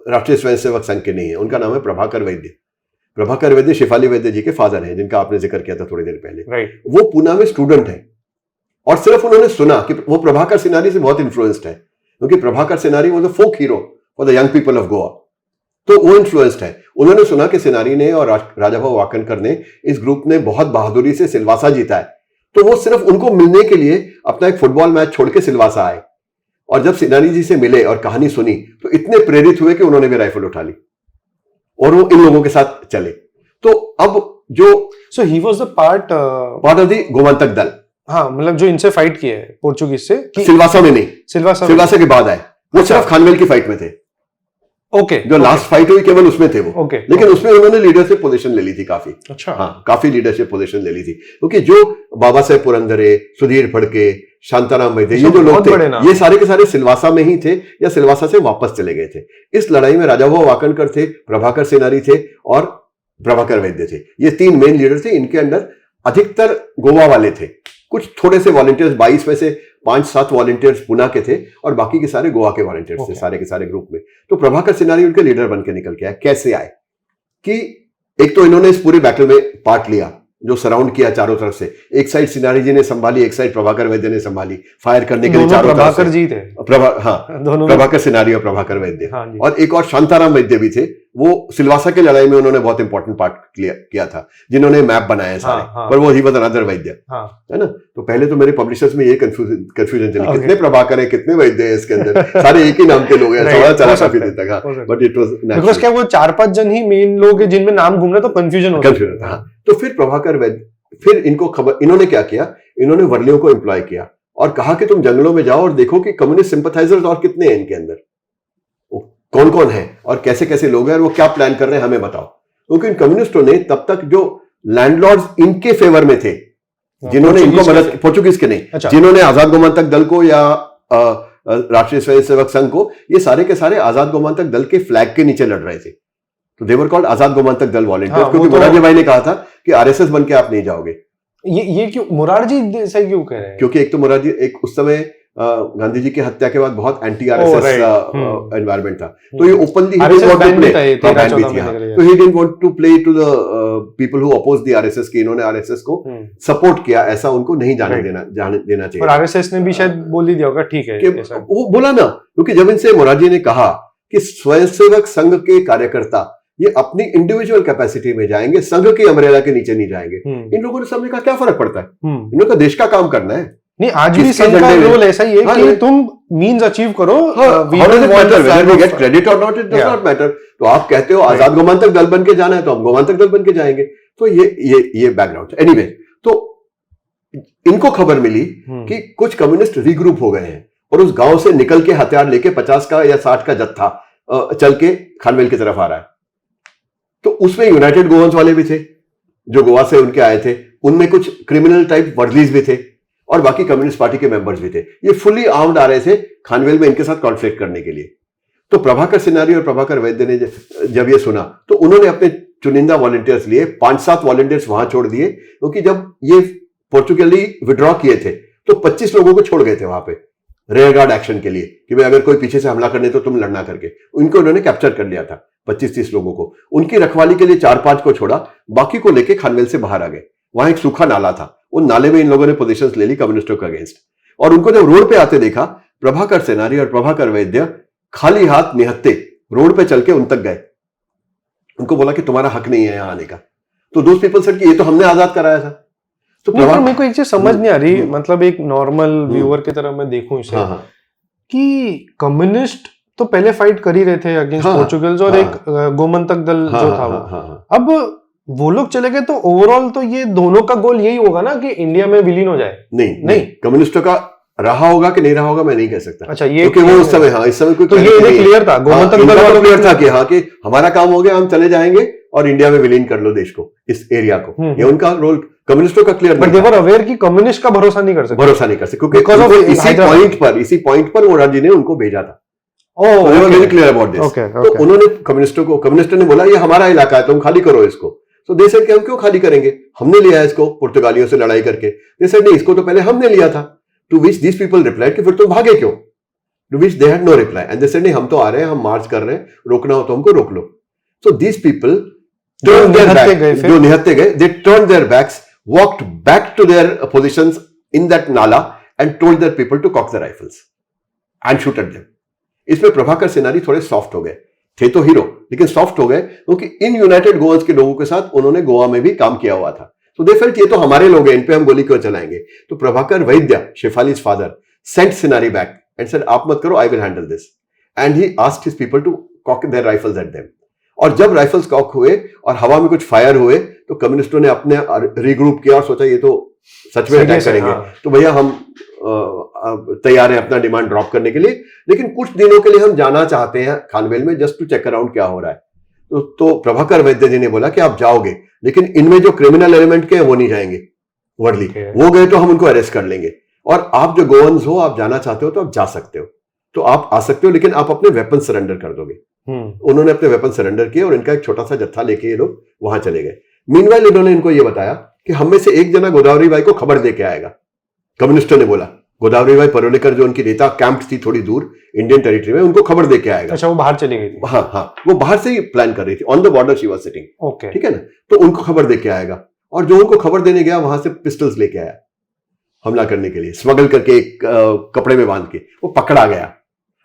[SPEAKER 2] राष्ट्रीय स्वयंसेवक संघ के नहीं है। उनका नाम है प्रभाकर वैद्य। प्रभाकर वैद्य शेफाली वैद्य जी के फादर हैं, जिनका आपने जिक्र किया था थोड़ी देर पहले। वो पूना में स्टूडेंट है और सिर्फ उन्होंने सुना कि वो प्रभाकर सिनारी से बहुत इन्फ्लुएंस्ड है, क्योंकि Prabhakar Sinari was a folk hero for the young people of Goa, तो वो इन्फ्लुएंस्ड है। उन्होंने सुना कि सिनारी ने और राजाभाऊ वाकनकर ने, इस ग्रुप ने बहुत बहादुरी से सिलवासा जीता है, तो वो सिर्फ उनको मिलने के लिए अपना एक फुटबॉल मैच छोड़ के सिलवासा आए। और जब सिनारी जी से मिले और कहानी सुनी तो इतने प्रेरित हुए कि उन्होंने भी राइफल उठा ली और वो इन लोगों के साथ चले। तो अब जो
[SPEAKER 1] so he was the part
[SPEAKER 2] of the Gomantak Dal.
[SPEAKER 1] हाँ, मतलब जो इनसे फाइट किए है पोर्चुगीज से,
[SPEAKER 2] सिलवासा में नहीं, सिलवासा के बाद आए वो। सिर्फ खानवेल की फाइट में थे।
[SPEAKER 1] ओके,
[SPEAKER 2] जो लास्ट फाइट हुई केवल उसमें थे वो। लेकिन उसमें उन्होंने लीडरशिप पोजीशन ले ली थी काफी।
[SPEAKER 1] अच्छा,
[SPEAKER 2] हाँ, काफी लीडरशिप पोजीशन ले ली थी, क्योंकि जो बाबा साहेब पुरंदरे, सुधीर फड़के, शांताराम वैद्य, ये जो लोग थे ये सारे के सारे सिलवासा में ही थे या सिलवासा से वापस चले गए थे। इस लड़ाई में राजाभाऊ वाकनकर थे, प्रभाकर सिनारी थे और प्रभाकर वैद्य थे। ये तीन मेन लीडर थे। इनके अंडर अधिकतर गोवा वाले थे, कुछ थोड़े से वॉलंटियर्स, 22 में से 5-7 वॉलंटियर्स पुना के थे और बाकी के सारे गोवा के वॉलंटियर्स थे, सारे के सारे ग्रुप में। तो प्रभाकर सिनारी उनके लीडर बन के निकल के आए। कैसे आए कि एक तो इन्होंने इस पूरे बैटल में पार्ट लिया, जो सराउंड किया चारों तरफ से। एक साइड सिनारी जी ने संभाली, एक साइड प्रभाकर वैद्य ने संभाली, फायर करने के लिए चारों तरफ से।
[SPEAKER 1] प्रभाकर जी थे,
[SPEAKER 2] प्रभाकर सिनारी और प्रभाकर वैद्य। और एक और शांताराम वैद्य भी थे, वो सिलवासा की लड़ाई में उन्होंने बहुत इंपॉर्टेंट पार्ट किया था, जिन्होंने मैप बनाया सारे। पर वो ही वाज अनदर वैद्य, है ना। तो पहले तो मेरे पब्लिशर्स में ये कंफ्यूजन चली, कितने प्रभाकर है कितने वैद्य है इसके अंदर, सारे एक ही नाम के लोग हैं। थोड़ा चला काफी देर तक, बट इट वाज
[SPEAKER 1] बिकॉज़ क्या वो 4-5 जन ही मेन लोग हैं जिनमें नाम घूम रहा, तो कंफ्यूजन होता
[SPEAKER 2] है। तो फिर प्रभाकर वैद्य, फिर इनको खबर, इन्होंने क्या किया, इन्होंने वर्लियों को एम्प्लॉय किया और कहा कि तुम जंगलों में जाओ और देखो कि कम्युनिस्ट सिंपथाइजर्स और कितने हैं इनके अंदर, कौन कौन है और कैसे कैसे लोग हैं और वो क्या प्लान कर रहे हैं, हमें बताओ। क्योंकि इन कम्युनिस्टों ने तब तक जो लैंडलॉर्ड्स इनके फेवर में थे, जिन्होंने इनको मदद, पोर्चुगीज के नहीं, जिन्होंने आजाद गोमांतक दल को या राष्ट्रीय स्वयंसेवक संघ को, ये सारे के सारे आजाद गोमांतक दल के फ्लैग के नीचे लड़ रहे थे। तो देवर कॉल्ड आजाद गोमांतक दल वॉलंटियर्स, क्योंकि मोरारजी भाई ने कहा था कि आरएसएस बन के आप नहीं जाओगे।
[SPEAKER 1] ये क्यों मोरारजी देसाई क्यों कह रहे हैं?
[SPEAKER 2] क्योंकि एक तो मोरारजी, एक उस समय गांधी जी की हत्या के बाद बहुत एंटी आरएसएस एनवायरनमेंट था, तो ये ओपनली तो he didn't want to play to the people who oppose the RSS, कि इन्होंने आरएसएस को सपोर्ट किया, ऐसा उनको नहीं जाने देना चाहिए।
[SPEAKER 1] और आरएसएस ने भी शायद बोल ही दिया होगा, ठीक है
[SPEAKER 2] वो बोला ना, क्योंकि जब इनसे मोरारजी ने कहा कि स्वयंसेवक संघ के कार्यकर्ता ये अपनी इंडिविजुअल कैपेसिटी में जाएंगे, संघ की अमरेला के नीचे नहीं जाएंगे, इन लोगों ने समझे कहा क्या फर्क पड़ता है, इन लोगों का देश का काम करना है।
[SPEAKER 1] नहीं, आज भी संघ का रोल ऐसा ही है कि तुम मीन्स अचीव करो,
[SPEAKER 2] क्रेडिट और not, it does not matter. तो आप कहते हो आजाद गोमांतक दल बन के जाना है, तो हम गोमांतक दल बन के जाएंगे। तो ये बैकग्राउंड। एनीवे, तो इनको खबर मिली कि कुछ कम्युनिस्ट रीग्रुप हो गए हैं और उस गांव से निकल के हथियार लेके 50 का या 60 का जत्था चल के खानवेल की तरफ आ रहा है। तो उसमें यूनाइटेड गोवंस वाले भी थे जो गोवा से उनके आए थे, उनमें कुछ क्रिमिनल टाइप वर्डलीज भी थे और बाकी कम्युनिस्ट पार्टी के मेंबर्स भी थे। ये फुली आर्म्ड आ रहे थे खानवेल में इनके साथ कॉन्फ्लिक्ट करने के लिए। तो प्रभाकर सिनारी और प्रभाकर वैद्य ने जब ये सुना तो उन्होंने अपने चुनिंदा वॉलंटियर्स लिए, 5-7 वॉलंटियर्स वहां छोड़ दिए, क्योंकि जब ये पोर्चुगली विड्रॉ किए थे तो 25 लोगों को छोड़ गए थे वहां पे रेयर गार्ड एक्शन के लिए, कि भाई अगर कोई पीछे से हमला करने तो तुम लड़ना करके। उनको उन्होंने कैप्चर कर लिया था 25-30 लोगों को। उनकी रखवाली के लिए 4-5 को छोड़ा, बाकी को लेके खानवेल से बाहर आ गए। वहां एक सूखा नाला था, उन नाले में इन लोगों ने पोजीशंस ले ली कम्युनिस्टों के अगेंस्ट। और उनको जब रोड पे आते देखा, प्रभाकर सिनारी और प्रभाकर वैद्य खाली हाथ निहत्ते रोड पे चल के उन तक गए। उनको बोला कि तुम्हारा हक नहीं है यहां आने का। तो दोस्त पीपल सेड कि ये तो हमने आजाद कराया था। तो
[SPEAKER 1] मेरे को एक चीज समझ नहीं आ रही, मतलब एक नॉर्मल व्यूअर की तरह मैं देखूं इसे, कि कम्युनिस्ट तो पहले फाइट कर ही रहे थे अगेंस्ट पोर्चुगल्स और एक गोमंतक दल जो था वो, अब वो लोग चले गए तो ओवरऑल तो ये दोनों का गोल यही होगा ना कि इंडिया में विलीन हो जाए।
[SPEAKER 2] नहीं, कम्युनिस्टों का रहा होगा कि नहीं रहा होगा मैं नहीं कह सकता।
[SPEAKER 1] अच्छा, ये
[SPEAKER 2] क्योंकि वो उस समय इस समय कोई
[SPEAKER 1] तो ये क्लियर था, गोमंतक दल वालों
[SPEAKER 2] क्लियर था कि हमारा काम हो गया, हम चले जाएंगे और इंडिया में विलीन कर लो देश को, इस एरिया को। ये उनका रोल कम्युनिस्टों का clear,
[SPEAKER 1] but they were aware कि कम्युनिस्ट का भरोसा नहीं कर सकते,
[SPEAKER 2] क्योंकि इसी पॉइंट पर मोरारजी ने उनको भेजा था। Very clear about this. तो उन्होंने कम्युनिस्टों ने बोला ये हमारा इलाका है, तुम खाली करो इसको। सो दे सेड कि हम क्यों खाली करेंगे, हमने लिया इसको पुर्तगालियों से लड़ाई करके। दे सेड नहीं, इसको तो पहले हमने लिया था। To which this people replied कि फिर तुम भागे क्यों? To which they had no reply and they said नहीं, हम तो आ रहे हैं, हम मार्च कर रहे हैं, रोकना हो तो हमको रोक लो। सो दिस पीपल जो निहत्ते गए, they turn their backs, walked back to their positions in that nala and told their people to cock the rifles and shoot at them. इसमें प्रभाकर सेनानी थोड़े सॉफ्ट हो गए, थे तो हीरो लेकिन सॉफ्ट हो गए, क्योंकि इन यूनाइटेड गोवास के लोगों के साथ उन्होंने गोवा में भी काम किया हुआ था। तो दे फेल्ट ये तो हमारे लोग हैं, इन पे हम गोली क्यों चलाएंगे। तो प्रभाकर वैद्य, शेफाली's फादर, सेंट सेनानी बैक एंड सेड आप मत करो, I will handle this. And he asked his people to cock their rifles at them. और जब राइफल्स कॉक हुए और हवा में कुछ फायर हुए तो कम्युनिस्टों ने अपने रिग्रुप किया और सोचा ये तो सच में अटैक करेंगे। तो भैया हम तैयार हैं अपना डिमांड ड्रॉप करने के लिए, लेकिन कुछ दिनों के लिए हम जाना चाहते हैं खानवेल में, जस्ट टू चेक अराउंड क्या हो रहा है। तो प्रभाकर वैद्य जी ने बोला कि आप जाओगे, लेकिन इनमें जो क्रिमिनल एलिमेंट के हैं वो नहीं जाएंगे वर्ली, वो गए तो हम उनको अरेस्ट कर लेंगे। और आप जो गोवंस हो, आप जाना चाहते हो तो आप जा सकते हो, तो आप आ सकते हो, लेकिन आप अपने वेपन सरेंडर कर दोगे। उन्होंने अपने वेपन सरेंडर किए और इनका एक छोटा सा जत्था लेके ये लोग वहां चले गए। मीनवाइल इन्होंने इनको ये बताया कि हम में से एक जना गोदावरी बाई को खबर दे के आएगा। कम्युनिस्टों ने बोला गोदावरी बाई परोलेकर जो उनकी नेता कैंप थी थोड़ी दूर इंडियन टेरिटरी में, उनको खबर दे के आएगा।
[SPEAKER 1] अच्छा, वो बाहर चली गई थी?
[SPEAKER 2] हाँ, वो बाहर से ही प्लान कर रही थी, on the border she was sitting.
[SPEAKER 1] Okay,
[SPEAKER 2] ठीक है ना। तो उनको खबर दे के आएगा, और जो उनको खबर देने गया वहां से पिस्टल्स लेके आया हमला करने के लिए, स्मगल करके एक कपड़े में बांध के, वो पकड़ा गया।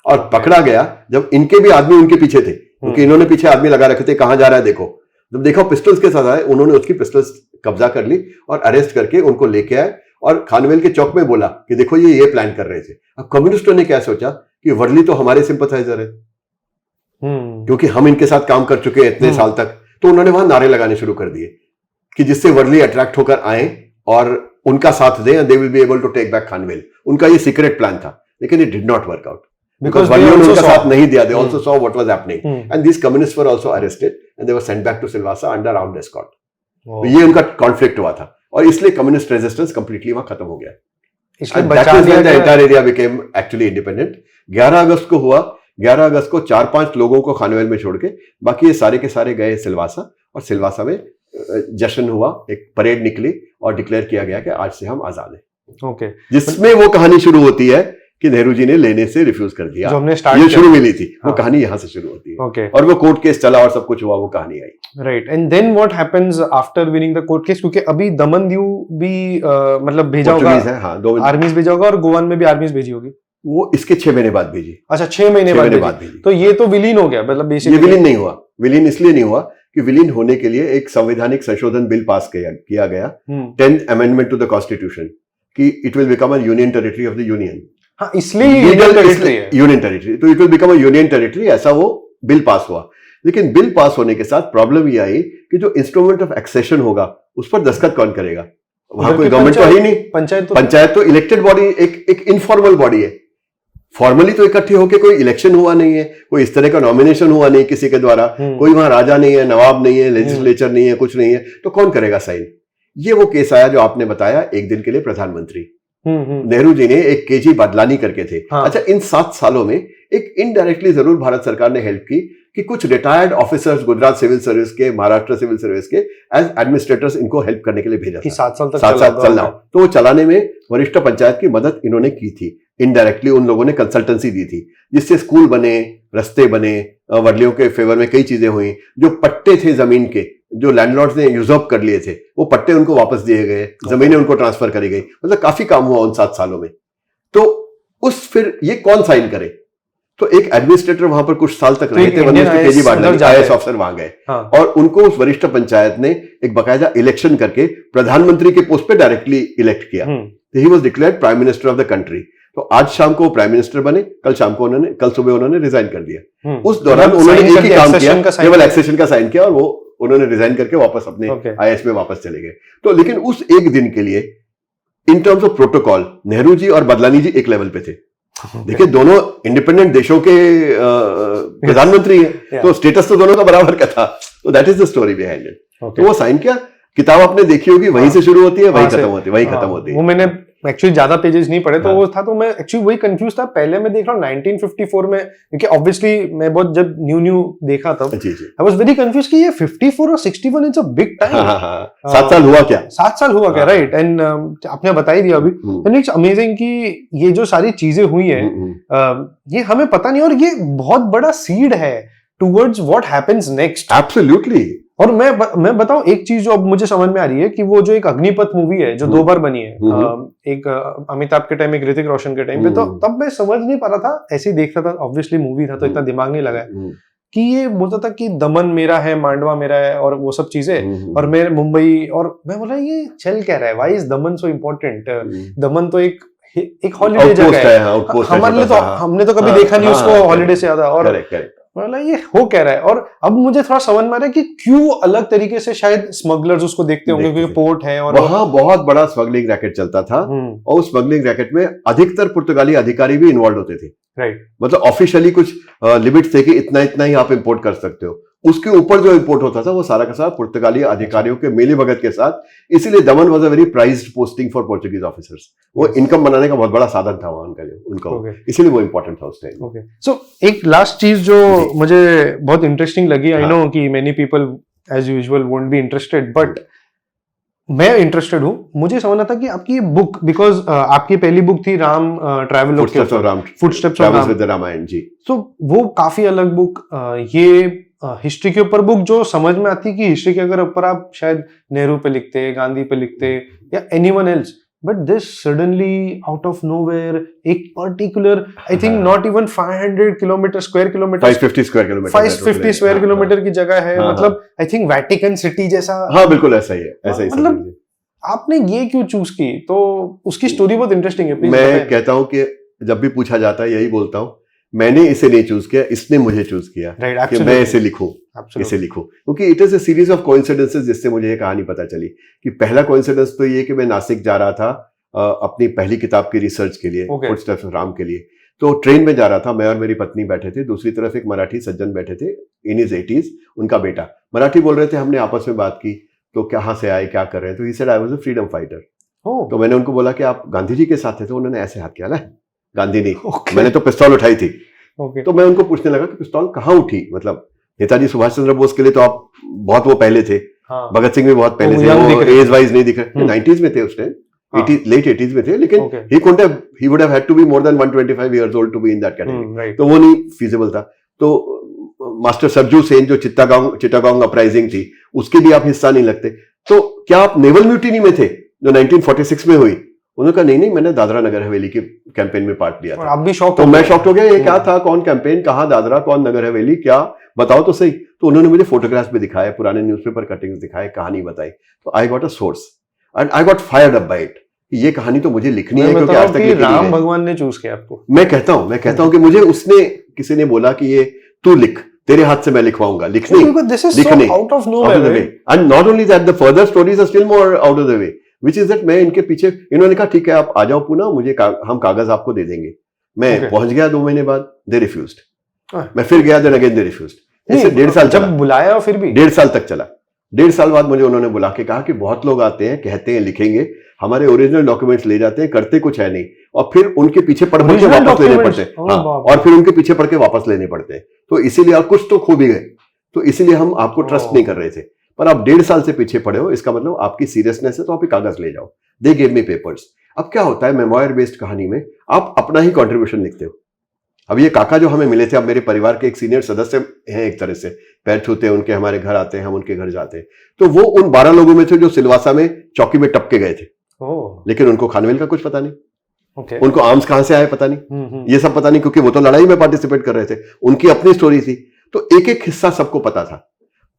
[SPEAKER 2] और पकड़ा गया जब इनके भी आदमी उनके पीछे थे, क्योंकि इन्होंने पीछे आदमी लगा रखे थे, कहां जा रहा है देखो। जब देखा पिस्टल्स के साथ आए, उन्होंने उसकी पिस्टल्स कब्जा कर ली और अरेस्ट करके उनको लेके आए और खानवेल के चौक में बोला कि देखो ये प्लान कर रहे थे। अब कम्युनिस्टों ने क्या सोचा कि वर्ली तो हमारे सिंपथाइजर है, क्योंकि हम इनके साथ काम कर चुके हैं इतने साल तक। तो उन्होंने वहां नारे लगाने शुरू कर दिए कि जिससे वर्ली अट्रैक्ट होकर आए और उनका साथ दें, they will be able to take back Khanvel. उनका ये सीक्रेट प्लान था, लेकिन it did not work out because वर्लियों ने उनका साथ नहीं दिया। They also saw what was happening and these communists were also arrested and they were sent back to Silvassa under armed escort। तो ये उनका कॉन्फ्लिक्ट हुआ था और इसलिए कम्युनिस्ट रेजिस्टेंस कंप्लीटली वहां खत्म हो गया। इसलिए बचा दिया गया, entire area became actually independent. 11 अगस्त को हुआ। 11 अगस्त को 4-5 लोगों को खानवेल में छोड़ के बाकी ये सारे के सारे गए सिलवासा, और सिलवासा में जश्न हुआ, एक परेड निकली और डिक्लेयर किया गया कि आज से हम आजाद हैं।
[SPEAKER 1] ओके,
[SPEAKER 2] जिसमें वो कहानी शुरू होती है कि नेहरू जी ने लेने से रिफ्यूज कर दिया,
[SPEAKER 1] जो हमने स्टार्ट
[SPEAKER 2] ये शुरू मिली थी। वो कहानी यहां से शुरू होती है।
[SPEAKER 1] ओके,
[SPEAKER 2] और वो कोर्ट केस चला और सब कुछ हुआ, वो कहानी आई।
[SPEAKER 1] Right, and then what happens after winning the court case? क्योंकि अभी दमन दीव भी मतलब भेजा होगा, आर्मीज भेजा होगा, और गोवन में भी आर्मीज भेजी होगी।
[SPEAKER 2] वो इसके 6 महीने बाद भेजी। अच्छा,
[SPEAKER 1] 6 महीने बाद भेजी। तो ये तो विलीन हो गया, मतलब बेसिकली
[SPEAKER 2] ये विलीन नहीं हुआ। विलीन इसलिए नहीं हुआ कि विलीन होने के लिए एक संवैधानिक संशोधन बिल पास किया गया, 10th amendment to the constitution, कि it will become a union territory of the union.
[SPEAKER 1] हाँ, इसलिए यूनियन टेरिटरी है,
[SPEAKER 2] यूनियन टेरिटरी, तो it will become a union territory, ऐसा वो बिल पास हुआ। लेकिन बिल पास होने के साथ प्रॉब्लम ये आई कि जो इंस्ट्रूमेंट ऑफ एक्सेशन होगा उस पर दस्तखत कौन करेगा? वहां कोई गवर्नमेंट तो है ही नहीं। पंचायत तो इलेक्टेड बॉडी, एक इनफॉर्मल बॉडी है। फॉर्मली तो इकट्ठे होकर कोई इलेक्शन हुआ नहीं है, कोई इस तरह का नॉमिनेशन हुआ नहीं किसी के द्वारा, कोई वहां राजा नहीं है, नवाब नहीं है, लेजिस्लेचर नहीं है, कुछ नहीं है, तो कौन करेगा साइन? ये वो केस आया जो आपने बताया, एक दिन के लिए प्रधानमंत्री नेहरू जी ने एक केजी बादलानी करके थे। हाँ। अच्छा, इन 7 सालों में एक इनडायरेक्टली जरूर भारत सरकार ने हेल्प की कि कुछ retired officers Gujarat civil service के, महाराष्ट्र सिविल सर्विस के एज एडमिनिस्ट्रेटर्स इनको हेल्प करने के लिए भेजा था।
[SPEAKER 1] 7 साल तक
[SPEAKER 2] 7 साल चलना, तो वो चलाने में वरिष्ठ पंचायत की मदद इन्होंने की थी। इनडायरेक्टली उन लोगों ने कंसल्टेंसी दी थी, जिससे स्कूल बने, रस्ते बने, वर्लियों के फेवर में कई चीजें हुई। जो पट्टे थे जमीन के, जो लैंडलॉर्ड्स ने यूजर्प कर लिए थे, वो पट्टे उनको वापस दिए गए, जमीनें उनको ट्रांसफर करी गई। मतलब काफी काम हुआ उन 7 सालों में। तो उस फिर ये कौन साइन करे? तो एक एडमिनिस्ट्रेटर वहां पर कुछ साल तक रहे थे, केजी बादलानी IAS ऑफिसर वहां गए। हाँ। और उनको उस वरिष्ठ पंचायत ने एक बाकायदा इलेक्शन करके प्रधानमंत्री के पोस्ट पे डायरेक्टली इलेक्ट किया। He was declared prime minister of the country. तो आज शाम को प्राइम मिनिस्टर बने, कल सुबह उन्होंने रिजाइन कर दिया। उस दौरान
[SPEAKER 1] मतलब
[SPEAKER 2] उन्होंने एक ही काम किया, केवल
[SPEAKER 1] किया।
[SPEAKER 2] एक्सेशन का साइन किया और वो उन्होंने रिजाइन करके वापस अपने आईएएस में वापस चले गए। तो लेकिन उस एक दिन के लिए in terms of protocol Nehru ji और बदलानी जी एक लेवल पे थे। देखिए दोनों इंडिपेंडेंट देशों के प्रधानमंत्री हैं, तो स्टेटस तो दोनों का बराबर का था। तो that is the story behind it. तो वो साइन किया, किताब आपने देखी होगी, वहीं से शुरू होती है, वहीं खत्म होती है, वहीं खत्म होती है।
[SPEAKER 1] वो मैंने एक्चुअली ज्यादा पेजेस नहीं पढ़े, तो वो था, तो मैं एक्चुअली वही कंफ्यूज था। पहले मैं देख रहा हूँ 1954 में, क्योंकि ऑब्वियसली मैं बहुत जब न्यू देखा तब आई वाज वेरी कंफ्यूज कि ये 54 और 61 इट्स अ बिग टाइम।
[SPEAKER 2] 7 साल हुआ क्या?
[SPEAKER 1] 7 साल हुआ क्या, राइट। एंड आपने बता ही दिया अभी, एंड इट्स अमेजिंग कि ये जो सारी चीजें हुई है ये हमें पता नहीं, और ये बहुत बड़ा सीड है towards what happens next.
[SPEAKER 2] Absolutely.
[SPEAKER 1] और मैं बताऊं एक चीज जो अब मुझे समझ में आ रही है कि वो जो एक अग्निपथ मूवी है जो 2 बार बनी है, एक अमिताभ के टाइम, एक ऋतिक रोशन के टाइम पे, तो तब मैं समझ नहीं पा रहा था, ऐसे ही देख रहा था, ऑब्वियसली मूवी था तो इतना दिमाग नहीं लगा कि ये बोलता था कि दमन मेरा है, मांडवा मेरा है और वो सब चीजें, और मैं मुंबई, और मैं बोला ये चल क्या रहा है, why is Daman so important? दमन तो एक हॉलीडे जगह है, हमारे लिए तो हमने तो कभी देखा नहीं उसको हॉलीडे से ज्यादा, और मतलब ये हो कह रहा है। और अब मुझे थोड़ा समझ में आ रहा है कि क्यों अलग तरीके से शायद स्मगलर्स उसको देखते होंगे, क्योंकि पोर्ट है और
[SPEAKER 2] वहां बहुत बड़ा स्मगलिंग रैकेट चलता था, और उस स्मगलिंग रैकेट में अधिकतर पुर्तगाली अधिकारी भी इन्वॉल्व होते थे,
[SPEAKER 1] राइट।
[SPEAKER 2] मतलब ऑफिशियली कुछ लिमिट थे कि इतना ही आप इंपोर्ट कर सकते हो, उसके ऊपर जो इंपोर्ट होता था वो सारा का सारा पुर्तगाली अधिकारियों के मेली भगत के साथ। इसीलिए दमन was a very prized posting for Portuguese officers. वो इनकम बनाने का बहुत बड़ा साधन था वहां उनका, इसीलिए वो इंपॉर्टेंट था उस टाइम।
[SPEAKER 1] सो एक लास्ट चीज जो मुझे बहुत इंटरेस्टिंग लगी, आई नो कि many people as usual won't be interested, but मैं इंटरेस्टेड हूँ। मुझे समझना था कि आपकी बुक, बिकॉज आपकी पहली बुक थी Ram travel footsteps of
[SPEAKER 2] Ramayan ji,
[SPEAKER 1] तो वो काफी अलग बुक, ये हिस्ट्री के ऊपर बुक जो समझ में आती कि हिस्ट्री के अगर ऊपर आप शायद नेहरू पे लिखते, गांधी पे लिखते या anyone else, but this suddenly out of nowhere एक particular, I think not even 500 kilometre square kilometre 550 square kilometre की जगह है, मतलब आई थिंक वेटिकन सिटी जैसा।
[SPEAKER 2] हाँ बिल्कुल ऐसा ही है, ऐसा ही।
[SPEAKER 1] मतलब आपने ये क्यों चूज की? तो उसकी स्टोरी बहुत इंटरेस्टिंग है।
[SPEAKER 2] मैं कहता हूँ कि जब भी पूछा जाता है यही बोलता हूँ, मैंने इसे नहीं चूज किया, इसने मुझे चूज किया कि मैं इसे लिखूं, क्योंकि it is a series of coincidences जिससे मुझे ये कहानी पता चली। कि पहला कोइंसिडेंस तो ये कि मैं नासिक जा रहा था अपनी पहली किताब की रिसर्च के लिए, फुटस्टेप्स ऑफ राम के लिए। तो ट्रेन में जा रहा था, मैं और मेरी पत्नी बैठे थे, दूसरी तरफ एक मराठी सज्जन बैठे थे इन हिज 80s, उनका बेटा मराठी बोल रहे थे। हमने आपस में बात की, तो कहाँ से आए, क्या कर रहे हैं? तो he said I was a freedom fighter. तो मैंने उनको बोला कि आप गांधी जी के साथ थे? तो उन्होंने ऐसे हाथ किया, ना गांधी नहीं, मैंने तो पिस्तौल उठाई थी। तो मैं उनको पूछने लगा कि पिस्तौल कहाँ उठी, मतलब नेताजी सुभाष चंद्र बोस के लिए तो आप बहुत वो पहले थे, भगत सिंह भी बहुत पहले थे, वो एज वाइज नहीं दिख रहे, 90s में थे उस टाइम, लेट 80s में थे, लेकिन he would have had to be more than 125 years old to be in that category, तो वो नहीं feasible था। तो मास्टर सरजू सेन जो चिट्टागोंग अपराइजिंग थी, उसके भी आप हिस्सा नहीं लगते, तो क्या आप नेवल म्यूटिनी में थे जो 1946 में हुई? उन्होंने कहा नहीं, मैंने दादरा नगर हवेली के कैंपेन में पार्ट लिया था।
[SPEAKER 1] आप भी शॉक?
[SPEAKER 2] तो मैं शॉक्ड हो गया, ये क्या था, कौन कैंपेन, कहाँ दादरा, कौन नगर हवेली, क्या बताओ तो सही। तो उन्होंने मुझे फोटोग्राफ्स भी दिखाए, पुराने न्यूज़पेपर कटिंग्स दिखाए, कहानी बताई। तो I got a source and I got fired up by it. ये कहानी तो मुझे लिखनी है, क्योंकि आज तक
[SPEAKER 1] राम भगवान ने चूज किया आपको।
[SPEAKER 2] मैं कहता हूँ कि मुझे उसने, किसी ने बोला कि ये तू लिख, तेरे हाथ से मैं लिखवाऊंगा, लिखनी
[SPEAKER 1] out of nowhere.
[SPEAKER 2] And not only that, the further stories are still more out of the way, which is that मैं इनके पीछे, इन्होंने कहा ठीक है आप आ जाओ पुणे, मुझे हम कागज आपको दे देंगे। मैं पहुंच गया 2 महीने बाद, दे रिफ्यूज्ड। मैं फिर गया, देन अगेन दे रिफ्यूज्ड। ऐसे 1.5 साल
[SPEAKER 1] जब बुलाया, फिर भी
[SPEAKER 2] 1.5 साल तक चला। 1.5 साल बाद मुझे उन्होंने बुला के कहा कि बहुत लोग आते हैं, कहते हैं लिखेंगे, हमारे ओरिजिनल डॉक्यूमेंट्स ले जाते हैं, करते कुछ है नहीं, और फिर उनके पीछे पढ़ के वापस लेने पड़ते हैं। और फिर उनके पीछे पढ़ के वापस लेने पड़ते हैं। तो इसीलिए आप कुछ तो खो भी गए, तो इसीलिए हम आपको ट्रस्ट नहीं कर रहे थे। पर आप 1.5 साल से पीछे पड़े हो, इसका मतलब आपकी सीरियसनेस है, तो आप कागज ले जाओ। They gave me papers. अब क्या होता है, मेमोयर बेस्ड कहानी में आप अपना ही कंट्रीब्यूशन लिखते हो। अब ये काका जो हमें मिले थे, अब मेरे परिवार के एक सीनियर सदस्य हैं, एक तरह से पैर छूते हैं उनके, हमारे घर आते हैं, हम उनके घर जाते हैं। तो वो उन 12 लोगों में थे जो सिलवासा में चौकी में टपके गए थे, लेकिन उनको खानवेल का कुछ पता नहीं, उनको आर्म्स कहां से आए पता नहीं, ये सब पता नहीं, क्योंकि वो तो लड़ाई में पार्टिसिपेट कर रहे थे, उनकी अपनी स्टोरी थी। तो एक एक हिस्सा सबको पता था।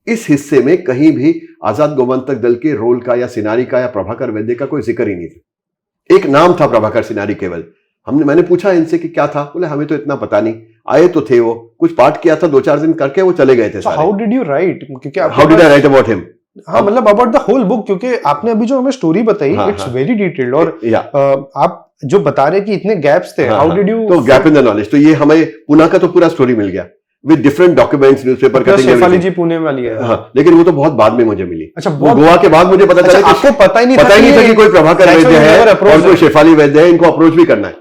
[SPEAKER 2] इस हिस्से में कहीं भी आजाद गोमंतक दल के रोल का या सिनारी का या प्रभाकर वैद्य का कोई जिक्र ही नहीं था। एक नाम था प्रभाकर सिनारी केवल, मैंने पूछा इनसे कि क्या था, बोले हमें तो इतना पता नहीं, आए तो थे, वो कुछ पाठ किया था 2-4 दिन करके वो चले गए थे सारे।
[SPEAKER 1] हाउ डिड यू राइट, क्योंकि
[SPEAKER 2] how did I right about him?
[SPEAKER 1] हाँ मतलब अबाउट द होल बुक, क्योंकि आपने अभी जो हमें स्टोरी बताई इट्स वेरी डिटेल्ड, और आप जो बता रहे कि इतने गैप्स थे, हाउ डिड यू?
[SPEAKER 2] तो गैप इन द नॉलेज, तो ये हमें पुणे का तो पूरा स्टोरी मिल गया with different documents, newspaper cutting,
[SPEAKER 1] Shefali ji Pune वाली है।
[SPEAKER 2] हाँ, लेकिन वो तो बहुत बाद में मुझे मिली।
[SPEAKER 1] अच्छा,
[SPEAKER 2] वो गोवा के बाद मुझे पता चला कि
[SPEAKER 1] आपको पता ही नहीं
[SPEAKER 2] था कि कोई प्रभाकर वैद्य है और कोई शेफाली वैद्य है, इनको अप्रोच भी करना है।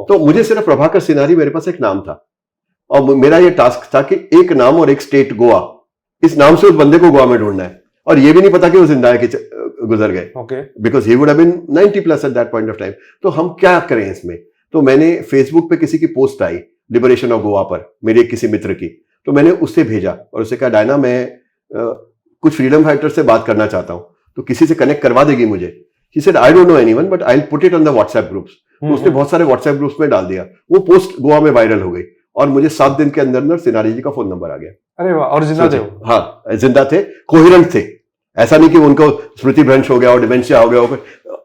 [SPEAKER 2] तो मुझे सिर्फ प्रभाकर सिन्हारी, मेरे पास एक नाम था और मेरा ये टास्क था कि एक नाम और एक स्टेट गोवा, इस नाम से उस बंदे को गोवा में ढूंढना है, और ये भी नहीं पता कि वो जिंदा है कि गुजर गए, because he would have been 90+ at that point of time. तो हम क्या करें इसमें? तो मैंने फेसबुक पे किसी की post I liberation of Goa पर, मेरे किसी मित्र की, तो मैंने उससे भेजा और उससे कहा डायना मैं कुछ फ्रीडम फाइटर से बात करना चाहता हूं, तो किसी से कनेक्ट करवा देगी मुझे? She said, I don't know anyone, but I'll put it on the WhatsApp groups. तो उसने बहुत सारे WhatsApp ग्रुप्स में डाल दिया, वो पोस्ट गोवा में वायरल हो गई और मुझे 7 दिन के अंदर अंदर सिन्हारी जी का फोन नंबर आ गया।
[SPEAKER 1] अरे वाह, और जिंदा थे?
[SPEAKER 2] हाँ, जिंदा थे, कोहेरेंट थे, ऐसा नहीं कि उनको स्मृति भ्रंश हो गया और डिमेंशिया हो गया,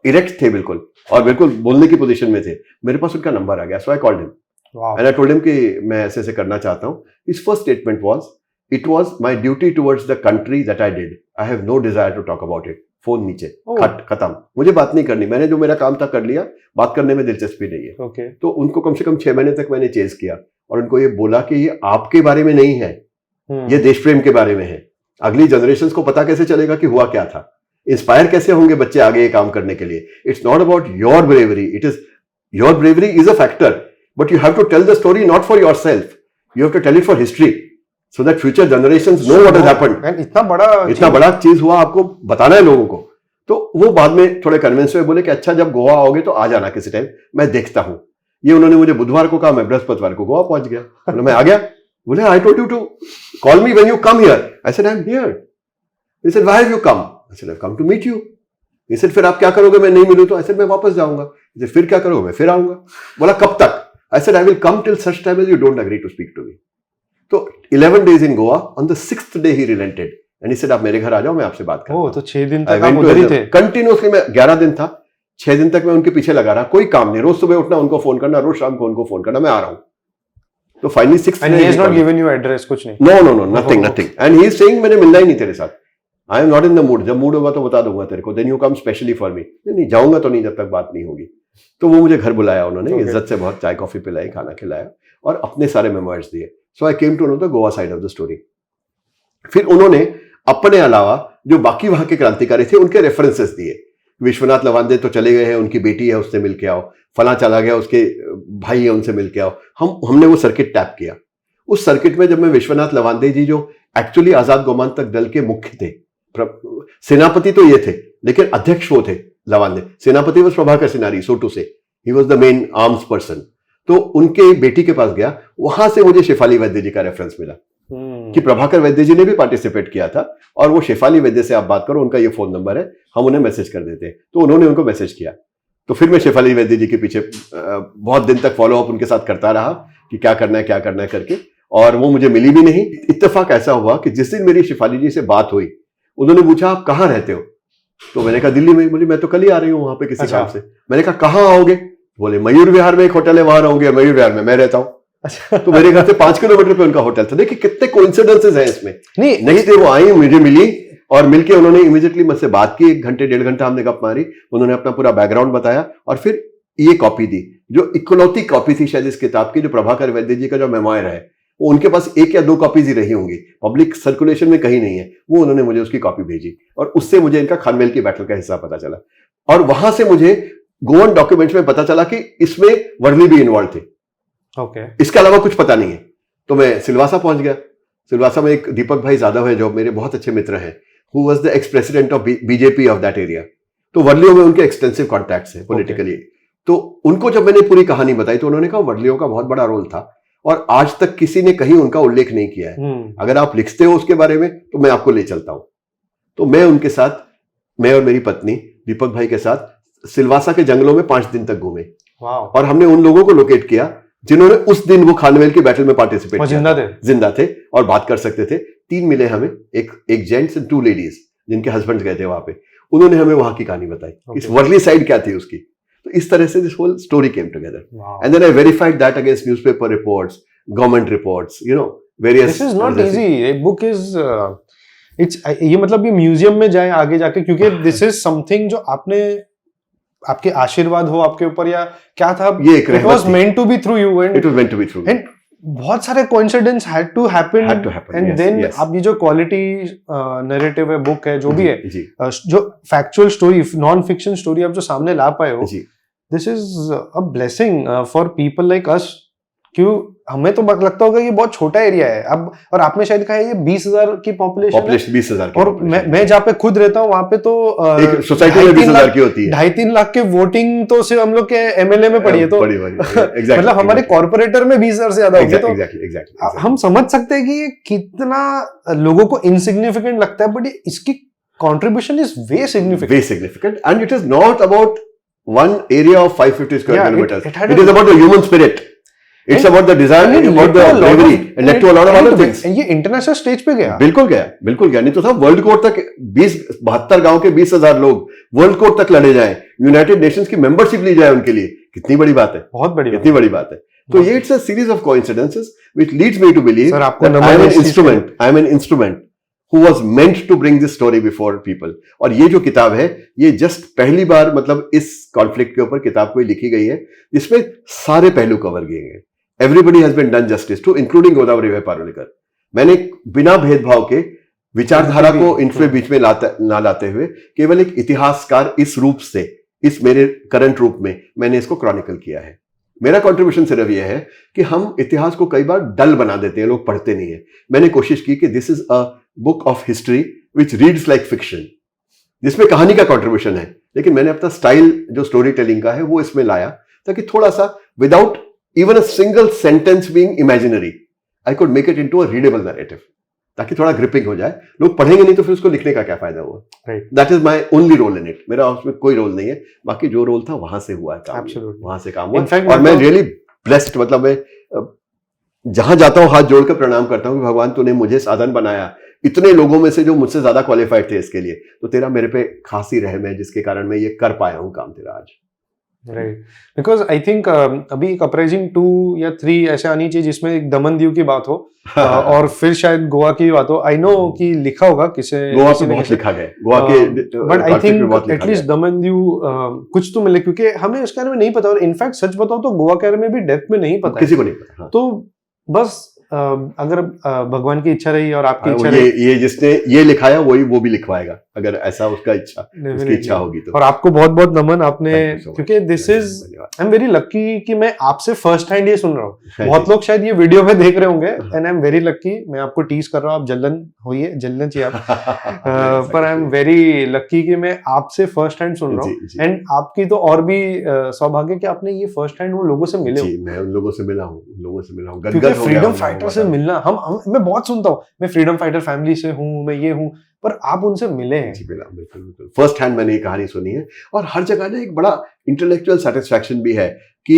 [SPEAKER 2] इरेक्ट थे बिल्कुल, और बिल्कुल बोलने की पोजीशन में थे। मेरे पास उनका नंबर आ गया, so I called him and I told him कि मैं ऐसे ऐसे करना चाहता हूँ। His first statement was, it was my duty towards the country that I did, I have no desire to talk about it. Phone नीचे, खत्म, मुझे बात नहीं करनी, मैंने जो मेरा काम था कर लिया, बात करने में दिलचस्पी नहीं है। तो उनको कम से कम 6 महीने तक मैंने चेज किया और उनको ये बोला कि ये आपके बारे में नहीं है, ये देश प्रेम के बारे में है। अगली जनरेशन को पता कैसे चलेगा कि हुआ क्या था, इंस्पायर कैसे होंगे बच्चे आगे ये काम करने के लिए। It's not about your bravery, it is your bravery is a factor, but you have to tell the story not for yourself, you have to tell it for history, so that future generations know what has happened। इतना बड़ा चीज हुआ, आपको बताना है लोगों को। तो वो बाद में थोड़े कन्विंस हुए, बोले कि अच्छा जब गोवा आओगे तो आ जाना किसी टाइम, मैं देखता हूं। ये उन्होंने मुझे बुधवार को कहा, मैं बृहस्पतिवार को गोवा पहुंच गया। बोले मैं आ गया, बोले I told you to call me when you come here. I said I am here. He said why have you come? I said I have come to meet you. He said फिर आप क्या करोगे मैं नहीं मिलूं तो? I said मैं वापस जाऊंगा। ही सेड फिर क्या करोगे? मैं फिर आऊंगा। बोला कब तक? I said I will come till such time as you don't agree to speak to me. तो 11 days in Goa, on the 6th day he relented and he said आप मेरे घर आ जाओ, मैं आपसे बात करता हूं।
[SPEAKER 1] तो 6 दिन तक आप उधर ही थे?
[SPEAKER 2] कंटिन्यूअसली, मैं 11 दिन था, 6 दिन तक मैं उनके पीछे लगा रहा, कोई काम नहीं, रोज सुबह उठना उनको फोन करना, रोज शाम को उनको फोन करना, मैं आ रहा हूं। तो finally 6th
[SPEAKER 1] and he has not given you address, कुछ नहीं?
[SPEAKER 2] No, nothing and he is saying मैंने मिलना ही नहीं तेरे साथ, I am not in the mood, जब मूड होगा तो बता दूंगा तेरे को, then you come specially for me। नहीं जाऊंगा तो नहीं जब तक बात नहीं होगी। तो वो मुझे घर बुलाया उन्होंने, इज्जत से बहुत चाय कॉफी पिलाई, खाना खिलाया और अपने सारे मेमोइर्स दिए। So I came to know the Goa side of the story. फिर उन्होंने अपने अलावा जो बाकी वहां के क्रांतिकारी थे उनके रेफरेंसेस दिए। विश्वनाथ लवांदे तो चले गए हैं, उनकी बेटी है उससे मिल के आओ, फला चला गया उसके भाई है उनसे मिल के आओ। हमने वो सर्किट टैप किया। उस सर्किट में जब मैं विश्वनाथ लवांदे जी, जो एक्चुअली आजाद गोमांतक दल के मुख्य थे, सेनापति तो ये थे लेकिन अध्यक्ष वो थे लवांदे, सेनापति वॉज प्रभाकर सिन्हारी, सो टू से he was the main arms person. तो उनके बेटी के पास गया, वहां से मुझे शेफाली वैद्य जी का रेफरेंस मिला कि प्रभाकर वैद्य जी ने भी पार्टिसिपेट किया था और वो शेफाली वैद्य से आप बात करो, उनका ये फोन नंबर है, हम उन्हें मैसेज कर देते हैं। तो उन्होंने उनको मैसेज किया। तो फिर मैं शेफाली वैद्य जी के पीछे बहुत दिन तक फॉलो अप उनके साथ करता रहा कि क्या करना है करके, और वो मुझे मिली भी नहीं। इत्तेफाक ऐसा हुआ कि जिस दिन मेरी शेफाली जी से बात हुई, उन्होंने पूछा आप कहाँ रहते हो? तो मैंने कहा दिल्ली में। बोली मैं तो कल ही आ रही हूँ वहां पे किसी काम से। मैंने कहा कहाँ आओगे? बोले मयूर विहार में एक होटल है, वहां रहूंगे। मयूर विहार में मैं रहता हूँ। तो मेरे घर से 5 किलोमीटर पे उनका होटल था। देखिए कितने कोइंसिडेंसेस हैं इसमें। नेक्स्ट डे वो आई, मुझे मिली और मिलके उन्होंने इमीडिएटली मुझसे बात की, 1 घंटे 1.5 घंटा हमने गप मारी। उन्होंने अपना पूरा बैकग्राउंड बताया और फिर ये कॉपी दी, जो इकलौती कॉपी थी शायद इस किताब की, जो प्रभाकर वैद्य जी का जो मेमोयर है, वो उनके पास 1 या 2 कॉपीज ही रही होंगी, पब्लिक सर्कुलेशन में कहीं नहीं है। वो उन्होंने मुझे उसकी कॉपी भेजी और उससे मुझे इनका खानवेल की बैटल का हिस्सा पता चला। और वहां से मुझे गोवन डॉक्यूमेंट्स में पता चला कि इसमें वर्ली भी इन्वॉल्व थे। इसके अलावा कुछ पता नहीं है। तो मैं सिलवासा पहुंच गया। सिलवासा में एक दीपक भाई यादव है जो मेरे बहुत अच्छे मित्र हैं, who was the ex president of BJP of that area. तो वर्लियों में उनके एक्सटेंसिव कॉन्टैक्ट्स हैं पॉलिटिकली। तो उनको जब मैंने पूरी कहानी बताई तो उन्होंने कहा वर्लियों का बहुत बड़ा रोल था और आज तक किसी ने कहीं उनका उल्लेख नहीं किया है। अगर आप लिखते हो उसके बारे में तो मैं आपको ले चलता हूं। तो मैं उनके साथ, मैं और मेरी पत्नी दीपक भाई के साथ सिलवासा के जंगलों में 5 दिन तक घूमे और हमने उन लोगों को लोकेट किया जिन्होंने उस दिन वो खानवेल की बैटल में पार्टिसिपेट किया, जिंदा थे और बात कर सकते थे। 3 मिले हमें, एक जेंट्स एंड 2 लेडीज जिनके हस्बैंड गए थे वहां पे। उन्होंने हमें वहां की कहानी बताई, इस वर्ली साइड क्या थी उसकी। तो इस तरह से this whole story came together
[SPEAKER 1] Wow.
[SPEAKER 2] And then I verified that against newspaper reports, government reports, various.
[SPEAKER 1] This is not easy. A book is it's ये मतलब ये म्यूजियम में जाए आगे जाके, क्योंकि दिस इज समथिंग जो आपके आशीर्वाद हो आपके ऊपर या क्या था,
[SPEAKER 2] ये एक
[SPEAKER 1] it was meant to be through you
[SPEAKER 2] it was meant to be through.
[SPEAKER 1] And बहुत सारे coincidence had to happen and
[SPEAKER 2] yes,
[SPEAKER 1] then
[SPEAKER 2] yes.
[SPEAKER 1] आप ये जो क्वालिटी नैरेटिव है, बुक है, जो भी है,
[SPEAKER 2] जी
[SPEAKER 1] जो factual story, non fiction story आप जो सामने ला पाए हो,
[SPEAKER 2] जी.
[SPEAKER 1] This is a blessing for people like us. क्यों हमें तो लगता होगा ये बहुत छोटा एरिया है अब, और आपने शायद कहा है ये 20,000 की पॉपुलेशन
[SPEAKER 2] 20,000
[SPEAKER 1] और मैं जहाँ पे खुद रहता हूँ वहाँ पे तो
[SPEAKER 2] एक सोसाइटी में 20,000 की होती है.
[SPEAKER 1] 2.5-3 लाख के वोटिंग तो सिर्फ हम लोग के एमएलए में पड़ी है, तो मतलब हमारे कॉर्पोरेटर में 20,000 से ज्यादा होगी. तो हम समझ सकते हैं कि ये कितना लोगों को इनसिग्निफिकेंट लगता है, बट इसकी contribution is way
[SPEAKER 2] significant and it is not about one area of 550 square kilometres.
[SPEAKER 1] it
[SPEAKER 2] it is about the human spirit. It's about the desire, it's about the bravery, and led to a lot of other things.
[SPEAKER 1] ये international stage पे गया.
[SPEAKER 2] बिल्कुल गया. नहीं तो था world court तक 72 गांव के 20,000 लोग वर्ल्ड कोर्ट तक लड़े जाएं, यूनाइटेड नेशंस की मेंबरशिप ली जाए उनके लिए. कितनी बड़ी बात है,
[SPEAKER 1] बहुत बड़ी,
[SPEAKER 2] कितनी बड़ी बात है. तो ये it's a series of coincidences which leads me to believe
[SPEAKER 1] that
[SPEAKER 2] I am an instrument who was meant to bring this story before people. और ये जो किताब है, ये जस्ट पहली बार मतलब इस कॉन्फ्लिक्ट के ऊपर किताब कोई लिखी गई है जिसमें सारे पहलू कवर किए गए. Everybody has been done justice to, including Godavari भाई पारुलेकर. मैंने बिना भेदभाव के विचारधारा को इनके बीच में ना लाते हुए केवल एक इतिहासकार इस रूप से, इस मेरे करंट रूप में मैंने इसको क्रॉनिकल किया है. मेरा कंट्रीब्यूशन सिर्फ यह है कि हम इतिहास को कई बार डल बना देते हैं, लोग पढ़ते नहीं है. मैंने कोशिश की कि this is a book of history which reads like fiction, जिसमें कहानी का कंट्रीब्यूशन है, लेकिन मैंने अपना स्टाइल जो स्टोरी टेलिंग का है वो इसमें लाया, ताकि थोड़ा सा without even a single sentence being imaginary I could make it into a readable narrative, ताकि थोड़ा ग्रिपिंग हो जाए. लोग पढ़ेंगे नहीं तो फिर उसको लिखने का क्या फायदा हुआ. That is my only role in it. मेरा उसमें कोई रोल नहीं है, बाकी जो रोल था वहां से हुआ है काम, वहां से काम हुआ. और मैं रियली ब्लेस्ड, मतलब मैं जहां जाता हूं हाथ जोड़कर प्रणाम करता हूं कि भगवान तूने मुझे साधन बनाया, इतने लोगों में से जो मुझसे ज्यादा क्वालिफाइड थे इसके लिए, तो तेरा मेरे पे खासी रहम है जिसके कारण मैं ये कर पाया हूं काम तेरा आज.
[SPEAKER 1] राइट, बिकॉज आई थिंक अभी एक अपराइजिंग 2 या 3 ऐसे आनी चाहिए जिसमें एक दमन-दीव की बात हो और फिर शायद गोवा की बात हो. आई नो कि लिखा होगा किसे,
[SPEAKER 2] गोवा पे बहुत लिखा गया, गोवा के,
[SPEAKER 1] बट आई थिंक एटलीस्ट दमन-दीव कुछ तो मिले, क्योंकि हमें उसके बारे में नहीं पता. और इनफैक्ट सच बताओ तो गोवा के बारे में भी डेप्थ में नहीं पता,
[SPEAKER 2] किसी को नहीं पता.
[SPEAKER 1] तो बस अगर भगवान की इच्छा रही और आपकी इच्छा रही,
[SPEAKER 2] ये जिसने ये लिखाया वही वो भी लिखवाएगा, अगर ऐसा उसका उसकी इच्छा होगी तो.
[SPEAKER 1] और आपको बहुत बहुत नमन, आपने, क्योंकि this is I am very lucky कि मैं आपसे फर्स्ट हैंड ये सुन रहा हूँ. बहुत लोग शायद ये वीडियो में देख रहे होंगे, and I am very lucky. मैं आपको टीज कर रहा हूँ, आप जलन होइए, जलना चाहिए आप पर आई एम वेरी लकी कि मैं आपसे फर्स्ट हैंड सुन रहा हूँ. एंड आपकी तो और भी सौभाग्य कि आपने ये फर्स्ट हैंड उन लोगों से मिले हो.
[SPEAKER 2] मैं उन लोगों से मिला हूँ,
[SPEAKER 1] क्योंकि फ्रीडम फाइटर से मिलना, हम मैं बहुत सुनता हूँ, मैं फ्रीडम फाइटर फैमिली से हूँ, मैं ये हूँ, पर आप उनसे मिले हैं.
[SPEAKER 2] बिल्कुल फर्स्ट हैंड मैंने ये कहानी सुनी है. और हर जगह ना एक बड़ा इंटेलेक्चुअल सेटिस्फैक्शन भी है कि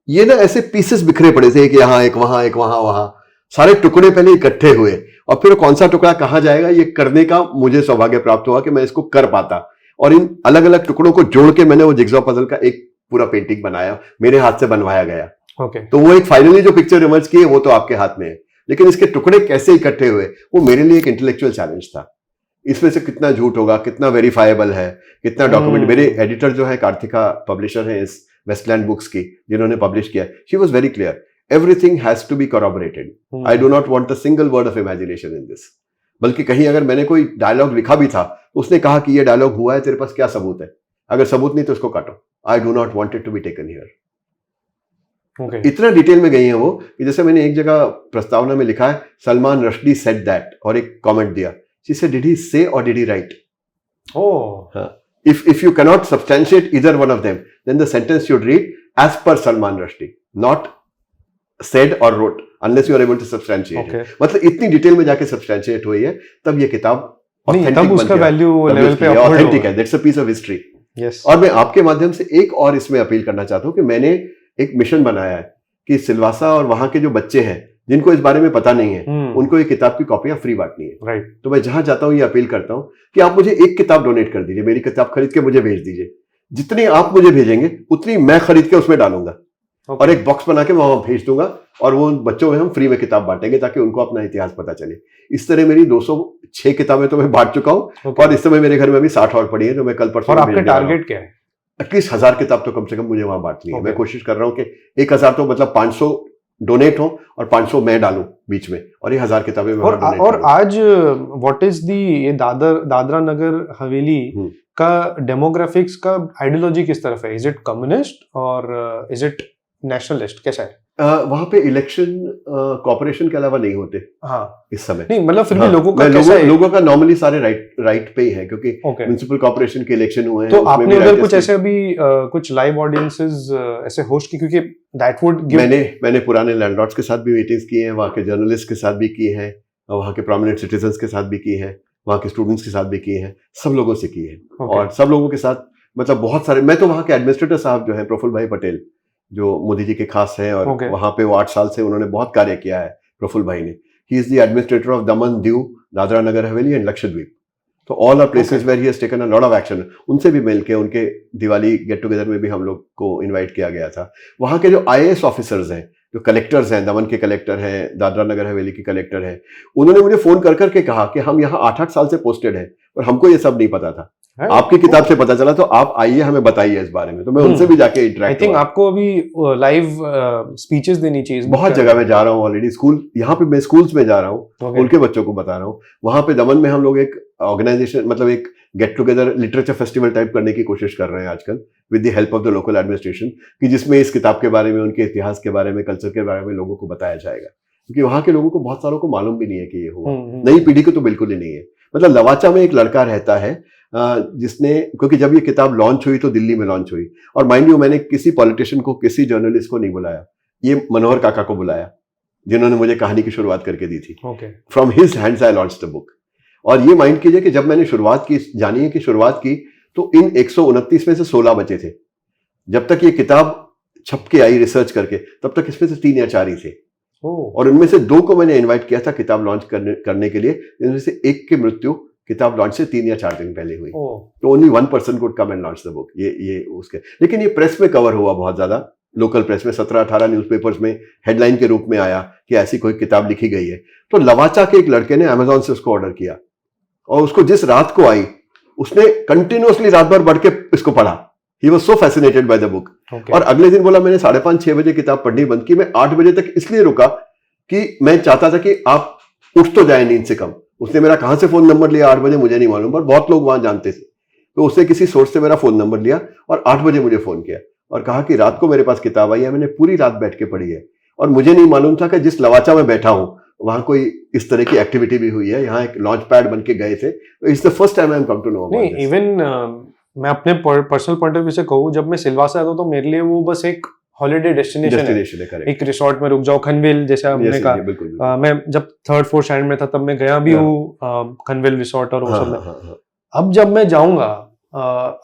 [SPEAKER 2] ये ना ऐसे पीसेस बिखरे पड़े थे कि यहाँ एक वहां, एक वहां, सारे टुकड़े पहले इकट्ठे हुए, और फिर कौन सा टुकड़ा कहाँ जाएगा ये करने का मुझे सौभाग्य प्राप्त हुआ कि मैं इसको कर पाता. और इन अलग अलग टुकड़ों को जोड़ के मैंने वो जिग्सॉ पजल का एक पूरा पेंटिंग बनाया, मेरे हाथ से बनवाया गया. तो वो एक फाइनली जो पिक्चर इमर्ज की है वो तो आपके हाथ में है, लेकिन इसके टुकड़े कैसे इकट्ठे हुए वो मेरे लिए एक इंटेलेक्चुअल चैलेंज था. इसमें से कितना झूठ होगा, कितना वेरीफाइबल है, कितना डॉक्यूमेंट. मेरे एडिटर जो है कार्तिका पब्लिशर है इस वेस्टलैंड बुक्स की, जिन्होंने पब्लिश किया, she was very clear, everything has to be corroborated. I do not want a single word of imagination in this. बल्कि कहीं अगर मैंने कोई डायलॉग लिखा भी था तो उसने कहा कि ये डायलॉग हुआ है, तेरे पास क्या सबूत है, अगर सबूत नहीं तो उसको काटो. I do not want it to be taken here. इतना डिटेल में गई है वो कि जैसे मैंने एक जगह प्रस्तावना में लिखा है सलमान रश्दी सेड दैट, और एक कमेंट दिया, शी सेड डिड ही से और did he right. if you cannot substantiate either one of them, then the sentence should read as per Salman Rushdie, not said or wrote, unless you are able to substantiate it. मतलब इतनी detail में जाके substantiate हुई है, तब ये किताब
[SPEAKER 1] तब उसका वैल्यू लेवल पे
[SPEAKER 2] ऑथेंटिक है. That's a piece of history. और मैं आपके माध्यम से एक और इसमें अपील करना चाहता हूँ कि मैंने एक मिशन बनाया है कि सिलवासा और वहां के जो बच्चे हैं जिनको इस बारे में पता नहीं है, उनको ये किताब की कॉपियां फ्री बांटनी है. राइट. तो मैं जहां जाता हूँ ये अपील करता हूँ कि आप मुझे एक किताब डोनेट कर दीजिए, मेरी किताब खरीद के मुझे भेज दीजिए. जितनी आप मुझे भेजेंगे उतनी मैं खरीद के उसमें डालूंगा और एक बॉक्स बना के वहां भेज दूंगा और वो बच्चों में हम फ्री में किताब बांटेंगे ताकि उनको अपना इतिहास पता चले। इस तरह मेरी 206 किताबें तो मैं बांट चुका हूँ और इस समय मेरे घर में भी 60 और पड़ी है जो मैं कल परसों।
[SPEAKER 1] और आपका टारगेट क्या है?
[SPEAKER 2] एटलीस्ट 1000 किताब तो कम से कम मुझे वहां बांटनी है। मैं कोशिश कर रहा हूँ कि 1000 तो मतलब 500 डोनेट हो और 500 मैं डालूं बीच में और ये 1000 किताबें
[SPEAKER 1] और आज व्हाट इज दी ये दादरा नगर हवेली का डेमोग्राफिक्स का आइडियोलॉजी किस तरफ है? इज इट कम्युनिस्ट और इज इट नेशनलिस्ट, कैसा है?
[SPEAKER 2] वहां पे इलेक्शन कॉर्पोरेशन के अलावा नहीं होते इस समय।
[SPEAKER 1] नहीं मतलब फिर भी लोगों का कैसा है?
[SPEAKER 2] लोगों का नॉर्मली सारे राइट पे ही है क्योंकि म्युनिसिपल कॉर्पोरेशन के इलेक्शन हुए हैं।
[SPEAKER 1] तो आपने उधर कुछ ऐसे अभी कुछ लाइव ऑडियंसेस ऐसे होस्ट की? क्योंकि दैट वुड गिव। मैंने
[SPEAKER 2] पुराने लैंडलॉर्ड्स के साथ भी मीटिंग्स की हैं, वहाँ के जर्नलिस्ट के साथ भी की हैं, वहाँ के प्रोमिनेंट सिटीजन्स के साथ भी की है, वहाँ के स्टूडेंट्स के साथ भी की है, सब लोगों से की है। और सब लोगों के साथ मतलब बहुत सारे। मैं तो वहाँ के एडमिनिस्ट्रेटर साहब जो है प्रफुल्ल भाई पटेल जो मोदी जी के खास हैं और वहां पे वो 8 साल से उन्होंने बहुत कार्य किया है प्रफुल्ल भाई ने। He is the administrator of Daman, Diu, Dadra Nagar Haveli and Lakshadweep. तो all are places where he has taken a lot of action. उनसे भी मिलके उनके दिवाली गेट टुगेदर में भी हम लोग को इन्वाइट किया गया था। वहां के जो IAS ऑफिसर्स हैं, जो कलेक्टर्स हैं, दमन के कलेक्टर हैं, दादरा नगर हवेली के कलेक्टर हैं, उन्होंने मुझे फोन कर करके कहा कि हम यहाँ 8-8 साल से पोस्टेड हैं और हमको ये सब नहीं पता था, आपकी किताब से पता चला, तो आप आइए हमें बताइए इस बारे में। तो मैं उनसे भी जाके इंटरेक्ट।
[SPEAKER 1] आई थिंक आपको अभी लाइव स्पीचेस देनी चाहिए।
[SPEAKER 2] बहुत जगह में जा रहा हूँ ऑलरेडी। स्कूल, यहाँ पे मैं स्कूल्स में जा रहा हूँ, उनके बच्चों को बता रहा हूँ। वहां पे दमन में हम लोग एक ऑर्गेनाइजेशन मतलब एक get together literature festival type करने की कोशिश कर रहे हैं आजकल with the help of the local administration, कि जिसमें इस किताब के बारे में, उनके इतिहास के बारे में, कल्चर के बारे में लोगों को बताया जाएगा। क्योंकि वहां के लोगों को बहुत सारों को मालूम भी नहीं है कि ये हुआ। नई पीढ़ी को तो बिल्कुल ही नहीं है। मतलब लवाचा में एक लड़का रहता है जिसने, क्योंकि जब ये किताब लॉन्च हुई तो दिल्ली में लॉन्च हुई, और माइंड यू मैंने किसी पॉलिटिशियन को, किसी जर्नलिस्ट को नहीं बुलाया, ये मनोहर काका को बुलाया जिन्होंने मुझे कहानी की शुरुआत करके दी थी। From his hands I launch the book. और ये माइंड कीजिए कि जब मैंने शुरुआत की, जानिए कि शुरुआत की, तो इन 129 में से 16 बचे थे। जब तक ये किताब छप के आई रिसर्च करके, तब तक इसमें से 3 या 4 ही थे। और उनमें से 2 को मैंने इन्वाइट किया था किताब लॉन्च करने के लिए, इनमें से एक की मृत्यु किताब लॉन्च से 3 या 4 दिन पहले हुई। तो only 1% could come and launch the book. ये उसके, लेकिन ये प्रेस में कवर हुआ बहुत ज्यादा, लोकल प्रेस में 17-18 न्यूज़पेपर्स में हेडलाइन के रूप में आया कि ऐसी कोई किताब लिखी गई है। तो लवाचा के एक लड़के ने अमेजोन से उसको ऑर्डर किया और उसको जिस रात को आई, उसने कंटिन्यूअसली रात भर बढ़ के इसको पढ़ा। He was so fascinated by the book. और अगले दिन बोला मैंने 5:30-6 बजे किताब पढ़नी बंद की। मैं 8 बजे तक इसलिए रुका कि मैं चाहता था कि आप उठ तो जाए नींद से कम। उसने मेरा कहां से फोन नंबर लिया 8 बजे मुझे नहीं मालूम, पर बहुत लोग वहां जानते थे। तो उसने किसी सोर्स से मेरा फोन नंबर लिया और 8 बजे मुझे फोन किया और कहा कि रात को मेरे पास किताब आई है, मैंने पूरी रात बैठ के पढ़ी है और मुझे नहीं मालूम था कि जिस लवाचा में बैठा हूं वहां कोई इस तरह की एक्टिविटी भी हुई है। यहाँ एक लॉन्च पैड बन के गए थे। It's the first time I am come to know about this.
[SPEAKER 1] Even मैं अपने पर्सनल पॉइंट ऑफ व्यू से कहूँ, जब मैं सिलवासा आता हूँ तो मेरे लिए वो बस एक हॉलिडे डेस्टिनेशन है। एक रिसोर्ट में रुक जाओ, खनवेल जैसे हमने कहा। मैं जब 3rd-4th स्टैंडर्ड में था तब मैं गया भी हूँ खनवेल रिसोर्ट और वो सब में। अब जब मैं जाऊंगा,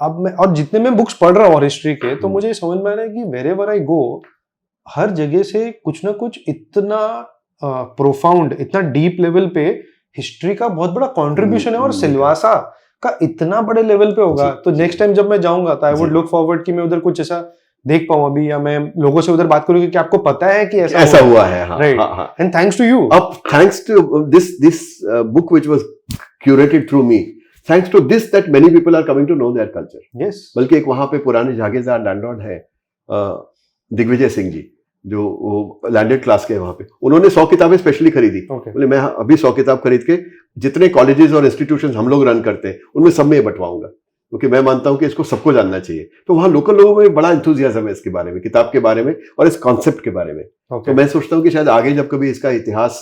[SPEAKER 1] अब मैं, और जितने मैं बुक्स पढ़ रहा हूँ हिस्ट्री के, तो मुझे समझ में आ रहा है कि वेरेवर आई गो, हर जगह से कुछ ना कुछ इतना प्रोफाउंड, इतना डीप लेवल पे हिस्ट्री का बहुत बड़ा कंट्रीब्यूशन है। और सिलवासा का इतना बड़े लेवल पे होगा, तो नेक्स्ट टाइम जब मैं जाऊंगा तो आई वुड लुक फॉरवर्ड कि मैं उधर कुछ ऐसा देख पाऊं अभी, या मैं लोगों से उधर बात करूंगी कि आपको पता है कि ऐसा
[SPEAKER 2] हुआ है।
[SPEAKER 1] Right, and thanks to you,
[SPEAKER 2] thanks to this book which was curated through me, thanks to this that many people are coming to know their culture.
[SPEAKER 1] Yes,
[SPEAKER 2] बल्कि एक वहां पे पुराने जागीरदार लैंडलॉर्ड है दिग्विजय सिंह जी, जो लैंडेड क्लास के वहां पे, उन्होंने 100 किताबें स्पेशली खरीदी। बोले मैं अभी 100 किताब खरीद के जितने कॉलेजेस और इंस्टीट्यूशंस हम लोग रन करते हैं उनमें सब में बंटवाऊंगा, क्योंकि मैं मानता हूं कि इसको सबको जानना चाहिए। तो वहां लोकल लोगों में बड़ा एंथुजियाज्म है इसके बारे में, किताब के बारे में और इस कॉन्सेप्ट के बारे में। तो मैं सोचता हूं कि शायद आगे जब कभी इसका इतिहास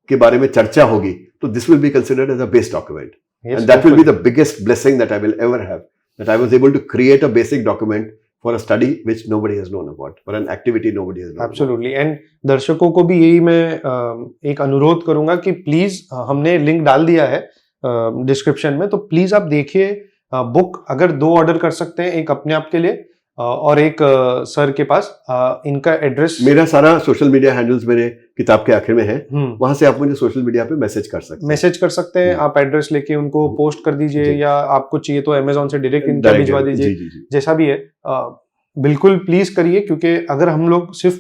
[SPEAKER 2] के बारे में चर्चा होगी तो this will be considered as a base document, and that will be the biggest blessing that I will ever have, that I was able to create a basic document for a study which nobody has known about, for an activity nobody has known
[SPEAKER 1] Absolutely. about. And दर्शकों को भी यही मैं एक अनुरोध करूंगा कि please, हमने लिंक डाल दिया है डिस्क्रिप्शन में, तो प्लीज आप देखिए बुक। अगर 2 ऑर्डर कर सकते हैं, एक अपने आप के लिए और एक सर के पास इनका एड्रेस,
[SPEAKER 2] मेरा सारा सोशल मीडिया हैंडल्स मेरे किताब के आखिर में है, वहां से आप मुझे सोशल मीडिया पे मैसेज कर सकते हैं।
[SPEAKER 1] आप एड्रेस लेके उनको पोस्ट कर दीजिए, या आपको चाहिए तो अमेजोन से डायरेक्ट इनका भिजवा दीजिए, जैसा भी है। बिल्कुल प्लीज करिए, क्योंकि अगर हम लोग सिर्फ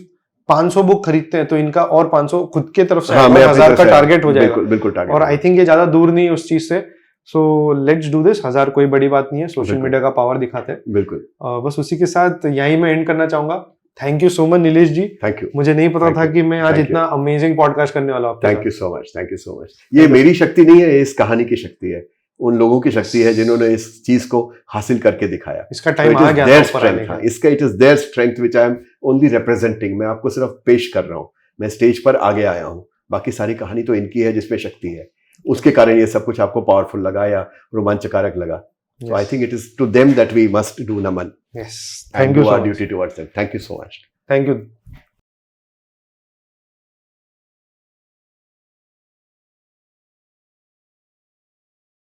[SPEAKER 1] 500 बुक खरीदते हैं तो इनका और 500 खुद के तरफ से 1000 का टारगेट हो जाएगा।
[SPEAKER 2] बिल्कुल टारगेट।
[SPEAKER 1] और आई थिंक ये ज्यादा दूर नहीं है उस चीज से। So let's do this. 1000 कोई बड़ी बात नहीं है, सोशल मीडिया का पावर दिखाते हैं।
[SPEAKER 2] बिल्कुल।
[SPEAKER 1] बस उसी के साथ यहीं मैं एंड करना चाहूंगा। Thank you so much Nilesh ji.
[SPEAKER 2] Thank you.
[SPEAKER 1] मुझे नहीं पता था कि मैं आज इतना अमेजिंग पॉडकास्ट करने वाला हूँ।
[SPEAKER 2] Thank you so much, thank you so much. ये मेरी शक्ति नहीं है, इस कहानी की शक्ति है, उन लोगों की शक्ति है जिन्होंने इस चीज को हासिल करके दिखाया।
[SPEAKER 1] इसका टाइम आ गया
[SPEAKER 2] था। इसका it is their strength which I am only representing. मैं आपको सिर्फ पेश कर रहा हूँ, मैं स्टेज पर आगे आया हूँ, बाकी सारी कहानी तो इनकी है जिसमें शक्ति है। उसके कारण ये सब कुछ आपको पावरफुल लगा या रोमांचकारक लगा। So I think it is to them that we must do naman.
[SPEAKER 1] Yes.
[SPEAKER 2] Thank you. And do our duty towards them. Thank you so much.
[SPEAKER 1] Thank you.